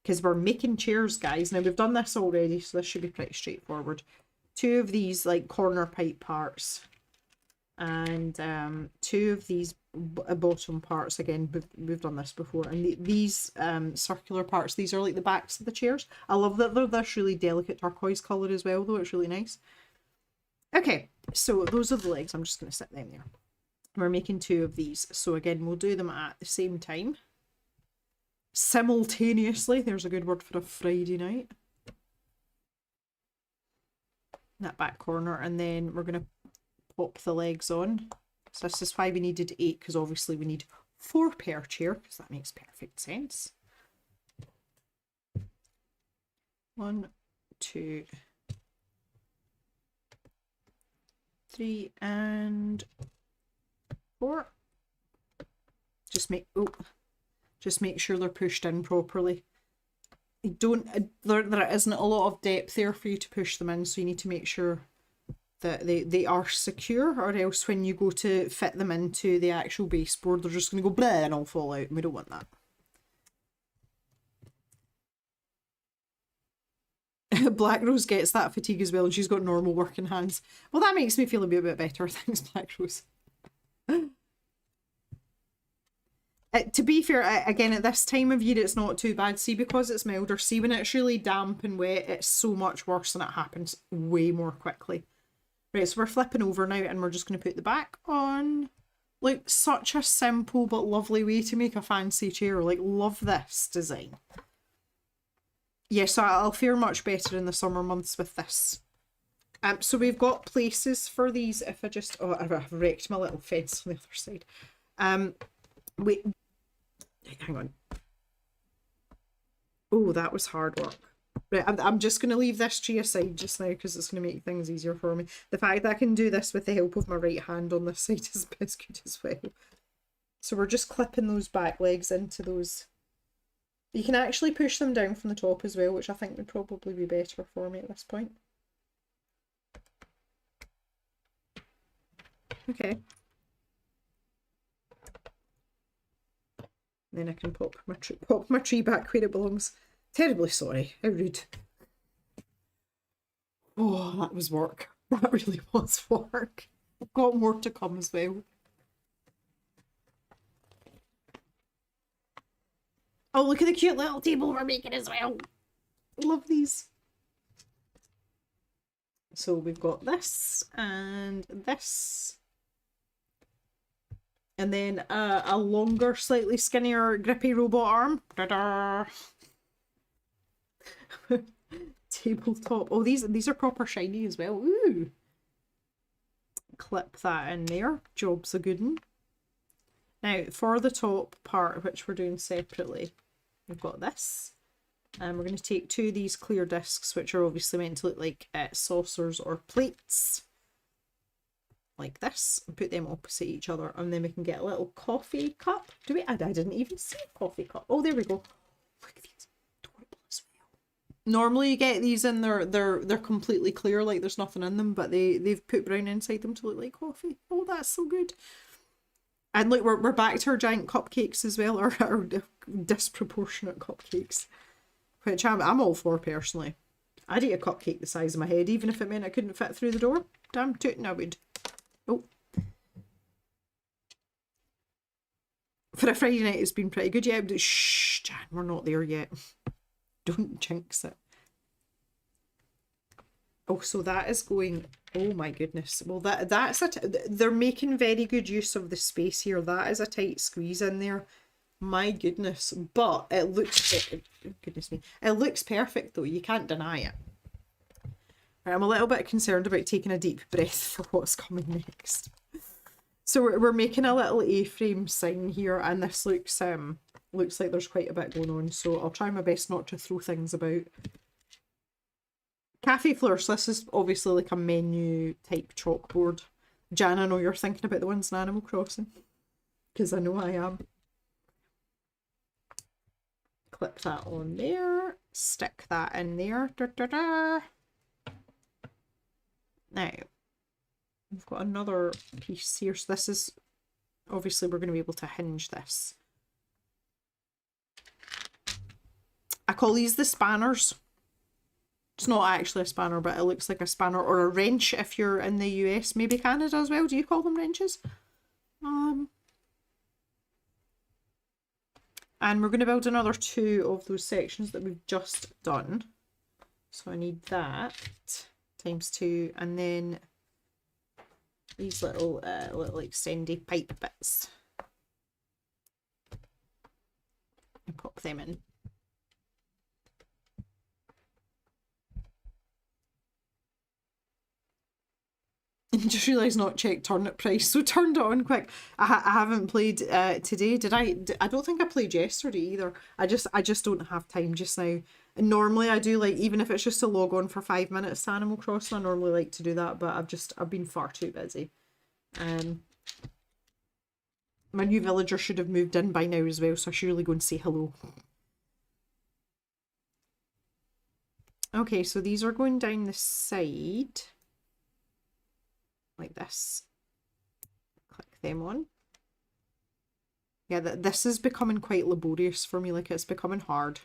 Because we're making chairs, guys. Now, we've done this already, so this should be pretty straightforward. 2 of these, like, corner pipe parts. And 2 of these bottom parts. Again, we've done this before. And these circular parts, these are like the backs of the chairs. I love that they're this really delicate turquoise colour as well, though. It's really nice. Okay, so those are the legs. I'm just going to sit them there. We're making 2 of these. So again, we'll do them at the same time. Simultaneously. There's a good word for a Friday night. That back corner. And then we're going to pop the legs on. So this is why we needed 8, because obviously we need 4 per chair, because that makes perfect sense. 1, 2, 3, and 4. Just make sure they're pushed in properly. There isn't a lot of depth there for you to push them in, so you need to make sure that they are secure, or else when you go to fit them into the actual baseboard, they're just going to go bleh and all fall out, and we don't want that. Black Rose gets that fatigue as well, and she's got normal working hands. Well, that makes me feel a bit better. Thanks, Black Rose. To be fair, again, at this time of year, it's not too bad. See, because it's milder, see when it's really damp and wet, it's so much worse, and it happens way more quickly. Right, so we're flipping over now, and we're just going to put the back on. Like, such a simple but lovely way to make a fancy chair. Like, love this design. Yes, so I'll fare much better in the summer months with this. So we've got places for these. If I just... Oh, I've wrecked my little fence on the other side. Wait. Hang on. Oh, that was hard work. Right, I'm just going to leave this tree aside just now because it's going to make things easier for me. The fact that I can do this with the help of my right hand on this side is good as well. So we're just clipping those back legs into those. You can actually push them down from the top as well, which I think would probably be better for me at this point. Okay. Then I can pop my tree back where it belongs. Terribly sorry. How rude. Oh, that was work. That really was work. I've got more to come as well. Oh, look at the cute little table we're making as well. Love these. So we've got this and this. And then a longer, slightly skinnier, grippy robot arm. Ta-da! Tabletop. Oh, these are proper shiny as well. Ooh! Clip that in there. Job's a good one. Now, for the top part, which we're doing separately, we've got this. And we're going to take 2 of these clear discs, which are obviously meant to look like saucers or plates. Like this, and put them opposite each other, and then we can get a little coffee cup. Do we? I didn't even see a coffee cup. Oh, there we go. Look at these, adorable as well. Normally, you get these and they're completely clear, like there's nothing in them, but they've put brown inside them to look like coffee. Oh, that's so good. And look, we're back to our giant cupcakes as well, our disproportionate cupcakes, which I'm all for personally. I'd eat a cupcake the size of my head, even if it meant I couldn't fit through the door. Damn tootin' I would. Oh. For a Friday night, it's been pretty good. Yeah, but shh, Jan, we're not there yet. Don't jinx it. Oh, so that is going... Oh my goodness. Well, that's they're making very good use of the space here. That is a tight squeeze in there. My goodness. But it looks... Goodness me. It looks perfect, though. You can't deny it. Right, I'm a little bit concerned about taking a deep breath for what's coming next. So we're making a little A-frame sign here, and this looks like there's quite a bit going on. So I'll try my best not to throw things about. Cafe Flourish, this is obviously like a menu type chalkboard. Jan, I know you're thinking about the ones in Animal Crossing, because I know I am. Clip that on there, stick that in there. Da, da, da. Now, we've got another piece here. So this is, obviously we're going to be able to hinge this. I call these the spanners. It's not actually a spanner, but it looks like a spanner, or a wrench if you're in the US, maybe Canada as well. Do you call them wrenches? And we're going to build another 2 of those sections that we've just done. So I need that times 2, and then these little extendy pipe bits. And pop them in. Just realised not checked turnip price, so turned it on quick. I haven't played today. Did I? I don't think I played yesterday either. I just don't have time just now. And normally I do, like, even if it's just to log on for 5 minutes to Animal Crossing, I normally like to do that, but I've been far too busy. My new villager should have moved in by now as well, so I should really go and say hello. Okay, so these are going down the side. Like this. Click them on. Yeah, this is becoming quite laborious for me. Like, it's becoming hard.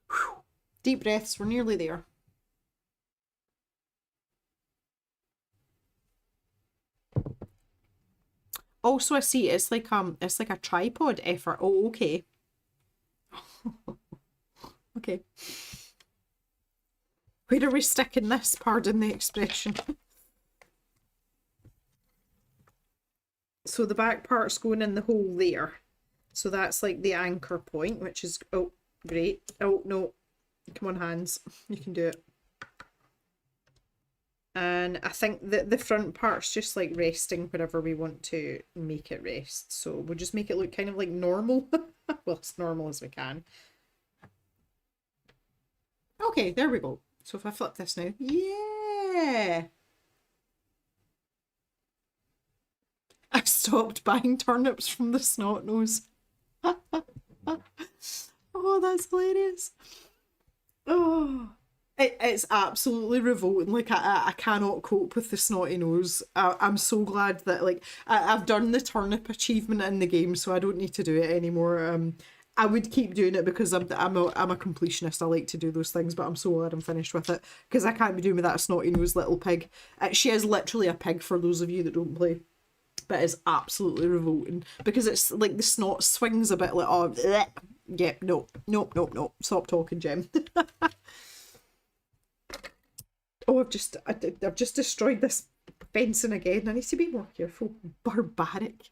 Whew. Deep breaths. We're nearly there. Also, I see it's like a tripod effort. Oh, okay. Okay. Where are we sticking this? Pardon the expression. So the back part's going in the hole there. So that's like the anchor point, which is, oh, great. Oh, no. Come on, hands. You can do it. And I think that the front part's just like resting wherever we want to make it rest. So we'll just make it look kind of like normal. Well, as normal as we can. Okay, there we go. So if I flip this now, yeah. I stopped buying turnips from the snot nose. Oh, that's hilarious. Oh, it's absolutely revolting. Like, I cannot cope with the snotty nose. I'm so glad that, like, I've done the turnip achievement in the game, so I don't need to do it anymore. I would keep doing it because I'm a completionist. I like to do those things, but I'm so glad I'm finished with it because I can't be doing with that snotty nose little pig. She is literally a pig for those of you that don't play. But it's absolutely revolting because it's like the snot swings a bit like, oh, bleh. Yeah, no, stop talking, Jem. Oh, I've just destroyed this fencing again. I need to be more careful. Barbaric.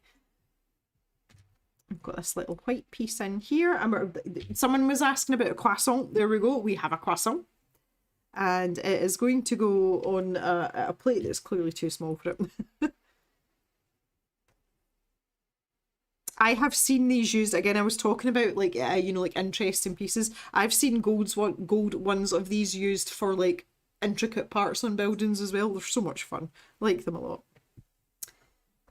I've got this little white piece in here. Someone was asking about a croissant. There we go. We have a croissant. And it is going to go on a plate that's clearly too small for it. I have seen these used, again, I was talking about, like, like interesting pieces. I've seen gold ones of these used for, like, intricate parts on buildings as well. They're so much fun. I like them a lot.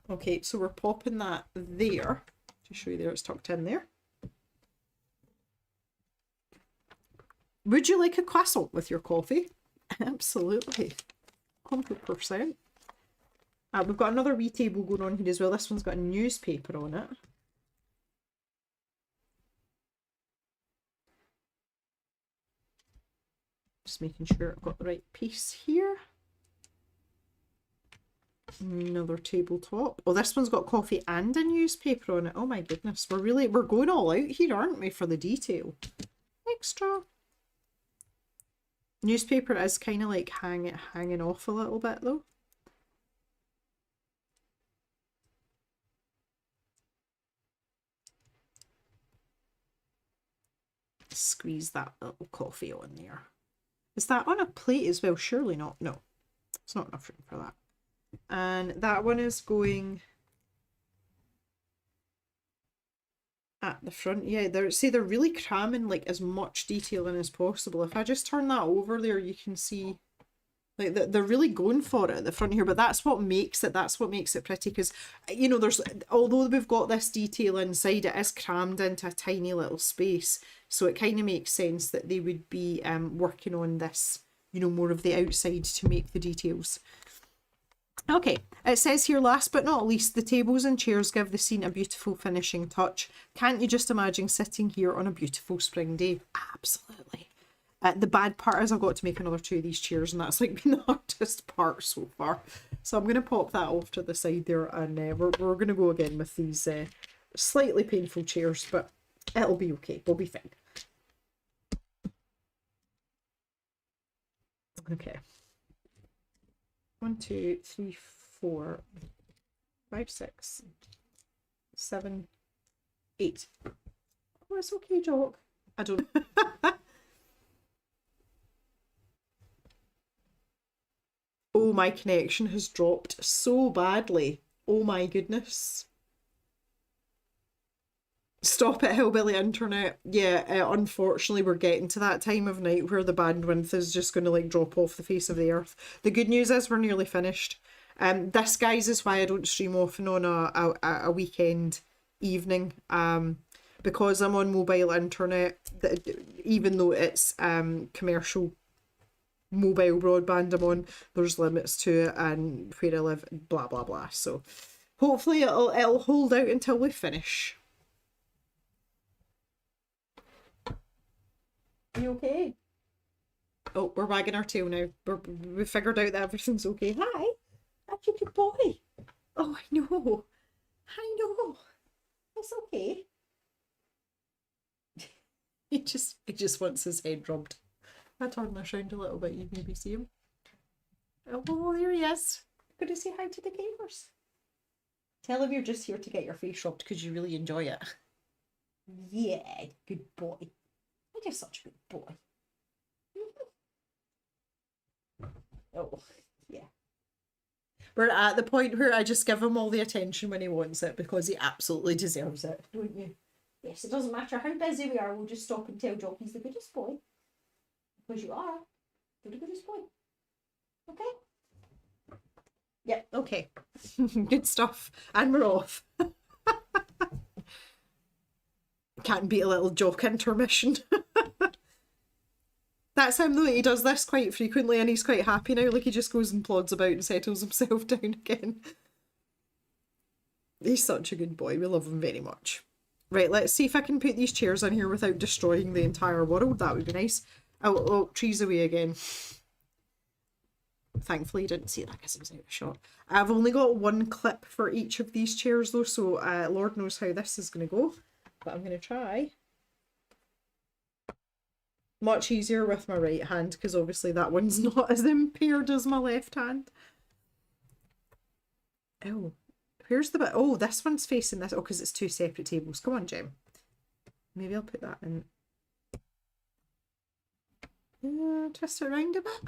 Okay, so we're popping that there. To show you there, it's tucked in there. Would you like a croissant with your coffee? Absolutely. 100%. We've got another wee table going on here as well. This one's got a newspaper on it. Just making sure I've got the right piece here. Another tabletop. Oh, this one's got coffee and a newspaper on it. Oh my goodness. We're going all out here, aren't we, for the detail? Extra. Newspaper is kind of like hanging off a little bit though. Squeeze that little coffee on there. Is that on a plate as well? Surely not. No, it's not enough room for that. And that one is going at the front. Yeah, they're really cramming like as much detail in as possible. If I just turn that over there, you can see like they're really going for it at the front here. But that's what makes it pretty, because you know, although we've got this detail inside, it is crammed into a tiny little space. So it kind of makes sense that they would be working on this, you know, more of the outside to make the details. Okay, it says here, last but not least, the tables and chairs give the scene a beautiful finishing touch. Can't you just imagine sitting here on a beautiful spring day? Absolutely. The bad part is I've got to make another 2 of these chairs, and that's like been the hardest part so far. So I'm going to pop that off to the side there, and we're going to go again with these slightly painful chairs, but it'll be okay. We'll be fine. Okay. 1, 2, 3, 4, 5, 6, 7, 8. Oh, it's okay, Jock. I don't. Oh, my connection has dropped so badly. Oh my goodness. Stop it, Hillbilly Internet. Yeah, unfortunately we're getting to that time of night where the bandwidth is just going to like drop off the face of the earth. The good news is we're nearly finished. This, guys, is why I don't stream often on a weekend evening. Because I'm on mobile internet, even though it's commercial mobile broadband I'm on, there's limits to it, and where I live, blah blah blah. So hopefully it'll hold out until we finish. Are you okay? Oh, we're wagging our tail now. We figured out that everything's okay. Hi, that's your good boy. Oh, I know. It's okay. He just wants his head rubbed. I turn this around a little bit, you maybe see him. Oh, there he is. Good to say hi to the gamers. Tell him you're just here to get your face rubbed because you really enjoy it. Yeah, good boy. You're such a good boy. Oh, yeah. We're at the point where I just give him all the attention when he wants it, because he absolutely deserves it, don't you? Yes, it doesn't matter how busy we are, we'll just stop and tell Jock he's the goodest boy. Because you are. You're the goodest boy. Okay? Yep, okay. Good stuff. And we're off. Can't beat a little Jock intermission. That's him though, he does this quite frequently and he's quite happy now, like he just goes and plods about and settles himself down again. He's such a good boy, we love him very much. Right, let's see if I can put these chairs in here without destroying the entire world, that would be nice. Oh, trees away again. Thankfully you didn't see that because it was out of shot. I've only got one clip for each of these chairs though, so Lord knows how this is going to go. But I'm going to try. Much easier with my right hand, because obviously that one's not as impaired as my left hand. Oh, where's the bit? Oh, this one's facing this. Oh, because it's 2 separate tables. Come on, Jem. Maybe I'll put that in. Twist it around a bit.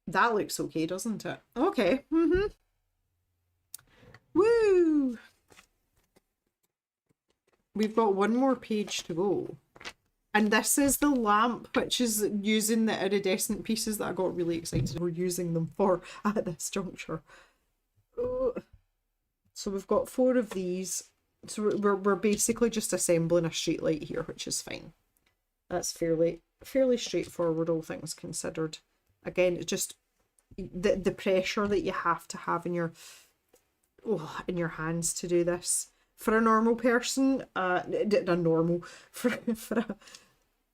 That looks okay, doesn't it? Okay. Woo! We've got one more page to go. And this is the lamp, which is using the iridescent pieces that I got really excited we're using them for at this juncture. So we've got 4 of these. So we're basically just assembling a street light here, which is fine. That's fairly straightforward, all things considered. Again, it's just the pressure that you have to have in your hands to do this. For a normal person, for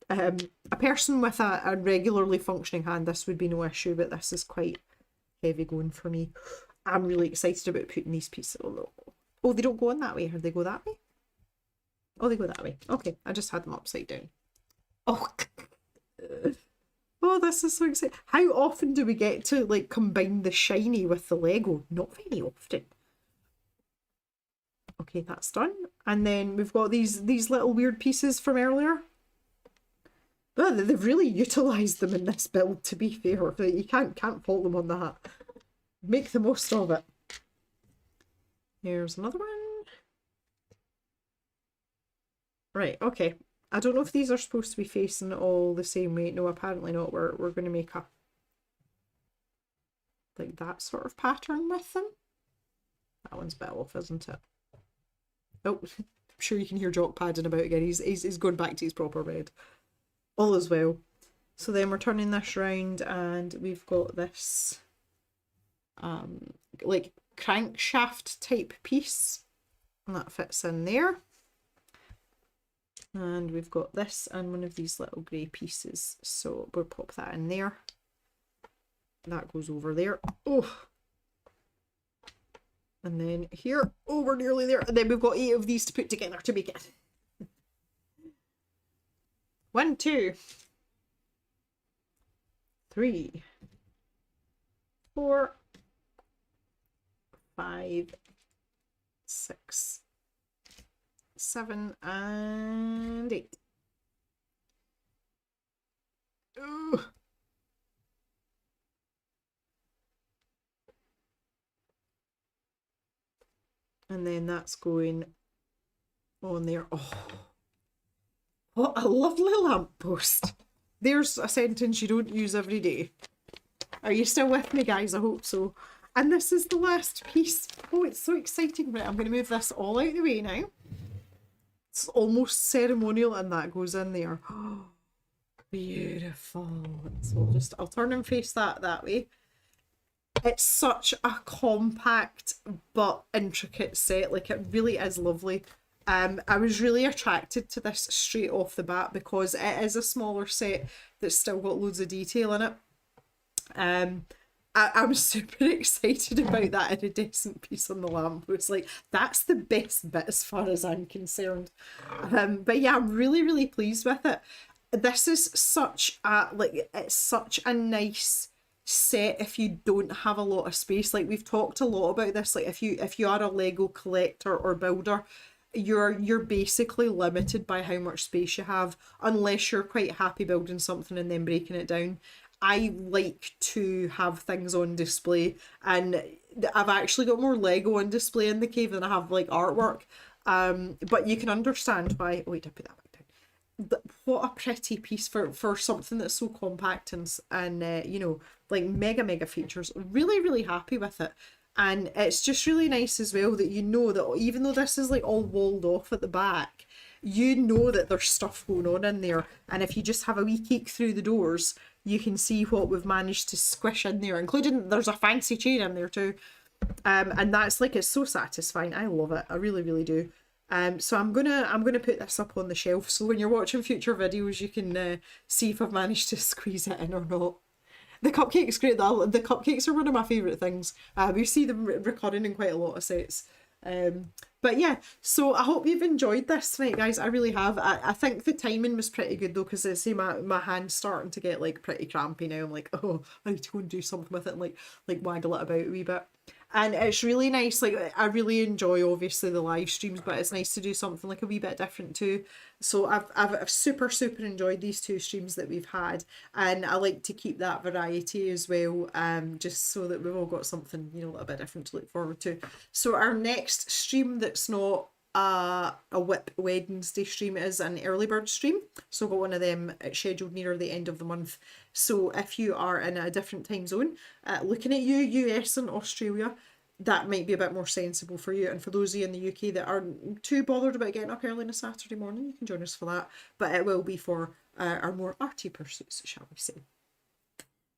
a person with a regularly functioning hand, this would be no issue, but this is quite heavy going for me. I'm really excited about putting these pieces. Oh, they don't go on that way, or they go that way? Oh, they go that way. Okay, I just had them upside down. Oh, oh, this is so exciting. How often do we get to like combine the shiny with the Lego? Not very often. Okay, that's done. And then we've got these little weird pieces from earlier. But they've really utilised them in this build, to be fair. You can't fault them on that. Make the most of it. Here's another one. Right, okay. I don't know if these are supposed to be facing all the same way. No, apparently not. We're going to make a like that sort of pattern with them. That one's a bit off, isn't it? Oh, I'm sure you can hear Jock padding about again. He's going back to his proper bed. All is well. So then we're turning this round and we've got this like crankshaft type piece, and that fits in there. And we've got this and one of these little grey pieces, so we'll pop that in there. That goes over there. Oh, and then here, oh, we're nearly there. And then we've got 8 of these to put together to make it. 1, 2, 3, 4, 5, 6, 7, and 8. Ooh. And then that's going on there. Oh, what a lovely lamppost. There's a sentence you don't use every day. Are you still with me, guys? I hope so. And this is the last piece. Oh, it's so exciting. Right, I'm going to move this all out of the way now. It's almost ceremonial, and that goes in there. Oh, beautiful. So I'll turn and face that way. It's such a compact but intricate set. Like, it really is lovely. I was really attracted to this straight off the bat because it is a smaller set that's still got loads of detail in it. I'm super excited about that iridescent piece on the lamppost. Like, that's the best bit as far as I'm concerned. But yeah, I'm really, really pleased with it. This is such a, like, it's such a nice set if you don't have a lot of space. Like, we've talked a lot about this. Like, if you are a Lego collector or builder, you're basically limited by how much space you have, unless you're quite happy building something and then breaking it down. I like to have things on display, and I've actually got more Lego on display in the cave than I have like artwork. But you can understand why. Oh, wait, I put that back down. What a pretty piece for something that's so compact and you know, like mega features. Really, really happy with it. And it's just really nice as well that you know that even though this is like all walled off at the back, you know that there's stuff going on in there. And if you just have a wee peek through the doors, you can see what we've managed to squish in there, including there's a fancy chair in there too. And that's like, it's so satisfying. I love it. I really, really do. So I'm gonna put this up on the shelf, so when you're watching future videos, you can see if I've managed to squeeze it in or not. The cupcake's great though. The cupcakes are one of my favourite things. We see them recurring in quite a lot of sets. But yeah, so I hope you've enjoyed this tonight, guys. I really have. I think the timing was pretty good though, because I see my hand's starting to get like pretty crampy now. I'm like, oh, I need to go and do something with it and like waggle it about a wee bit. And it's really nice. Like, I really enjoy obviously the live streams, but it's nice to do something like a wee bit different too. So I've super enjoyed these 2 streams that we've had, and I like to keep that variety as well, just so that we've all got something, you know, a little bit different to look forward to. So our next stream that's not a Whip Wednesday stream is an early bird stream, so we've got one of them scheduled near the end of the month. So if you are in a different time zone, looking at you, US and Australia, that might be a bit more sensible for you. And for those of you in the UK that aren't too bothered about getting up early on a Saturday morning, you can join us for that, but it will be for our more arty pursuits, shall we say.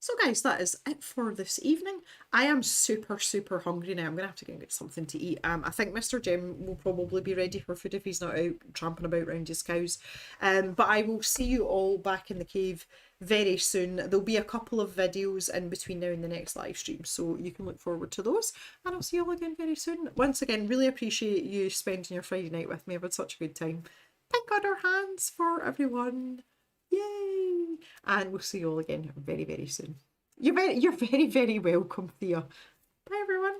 So guys, that is it for this evening. I am super, super hungry now. I'm gonna have to go and get something to eat. I think Mr. Jim will probably be ready for food if he's not out tramping about round his cows. But I will see you all back in the cave very soon. There'll be a couple of videos in between now and the next live stream, so you can look forward to those. And I'll see you all again very soon. Once again, really appreciate you spending your Friday night with me. I've had such a good time. Thank God our hands for everyone. Yay! And we'll see you all again very, very soon. You're very, very welcome, Thea. Bye, everyone.